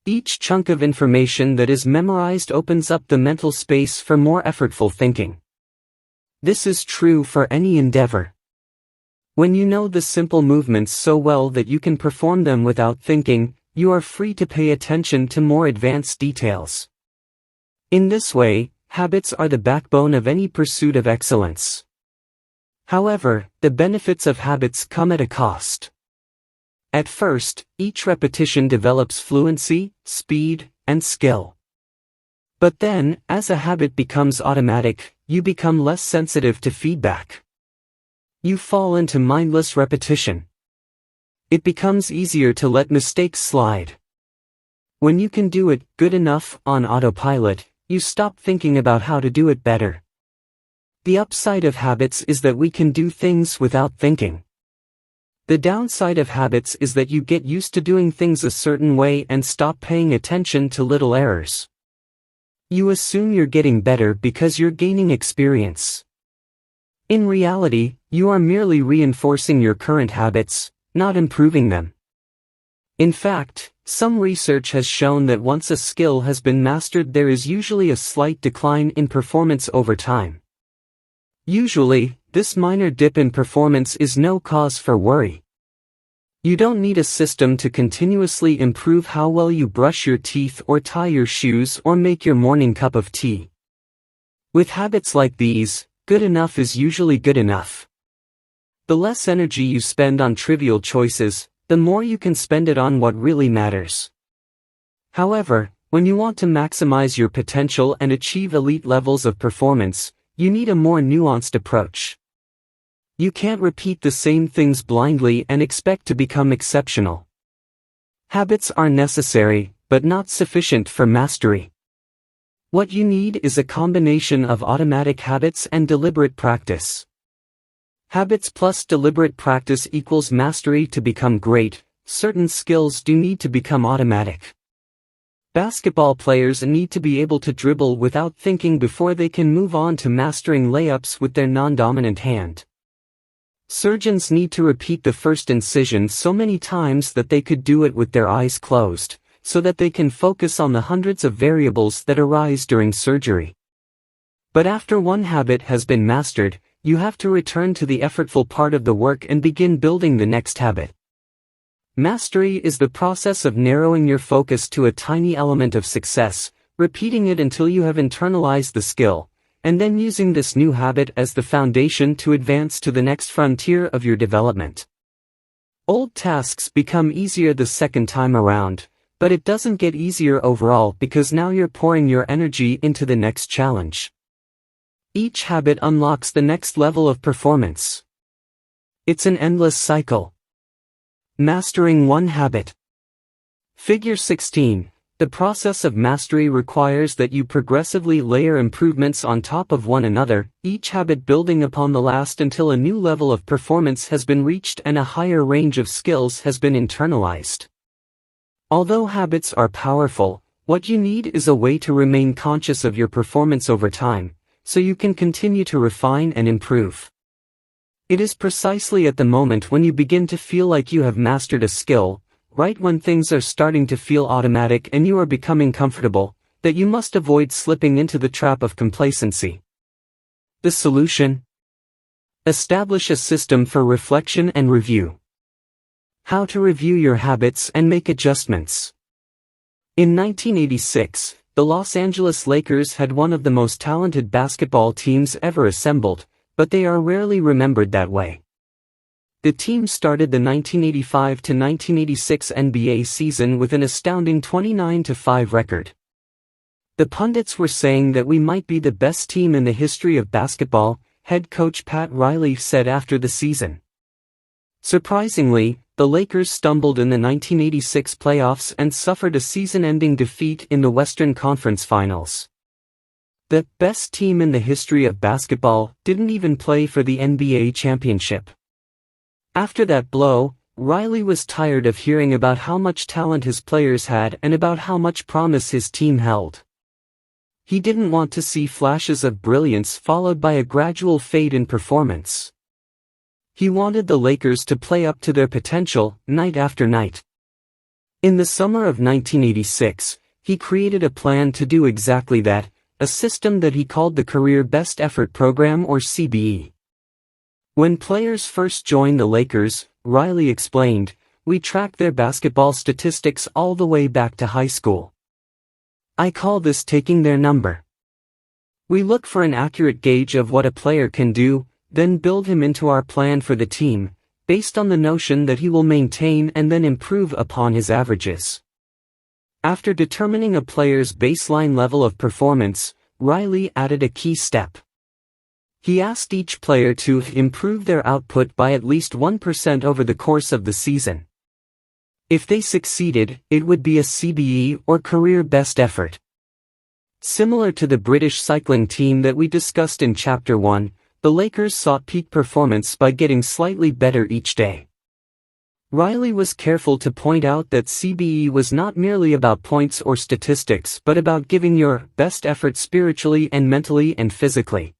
Each chunk of information that is memorized opens up the mental space for more effortful thinking. This is true for any endeavor. When you know the simple movements so well that you can perform them without thinking, you are free to pay attention to more advanced details. In this way, habits are the backbone of any pursuit of excellence. However, the benefits of habits come at a cost. At first, each repetition develops fluency, speed, and skill. But then, as a habit becomes automatic, you become less sensitive to feedback. You fall into mindless repetition. It becomes easier to let mistakes slide. When you can do it good enough on autopilot, you stop thinking about how to do it better. The upside of habits is that we can do things without thinking. The downside of habits is that you get used to doing things a certain way and stop paying attention to little errors. You assume you're getting better because you're gaining experience. In reality, you are merely reinforcing your current habits, not improving them. In fact, some research has shown that once a skill has been mastered, there is usually a slight decline in performance over time. Usually, this minor dip in performance is no cause for worry. You don't need a system to continuously improve how well you brush your teeth or tie your shoes or make your morning cup of tea. With habits like these, good enough is usually good enough. The less energy you spend on trivial choices, the more you can spend it on what really matters. However, when you want to maximize your potential and achieve elite levels of performance, you need a more nuanced approach. You can't repeat the same things blindly and expect to become exceptional. Habits are necessary, but not sufficient for mastery. What you need is a combination of automatic habits and deliberate practice. Habits plus deliberate practice equals mastery. To become great, certain skills do need to become automatic. Basketball players need to be able to dribble without thinking before they can move on to mastering layups with their non-dominant hand. Surgeons need to repeat the first incision so many times that they could do it with their eyes closed, so that they can focus on the hundreds of variables that arise during surgery. But after one habit has been mastered, you have to return to the effortful part of the work and begin building the next habit. Mastery is the process of narrowing your focus to a tiny element of success, repeating it until you have internalized the skill, and then using this new habit as the foundation to advance to the next frontier of your development. Old tasks become easier the second time around, but it doesn't get easier overall because now you're pouring your energy into the next challenge. Each habit unlocks the next level of performance. It's an endless cycle. Mastering one habit. Figure 16. The process of mastery requires that you progressively layer improvements on top of one another, each habit building upon the last until a new level of performance has been reached and a higher range of skills has been internalized. Although habits are powerful, what you need is a way to remain conscious of your performance over time, so you can continue to refine and improve. It is precisely at the moment when you begin to feel like you have mastered a skill, right when things are starting to feel automatic and you are becoming comfortable, that you must avoid slipping into the trap of complacency. The solution? Establish a system for reflection and review. How to review your habits and make adjustments. In 1986, the Los Angeles Lakers had one of the most talented basketball teams ever assembled, but they are rarely remembered that way. The team started the 1985-1986 NBA season with an astounding 29-5 record. The pundits were saying that we might be the best team in the history of basketball, head coach Pat Riley said after the season. Surprisingly, the Lakers stumbled in the 1986 playoffs and suffered a season-ending defeat in the Western Conference Finals. The best team in the history of basketball didn't even play for the NBA championship. After that blow, Riley was tired of hearing about how much talent his players had and about how much promise his team held. He didn't want to see flashes of brilliance followed by a gradual fade in performance. He wanted the Lakers to play up to their potential, night after night. In the summer of 1986, he created a plan to do exactly that, a system that he called the Career Best Effort Program or CBE. When players first joined the Lakers, Riley explained, we track their basketball statistics all the way back to high school. I call this taking their number. We look for an accurate gauge of what a player can do, then build him into our plan for the team, based on the notion that he will maintain and then improve upon his averages. After determining a player's baseline level of performance, Riley added a key step. He asked each player to improve their output by at least 1% over the course of the season. If they succeeded, it would be a CBE or career best effort. Similar to the British cycling team that we discussed in Chapter 1, the Lakers sought peak performance by getting slightly better each day. Riley was careful to point out that CBE was not merely about points or statistics but about giving your best effort spiritually and mentally and physically.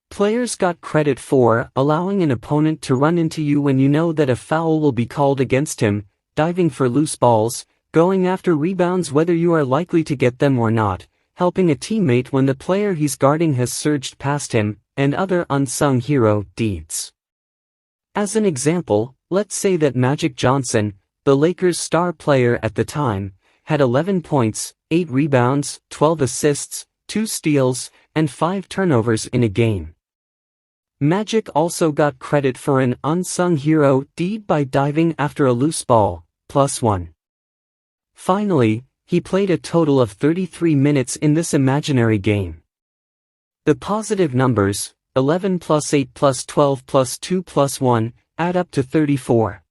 Players got credit for allowing an opponent to run into you when you know that a foul will be called against him, diving for loose balls, going after rebounds whether you are likely to get them or not, helping a teammate when the player he's guarding has surged past him, and other unsung hero deeds. As an example, let's say that Magic Johnson, the Lakers' star player at the time, had 11 points, 8 rebounds, 12 assists, 2 steals, and 5 turnovers in a game. Magic also got credit for an unsung hero deed by diving after a loose ball, +1. Finally, he played a total of 33 minutes in this imaginary game. The positive numbers, 11 plus 8 plus 12 plus 2 plus 1, add up to 34.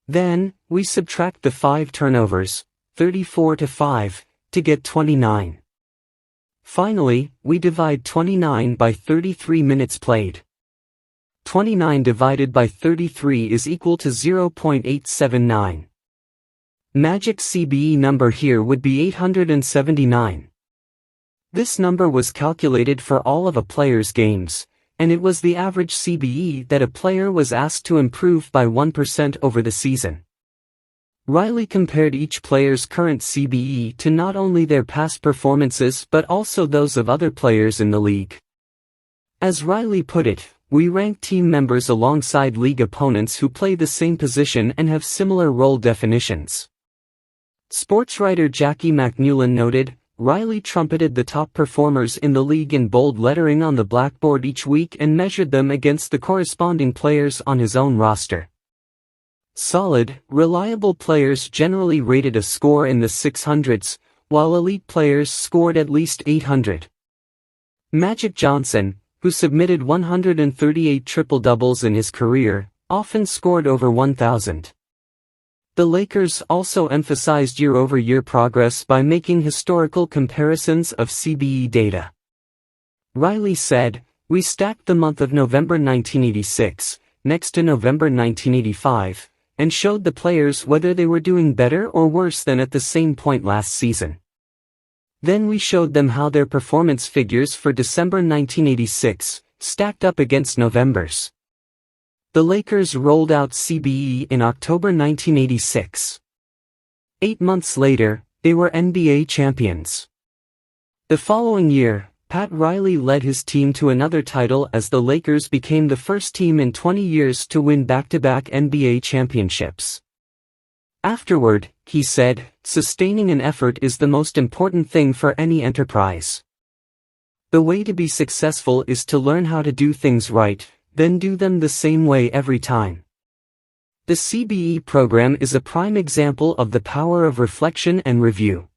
Then, we subtract the 5 turnovers, 34 to 5, to get 29. Finally, we divide 29 by 33 minutes played. 29 divided by 33 is equal to 0.879. Magic's CBE number here would be 879. This number was calculated for all of a player's games, and it was the average CBE that a player was asked to improve by 1% over the season. Riley compared each player's current CBE to not only their past performances but also those of other players in the league. As Riley put it, we rank team members alongside league opponents who play the same position and have similar role definitions. Sports writer Jackie McNewland noted, Riley trumpeted the top performers in the league in bold lettering on the blackboard each week and measured them against the corresponding players on his own roster. Solid, reliable players generally rated a score in the 600s, while elite players scored at least 800. Magic Johnson, who submitted 138 triple-doubles in his career, often scored over 1,000. The Lakers also emphasized year-over-year progress by making historical comparisons of CBE data. Riley said, we stacked the month of November 1986, next to November 1985, and showed the players whether they were doing better or worse than at the same point last season. Then we showed them how their performance figures for December 1986 stacked up against November's. The Lakers rolled out CBE in October 1986. 8 months later, they were NBA champions. The following year, Pat Riley led his team to another title as the Lakers became the first team in 20 years to win back-to-back NBA championships. Afterward, he said, sustaining an effort is the most important thing for any enterprise. The way to be successful is to learn how to do things right, then do them the same way every time. The CBE program is a prime example of the power of reflection and review.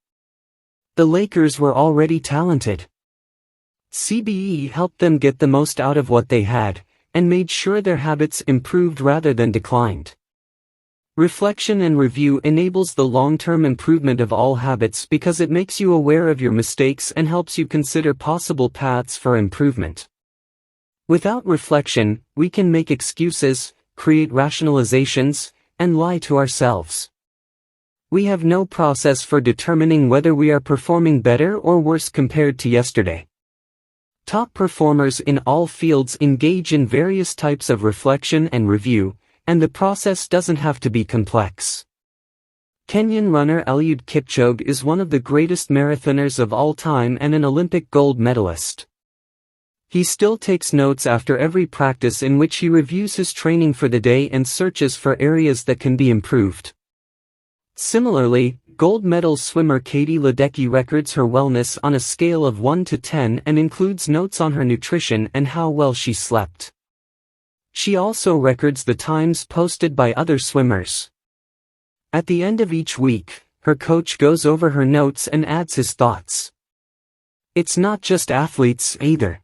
The Lakers were already talented. CBE helped them get the most out of what they had, and made sure their habits improved rather than declined. Reflection and review enables the long-term improvement of all habits because it makes you aware of your mistakes and helps you consider possible paths for improvement. Without reflection, we can make excuses, create rationalizations, and lie to ourselves. We have no process for determining whether we are performing better or worse compared to yesterday. Top performers in all fields engage in various types of reflection and review, and the process doesn't have to be complex. Kenyan runner Eliud Kipchoge is one of the greatest marathoners of all time and an Olympic gold medalist. He still takes notes after every practice in which he reviews his training for the day and searches for areas that can be improved. Similarly, gold medal swimmer Katie Ledecky records her wellness on a scale of 1 to 10 and includes notes on her nutrition and how well she slept. She also records the times posted by other swimmers. At the end of each week, her coach goes over her notes and adds his thoughts. It's not just athletes either.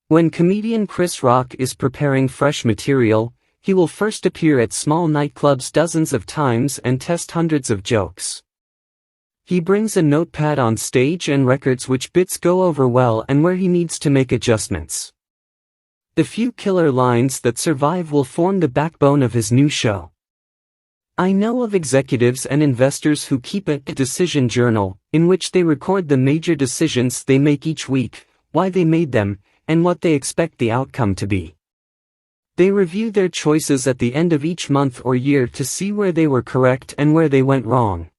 When comedian Chris Rock is preparing fresh material, he will first appear at small nightclubs dozens of times and test hundreds of jokes. He brings a notepad on stage and records which bits go over well and where he needs to make adjustments. The few killer lines that survive will form the backbone of his new show. I know of executives and investors who keep a decision journal, in which they record the major decisions they make each week, why they made them, and what they expect the outcome to be. They review their choices at the end of each month or year to see where they were correct and where they went wrong.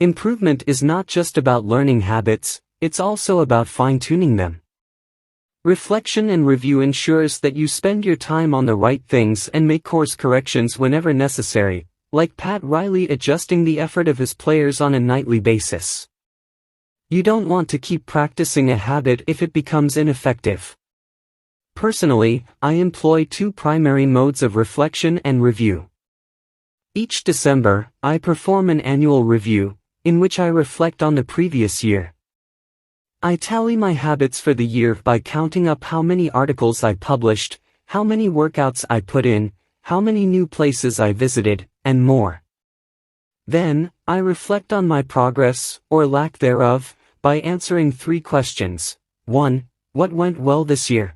Improvement is not just about learning habits, it's also about fine-tuning them. Reflection and review ensures that you spend your time on the right things and make course corrections whenever necessary, like Pat Riley adjusting the effort of his players on a nightly basis. You don't want to keep practicing a habit if it becomes ineffective. Personally, I employ two primary modes of reflection and review. Each December, I perform an annual review, in which I reflect on the previous year. I tally my habits for the year by counting up how many articles I published, how many workouts I put in, how many new places I visited, and more. Then, I reflect on my progress, or lack thereof, by answering 3 questions. 1. What went well this year?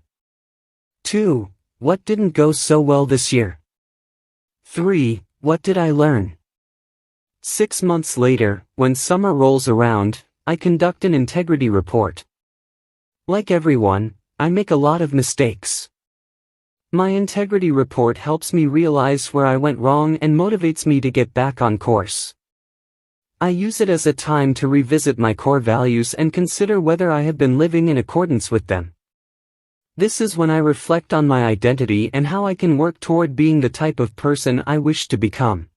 2. What didn't go so well this year? 3. What did I learn? 6 months later, when summer rolls around, I conduct an integrity report. Like everyone, I make a lot of mistakes. My integrity report helps me realize where I went wrong and motivates me to get back on course. I use it as a time to revisit my core values and consider whether I have been living in accordance with them. This is when I reflect on my identity and how I can work toward being the type of person I wish to become.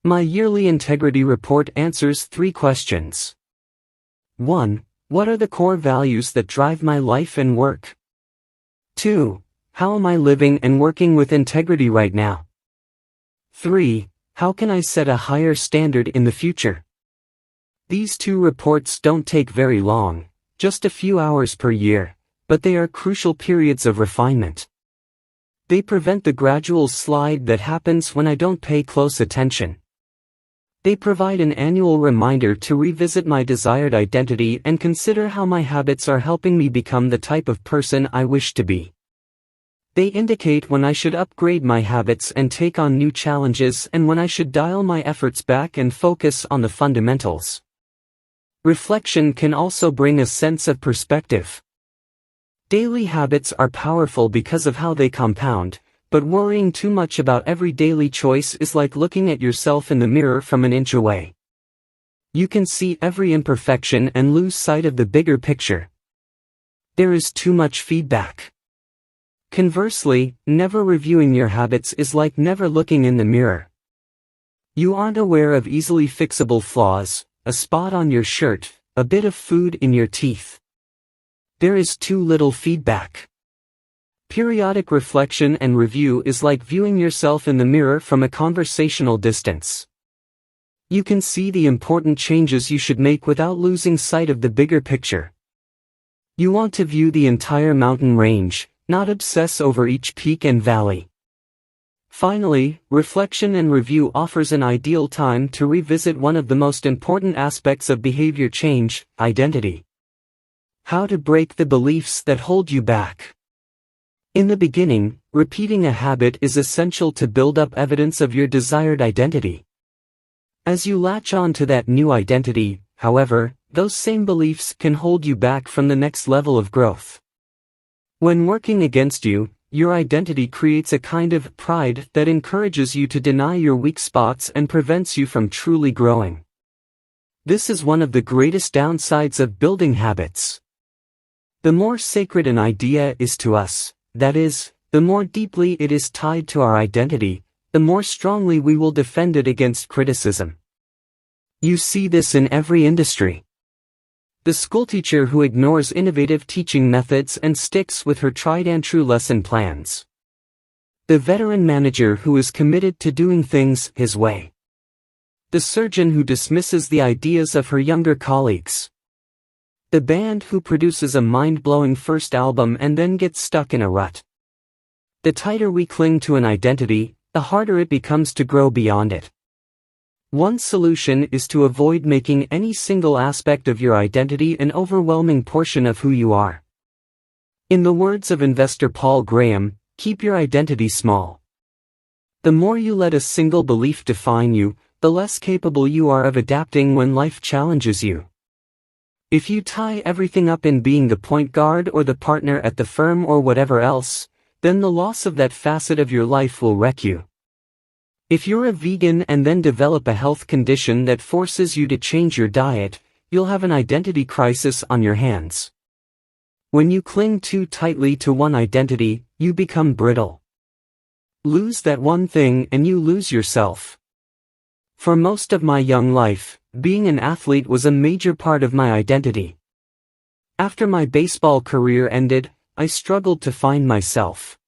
My yearly integrity report answers 3 questions. 1. What are the core values that drive my life and work? 2. How am I living and working with integrity right now? 3. How can I set a higher standard in the future? These 2 reports don't take very long, just a few hours per year, but they are crucial periods of refinement. They prevent the gradual slide that happens when I don't pay close attention. They provide an annual reminder to revisit my desired identity and consider how my habits are helping me become the type of person I wish to be. They indicate when I should upgrade my habits and take on new challenges and when I should dial my efforts back and focus on the fundamentals. Reflection can also bring a sense of perspective. Daily habits are powerful because of how they compound, but worrying too much about every daily choice is like looking at yourself in the mirror from an inch away. You can see every imperfection and lose sight of the bigger picture. There is too much feedback. Conversely, never reviewing your habits is like never looking in the mirror. You aren't aware of easily fixable flaws, a spot on your shirt, a bit of food in your teeth. There is too little feedback. Periodic reflection and review is like viewing yourself in the mirror from a conversational distance. You can see the important changes you should make without losing sight of the bigger picture. You want to view the entire mountain range, not obsess over each peak and valley. Finally, reflection and review offers an ideal time to revisit one of the most important aspects of behavior change, identity. How to break the beliefs that hold you back. In the beginning, repeating a habit is essential to build up evidence of your desired identity. As you latch on to that new identity, however, those same beliefs can hold you back from the next level of growth. When working against you, your identity creates a kind of pride that encourages you to deny your weak spots and prevents you from truly growing. This is one of the greatest downsides of building habits. The more sacred an idea is to us, that is, the more deeply it is tied to our identity, the more strongly we will defend it against criticism. You see this in every industry. The schoolteacher who ignores innovative teaching methods and sticks with her tried-and-true lesson plans. The veteran manager who is committed to doing things his way. The surgeon who dismisses the ideas of her younger colleagues. The band who produces a mind-blowing first album and then gets stuck in a rut. The tighter we cling to an identity, the harder it becomes to grow beyond it. One solution is to avoid making any single aspect of your identity an overwhelming portion of who you are. In the words of investor Paul Graham, keep your identity small. The more you let a single belief define you, the less capable you are of adapting when life challenges you. If you tie everything up in being the point guard or the partner at the firm or whatever else, then the loss of that facet of your life will wreck you. If you're a vegan and then develop a health condition that forces you to change your diet, you'll have an identity crisis on your hands. When you cling too tightly to one identity, you become brittle. Lose that one thing and you lose yourself. For most of my young life, being an athlete was a major part of my identity. After my baseball career ended, I struggled to find myself.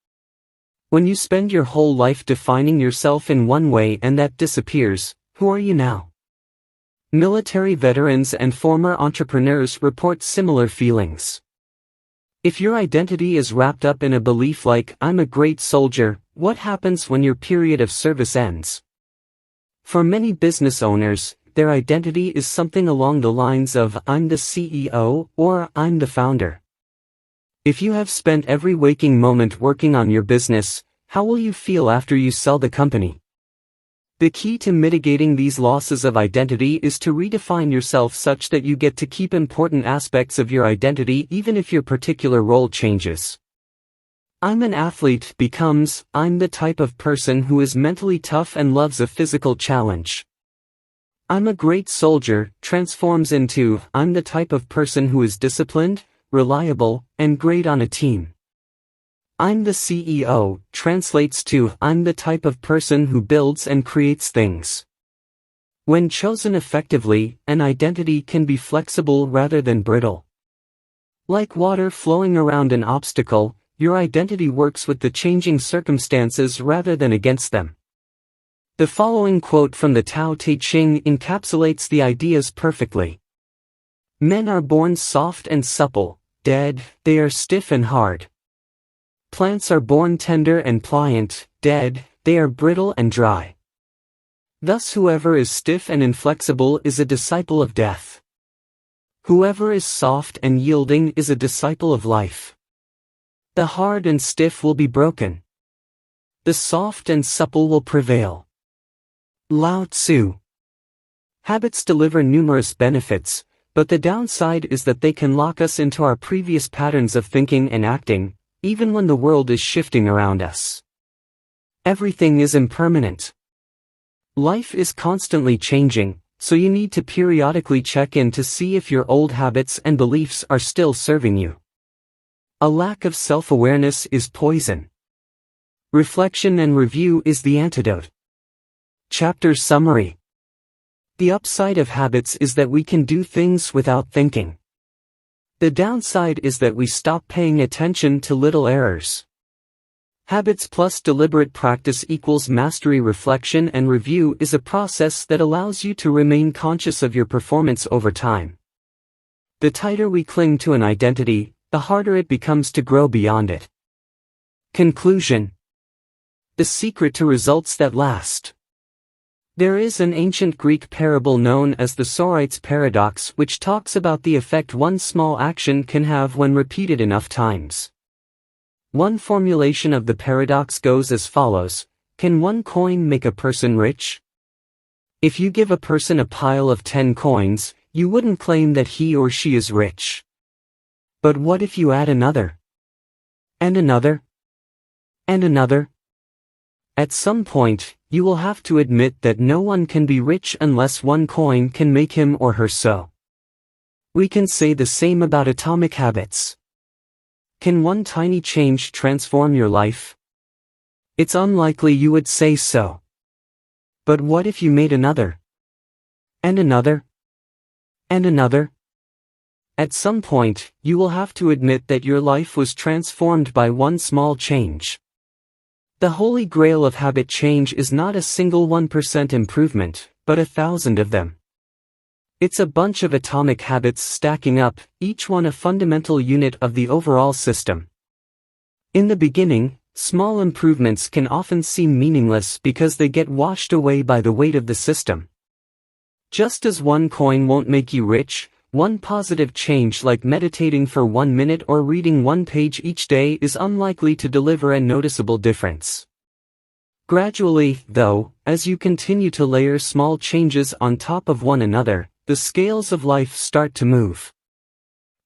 When you spend your whole life defining yourself in one way and that disappears, who are you now? Military veterans and former entrepreneurs report similar feelings. If your identity is wrapped up in a belief like, "I'm a great soldier," what happens when your period of service ends? For many business owners, their identity is something along the lines of, "I'm the CEO," or "I'm the founder." If you have spent every waking moment working on your business, how will you feel after you sell the company? The key to mitigating these losses of identity is to redefine yourself such that you get to keep important aspects of your identity even if your particular role changes. "I'm an athlete" becomes, "I'm the type of person who is mentally tough and loves a physical challenge." "I'm a great soldier" transforms into, "I'm the type of person who is disciplined, reliable, and great on a team." "I'm the CEO" translates to, "I'm the type of person who builds and creates things." When chosen effectively, an identity can be flexible rather than brittle. Like water flowing around an obstacle, your identity works with the changing circumstances rather than against them. The following quote from the Tao Te Ching encapsulates the ideas perfectly. "Men are born soft and supple, dead, they are stiff and hard. Plants are born tender and pliant, dead, they are brittle and dry. Thus whoever is stiff and inflexible is a disciple of death. Whoever is soft and yielding is a disciple of life. The hard and stiff will be broken. The soft and supple will prevail." Lao Tzu. Habits deliver numerous benefits, but the downside is that they can lock us into our previous patterns of thinking and acting, even when the world is shifting around us. Everything is impermanent. Life is constantly changing, so you need to periodically check in to see if your old habits and beliefs are still serving you. A lack of self-awareness is poison. Reflection and review is the antidote. Chapter summary. The upside of habits is that we can do things without thinking. The downside is that we stop paying attention to little errors. Habits plus deliberate practice equals mastery. Reflection and review is a process that allows you to remain conscious of your performance over time. The tighter we cling to an identity, the harder it becomes to grow beyond it. Conclusion. The secret to results that last. There is an ancient Greek parable known as the Sorites paradox which talks about the effect one small action can have when repeated enough times. One formulation of the paradox goes as follows: can one coin make a person rich? If you give a person a pile of 10 coins, you wouldn't claim that he or she is rich. But what if you add another? And another? And another? At some point, you will have to admit that no one can be rich unless one coin can make him or her so. We can say the same about atomic habits. Can one tiny change transform your life? It's unlikely you would say so. But what if you made another? And another? And another? At some point, you will have to admit that your life was transformed by one small change. The holy grail of habit change is not a single 1% improvement, but 1,000 of them. It's a bunch of atomic habits stacking up, each one a fundamental unit of the overall system. In the beginning, small improvements can often seem meaningless because they get washed away by the weight of the system. Just as one coin won't make you rich, one positive change like meditating for 1 minute or reading one page each day is unlikely to deliver a noticeable difference. Gradually, though, as you continue to layer small changes on top of one another, the scales of life start to move.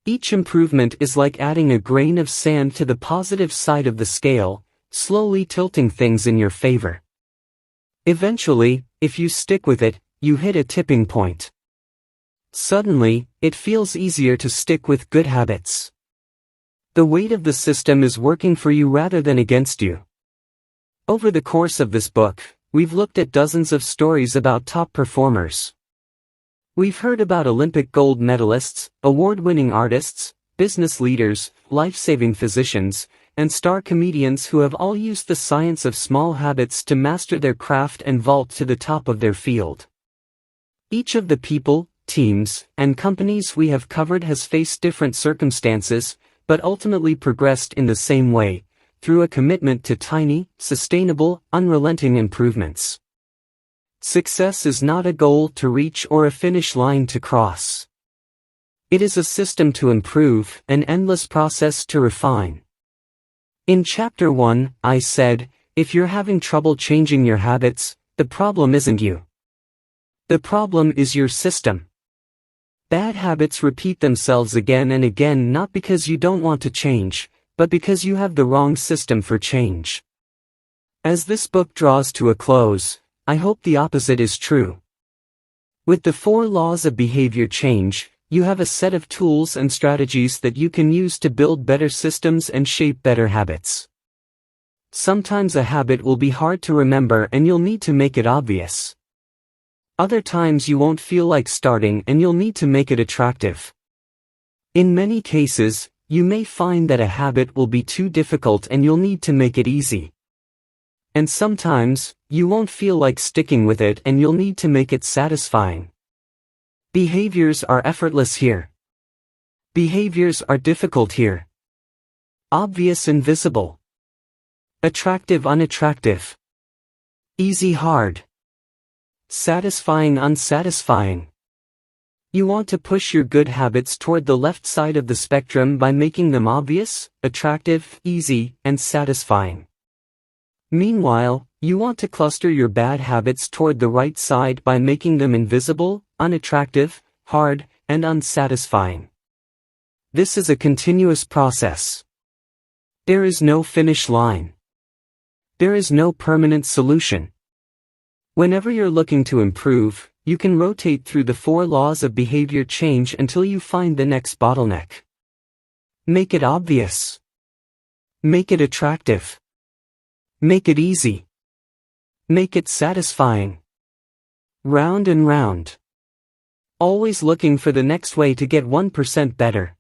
Each improvement is like adding a grain of sand to the positive side of the scale, slowly tilting things in your favor. Eventually, if you stick with it, you hit a tipping point. Suddenly, it feels easier to stick with good habits. The weight of the system is working for you rather than against you. Over the course of this book, we've looked at dozens of stories about top performers. We've heard about Olympic gold medalists, award-winning artists, business leaders, life-saving physicians, and star comedians who have all used the science of small habits to master their craft and vault to the top of their field. Each of the people, teams, and companies we have covered has faced different circumstances, but ultimately progressed in the same way, through a commitment to tiny, sustainable, unrelenting improvements. Success is not a goal to reach or a finish line to cross. It is a system to improve, an endless process to refine. In Chapter 1, I said, if you're having trouble changing your habits, the problem isn't you. The problem is your system. Bad habits repeat themselves again and again not because you don't want to change, but because you have the wrong system for change. As this book draws to a close, I hope the opposite is true. With the 4 laws of behavior change, you have a set of tools and strategies that you can use to build better systems and shape better habits. Sometimes a habit will be hard to remember and you'll need to make it obvious. Other times you won't feel like starting and you'll need to make it attractive. In many cases, you may find that a habit will be too difficult and you'll need to make it easy. And sometimes, you won't feel like sticking with it and you'll need to make it satisfying. Behaviors are effortless here. Behaviors are difficult here. Obvious and visible. Attractive unattractive. Easy hard. Satisfying unsatisfying. You want to push your good habits toward the left side of the spectrum by making them obvious, attractive, easy, and satisfying. Meanwhile, you want to cluster your bad habits toward the right side by making them invisible, unattractive, hard, and unsatisfying. This is a continuous process. There is no finish line. There is no permanent solution. Whenever you're looking to improve, you can rotate through the 4 laws of behavior change until you find the next bottleneck. Make it obvious. Make it attractive. Make it easy. Make it satisfying. Round and round. Always looking for the next way to get 1% better.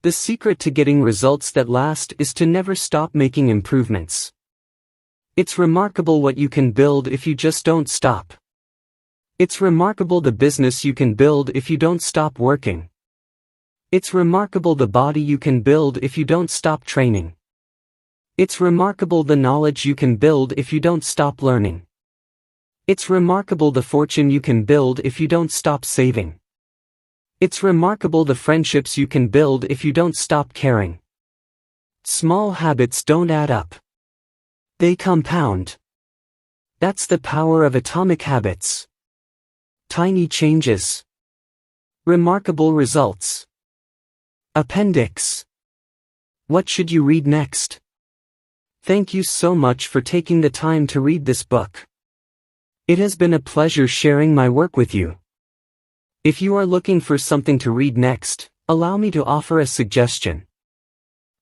The secret to getting results that last is to never stop making improvements. It's remarkable what you can build if you just don't stop. It's remarkable the business you can build if you don't stop working. It's remarkable the body you can build if you don't stop training. It's remarkable the knowledge you can build if you don't stop learning. It's remarkable the fortune you can build if you don't stop saving. It's remarkable the friendships you can build if you don't stop caring. Small habits don't add up. They compound. That's the power of atomic habits. Tiny changes. Remarkable results. Appendix. What should you read next? Thank you so much for taking the time to read this book. It has been a pleasure sharing my work with you. If you are looking for something to read next, allow me to offer a suggestion.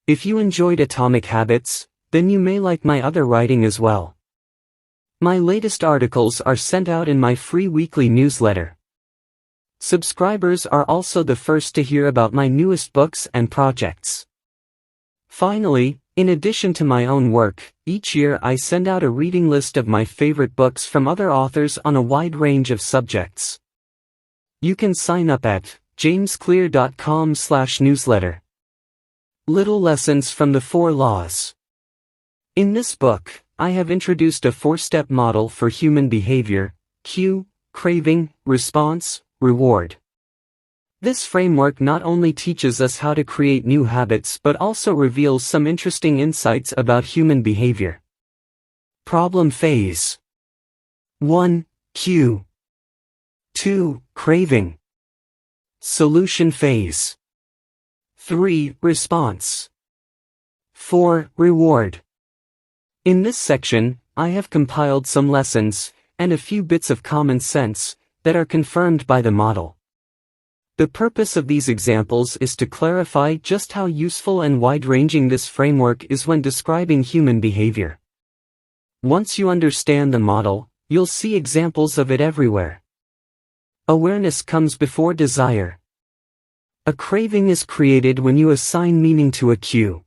If you enjoyed Atomic Habits, then you may like my other writing as well. My latest articles are sent out in my free weekly newsletter. Subscribers are also the first to hear about my newest books and projects. Finally, in addition to my own work, each year I send out a reading list of my favorite books from other authors on a wide range of subjects. You can sign up at jamesclear.com/newsletter. Little Lessons from the 4 Laws. In this book, I have introduced a 4-step model for human behavior: cue, craving, response, reward. This framework not only teaches us how to create new habits but also reveals some interesting insights about human behavior. Problem phase. 1. Cue. 2. Craving. Solution phase. 3. Response. 4. Reward. In this section, I have compiled some lessons, and a few bits of common sense, that are confirmed by the model. The purpose of these examples is to clarify just how useful and wide-ranging this framework is when describing human behavior. Once you understand the model, you'll see examples of it everywhere. Awareness comes before desire. A craving is created when you assign meaning to a cue.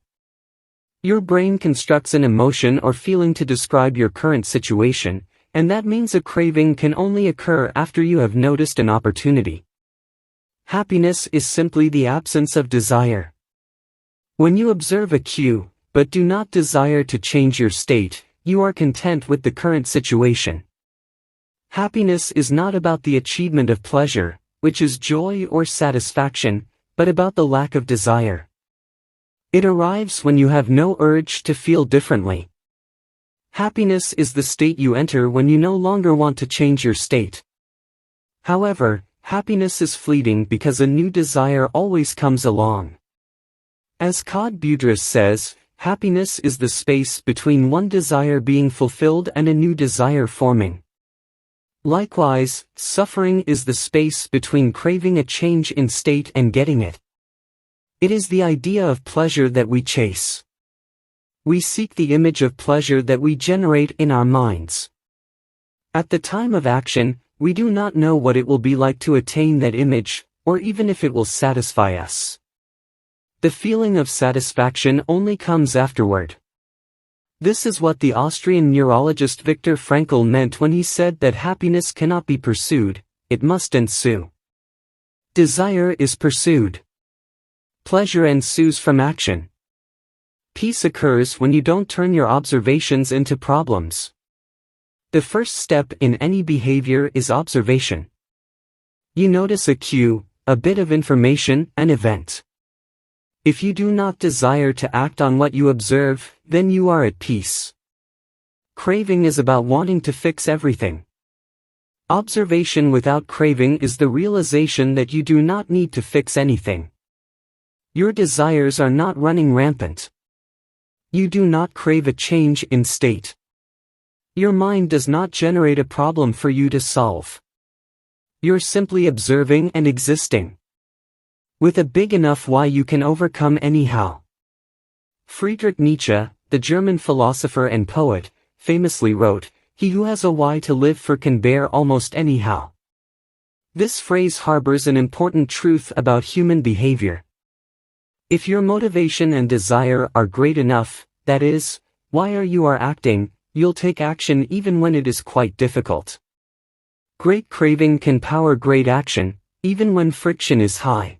Your brain constructs an emotion or feeling to describe your current situation, and that means a craving can only occur after you have noticed an opportunity. Happiness is simply the absence of desire. When you observe a cue, but do not desire to change your state, you are content with the current situation. Happiness is not about the achievement of pleasure, which is joy or satisfaction, but about the lack of desire. It arrives when you have no urge to feel differently. Happiness is the state you enter when you no longer want to change your state. However, happiness is fleeting because a new desire always comes along. As Claude Boudris says, happiness is the space between one desire being fulfilled and a new desire forming. Likewise, suffering is the space between craving a change in state and getting it. It is the idea of pleasure that we chase. We seek the image of pleasure that we generate in our minds. At the time of action, we do not know what it will be like to attain that image, or even if it will satisfy us. The feeling of satisfaction only comes afterward. This is what the Austrian neurologist Viktor Frankl meant when he said that happiness cannot be pursued, it must ensue. Desire is pursued. Pleasure ensues from action. Peace occurs when you don't turn your observations into problems. The first step in any behavior is observation. You notice a cue, a bit of information, an event. If you do not desire to act on what you observe, then you are at peace. Craving is about wanting to fix everything. Observation without craving is the realization that you do not need to fix anything. Your desires are not running rampant. You do not crave a change in state. Your mind does not generate a problem for you to solve. You're simply observing and existing. With a big enough why you can overcome anyhow. Friedrich Nietzsche, the German philosopher and poet, famously wrote, "He who has a why to live for can bear almost anyhow." This phrase harbors an important truth about human behavior. If your motivation and desire are great enough, that is, why you are acting, you'll take action even when it is quite difficult. Great craving can power great action, even when friction is high.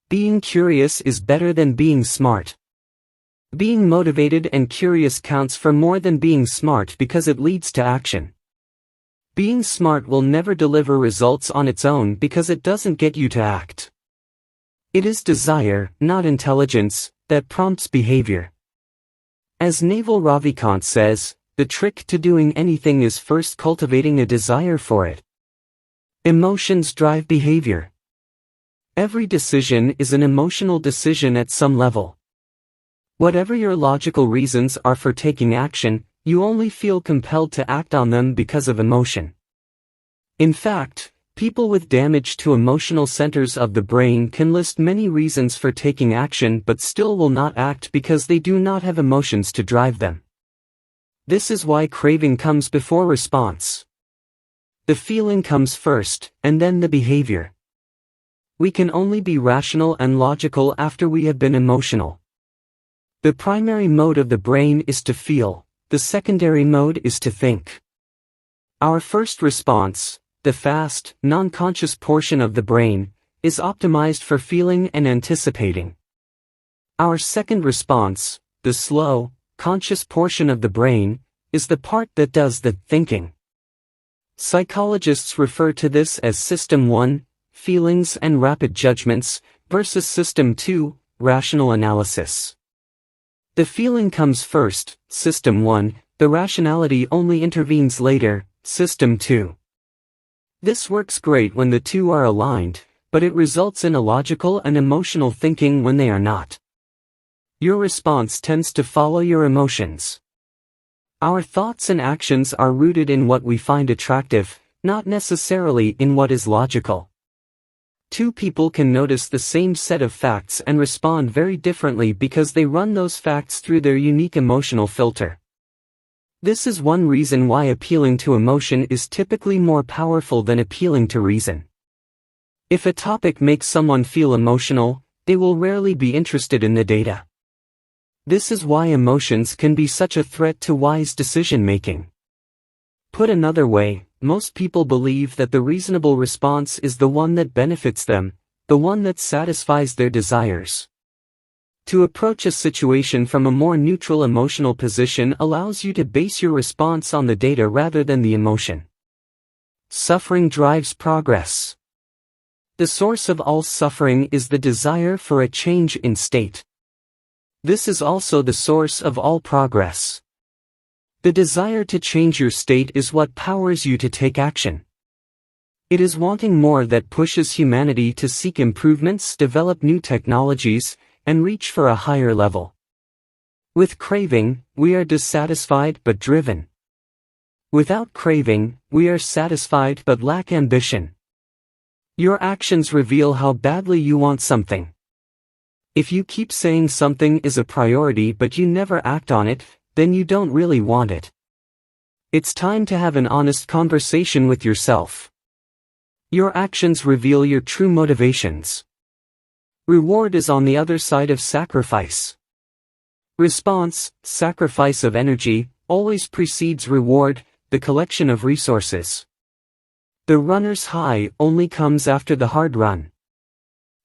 Being curious is better than being smart. Being motivated and curious counts for more than being smart because it leads to action. Being smart will never deliver results on its own because it doesn't get you to act. It is desire, not intelligence, that prompts behavior. As Naval Ravikant says, the trick to doing anything is first cultivating a desire for it. Emotions drive behavior. Every decision is an emotional decision at some level. Whatever your logical reasons are for taking action, you only feel compelled to act on them because of emotion. In fact, people with damage to emotional centers of the brain can list many reasons for taking action but still will not act because they do not have emotions to drive them. This is why craving comes before response. The feeling comes first, and then the behavior. We can only be rational and logical after we have been emotional. The primary mode of the brain is to feel, the secondary mode is to think. Our first response, the fast, non-conscious portion of the brain, is optimized for feeling and anticipating. Our second response, the slow, conscious portion of the brain, is the part that does the thinking. Psychologists refer to this as System 1, feelings and rapid judgments, versus System 2, rational analysis. The feeling comes first, System 1, the rationality only intervenes later, System 2. This works great when the two are aligned, but it results in illogical and emotional thinking when they are not. Your response tends to follow your emotions. Our thoughts and actions are rooted in what we find attractive, not necessarily in what is logical. Two people can notice the same set of facts and respond very differently because they run those facts through their unique emotional filter. This is one reason why appealing to emotion is typically more powerful than appealing to reason. If a topic makes someone feel emotional, they will rarely be interested in the data. This is why emotions can be such a threat to wise decision-making. Put another way, most people believe that the reasonable response is the one that benefits them, the one that satisfies their desires. To approach a situation from a more neutral emotional position allows you to base your response on the data rather than the emotion. Suffering drives progress. The source of all suffering is the desire for a change in state. This is also the source of all progress. The desire to change your state is what powers you to take action. It is wanting more that pushes humanity to seek improvements, develop new technologies, and reach for a higher level. With craving, we are dissatisfied but driven. Without craving, we are satisfied but lack ambition. Your actions reveal how badly you want something. If you keep saying something is a priority but you never act on it, then you don't really want it. It's time to have an honest conversation with yourself. Your actions reveal your true motivations. Reward is on the other side of sacrifice. Response, sacrifice of energy, always precedes reward, the collection of resources. The runner's high only comes after the hard run.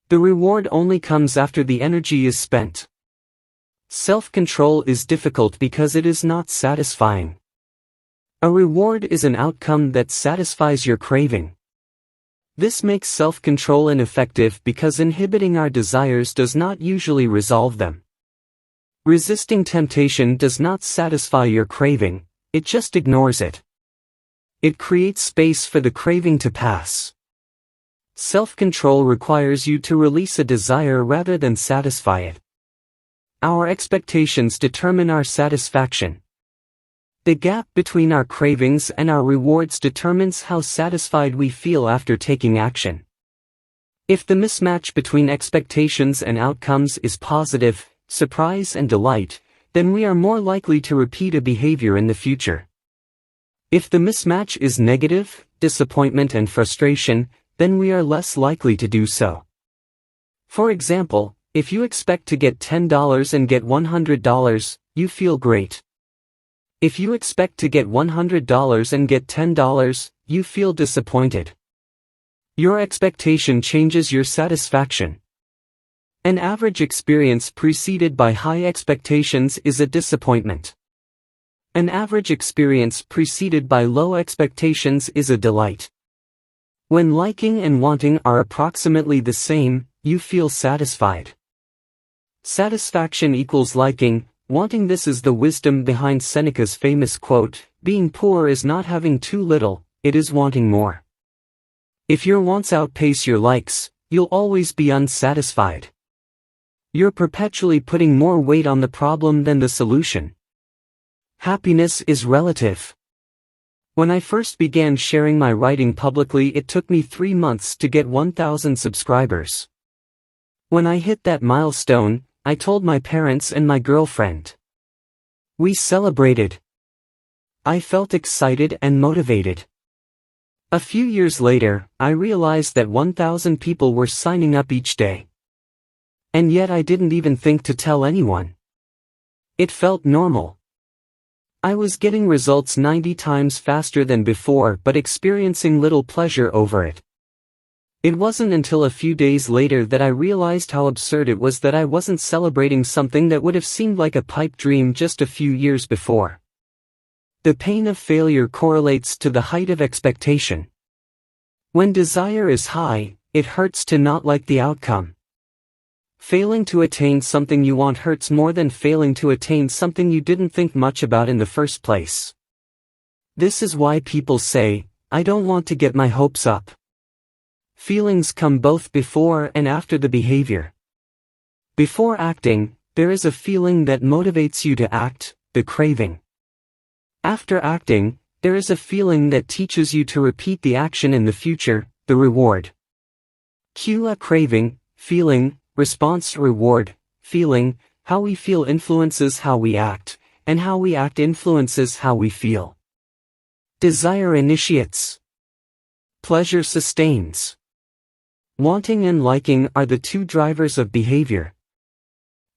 The reward only comes after the energy is spent. Self-control is difficult because it is not satisfying. A reward is an outcome that satisfies your craving. This makes self-control ineffective because inhibiting our desires does not usually resolve them. Resisting temptation does not satisfy your craving, it just ignores it. It creates space for the craving to pass. Self-control requires you to release a desire rather than satisfy it. Our expectations determine our satisfaction. The gap between our cravings and our rewards determines how satisfied we feel after taking action. If the mismatch between expectations and outcomes is positive, surprise and delight, then we are more likely to repeat a behavior in the future. If the mismatch is negative, disappointment and frustration, then we are less likely to do so. For example, if you expect to get $10 and get $100, you feel great. If you expect to get $100 and get $10, you feel disappointed. Your expectation changes your satisfaction. An average experience preceded by high expectations is a disappointment. An average experience preceded by low expectations is a delight. When liking and wanting are approximately the same, you feel satisfied. Satisfaction equals liking. Wanting this is the wisdom behind Seneca's famous quote, "Being poor is not having too little, it is wanting more." If your wants outpace your likes, you'll always be unsatisfied. You're perpetually putting more weight on the problem than the solution. Happiness is relative. When I first began sharing my writing publicly, it took me 3 months to get 1,000 subscribers. When I hit that milestone, I told my parents and my girlfriend. We celebrated. I felt excited and motivated. A few years later, I realized that 1,000 people were signing up each day. And yet I didn't even think to tell anyone. It felt normal. I was getting results 90 times faster than before but experiencing little pleasure over it. It wasn't until a few days later that I realized how absurd it was that I wasn't celebrating something that would have seemed like a pipe dream just a few years before. The pain of failure correlates to the height of expectation. When desire is high, it hurts to not like the outcome. Failing to attain something you want hurts more than failing to attain something you didn't think much about in the first place. This is why people say, "I don't want to get my hopes up." Feelings come both before and after the behavior. Before acting, there is a feeling that motivates you to act, the craving. After acting, there is a feeling that teaches you to repeat the action in the future, the reward. Cue a craving, feeling, response, reward, feeling. How we feel influences how we act, and how we act influences how we feel. Desire initiates. Pleasure sustains. Wanting and liking are the two drivers of behavior.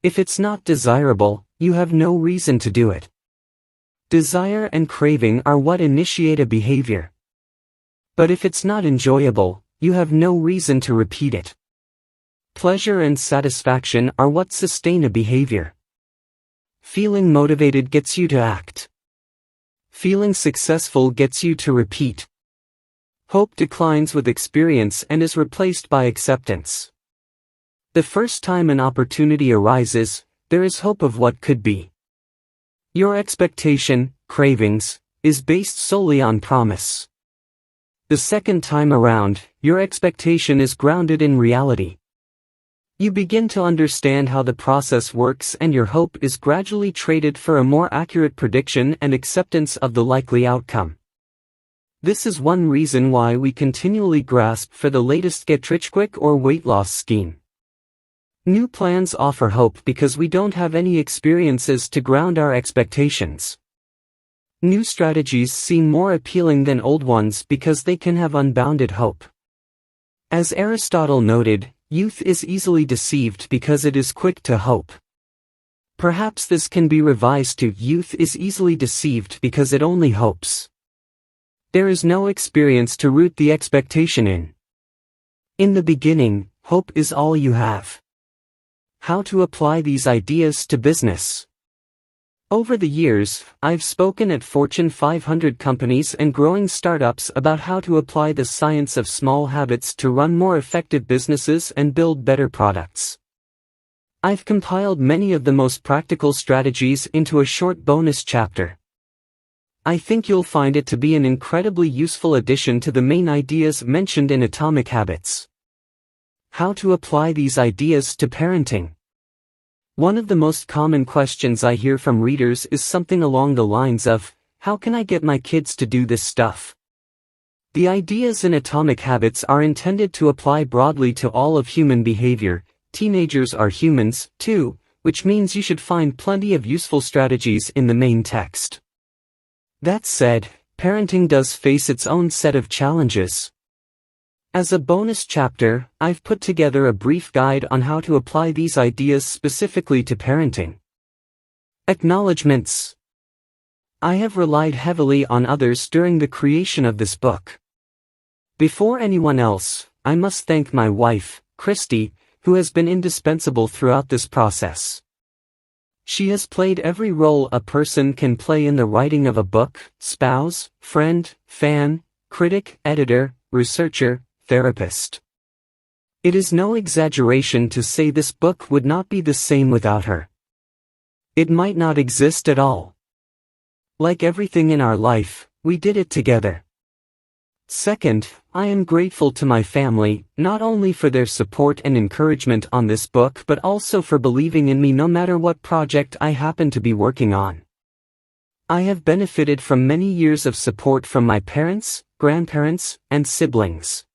If it's not desirable, you have no reason to do it. Desire and craving are what initiate a behavior. But if it's not enjoyable, you have no reason to repeat it. Pleasure and satisfaction are what sustain a behavior. Feeling motivated gets you to act. Feeling successful gets you to repeat. Hope declines with experience and is replaced by acceptance. The first time an opportunity arises, there is hope of what could be. Your expectation, cravings, is based solely on promise. The second time around, your expectation is grounded in reality. You begin to understand how the process works and your hope is gradually traded for a more accurate prediction and acceptance of the likely outcome. This is one reason why we continually grasp for the latest get-rich-quick or weight loss scheme. New plans offer hope because we don't have any experiences to ground our expectations. New strategies seem more appealing than old ones because they can have unbounded hope. As Aristotle noted, youth is easily deceived because it is quick to hope. Perhaps this can be revised to youth is easily deceived because it only hopes. There is no experience to root the expectation in. In the beginning, hope is all you have. How to apply these ideas to business. Over the years, I've spoken at Fortune 500 companies and growing startups about how to apply the science of small habits to run more effective businesses and build better products. I've compiled many of the most practical strategies into a short bonus chapter. I think you'll find it to be an incredibly useful addition to the main ideas mentioned in Atomic Habits. How to apply these ideas to parenting. One of the most common questions I hear from readers is something along the lines of, "How can I get my kids to do this stuff?" The ideas in Atomic Habits are intended to apply broadly to all of human behavior. Teenagers are humans, too, which means you should find plenty of useful strategies in the main text. That said, parenting does face its own set of challenges. As a bonus chapter, I've put together a brief guide on how to apply these ideas specifically to parenting. Acknowledgements. I have relied heavily on others during the creation of this book. Before anyone else, I must thank my wife, Christy, who has been indispensable throughout this process. She has played every role a person can play in the writing of a book: spouse, friend, fan, critic, editor, researcher, therapist. It is no exaggeration to say this book would not be the same without her. It might not exist at all. Like everything in our life, we did it together. Second, I am grateful to my family, not only for their support and encouragement on this book but also for believing in me no matter what project I happen to be working on. I have benefited from many years of support from my parents, grandparents, and siblings.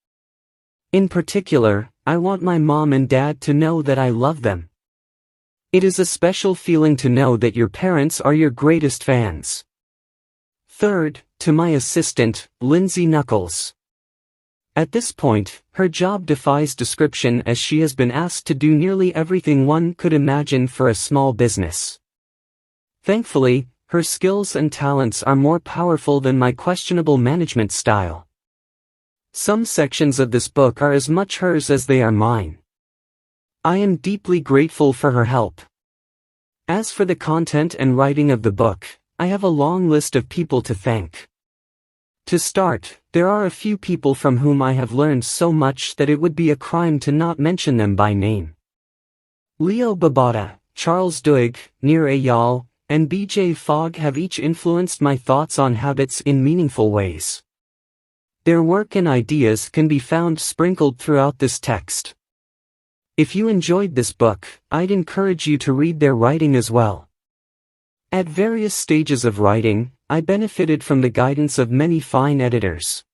In particular, I want my mom and dad to know that I love them. It is a special feeling to know that your parents are your greatest fans. Third, to my assistant, Lindsay Knuckles. At this point, her job defies description as she has been asked to do nearly everything one could imagine for a small business. Thankfully, her skills and talents are more powerful than my questionable management style. Some sections of this book are as much hers as they are mine. I am deeply grateful for her help. As for the content and writing of the book, I have a long list of people to thank. To start, there are a few people from whom I have learned so much that it would be a crime to not mention them by name. Leo Babauta, Charles Duhigg, Nir Eyal, and B.J. Fogg have each influenced my thoughts on habits in meaningful ways. Their work and ideas can be found sprinkled throughout this text. If you enjoyed this book, I'd encourage you to read their writing as well. At various stages of writing, I benefited from the guidance of many fine editors.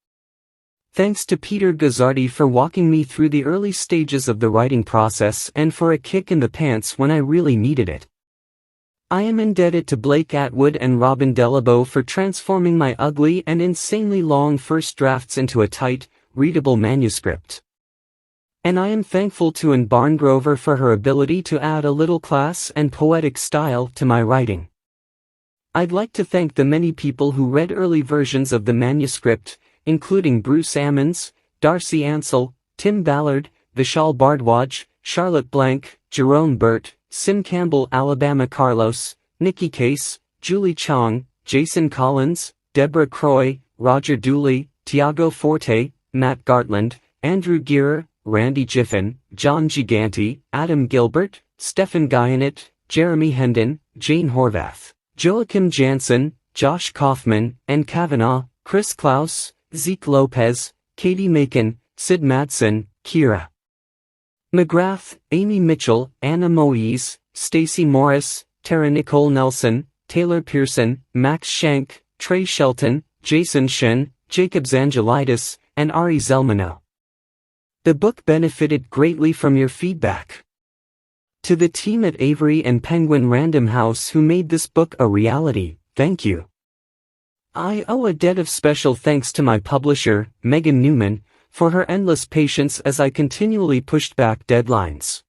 Thanks to Peter Gazzardi for walking me through the early stages of the writing process and for a kick in the pants when I really needed it. I am indebted to Blake Atwood and Robin Delabo for transforming my ugly and insanely long first drafts into a tight, readable manuscript. And I am thankful to Anne Barngrover for her ability to add a little class and poetic style to my writing. I'd like to thank the many people who read early versions of the manuscript, including Bruce Ammons, Darcy Ansell, Tim Ballard, Vishal Bardwaj, Charlotte Blank, Jerome Burt, Sim Campbell, Alabama Carlos, Nikki Case, Julie Chong, Jason Collins, Deborah Croy, Roger Dooley, Tiago Forte, Matt Gartland, Andrew Gearer, Randy Jiffin, John Giganti, Adam Gilbert, Stefan Guyanet, Jeremy Hendon, Jane Horvath, Joachim Jansen, Josh Kaufman, N. Kavanaugh, Chris Klaus, Zeke Lopez, Katie Macon, Sid Madsen, Kira McGrath, Amy Mitchell, Anna Moise, Stacey Morris, Tara Nicole Nelson, Taylor Pearson, Max Schenk, Trey Shelton, Jason Shen, Jacob Zangelitis, and Ari Zelmano. The book benefited greatly from your feedback. To the team at Avery and Penguin Random House who made this book a reality, thank you. I owe a debt of special thanks to my publisher, Megan Newman, for her endless patience as I continually pushed back deadlines.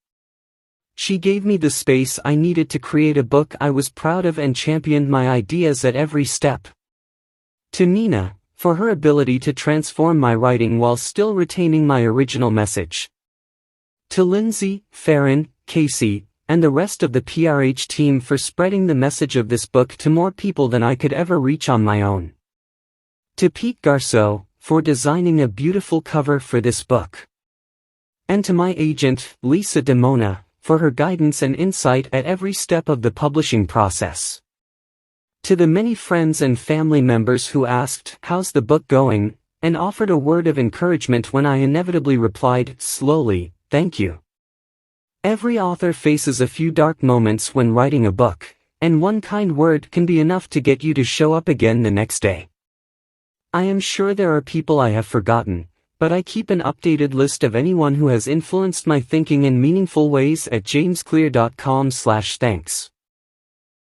She gave me the space I needed to create a book I was proud of and championed my ideas at every step. To Nina, for her ability to transform my writing while still retaining my original message. To Lindsay, Farron, Casey, and the rest of the PRH team for spreading the message of this book to more people than I could ever reach on my own. To Pete Garceau, for designing a beautiful cover for this book. And to my agent, Lisa DeMona, for her guidance and insight at every step of the publishing process. To the many friends and family members who asked, "How's the book going?" and offered a word of encouragement when I inevitably replied, slowly, "Thank you." Every author faces a few dark moments when writing a book, and one kind word can be enough to get you to show up again the next day. I am sure there are people I have forgotten, but I keep an updated list of anyone who has influenced my thinking in meaningful ways at jamesclear.com/thanks.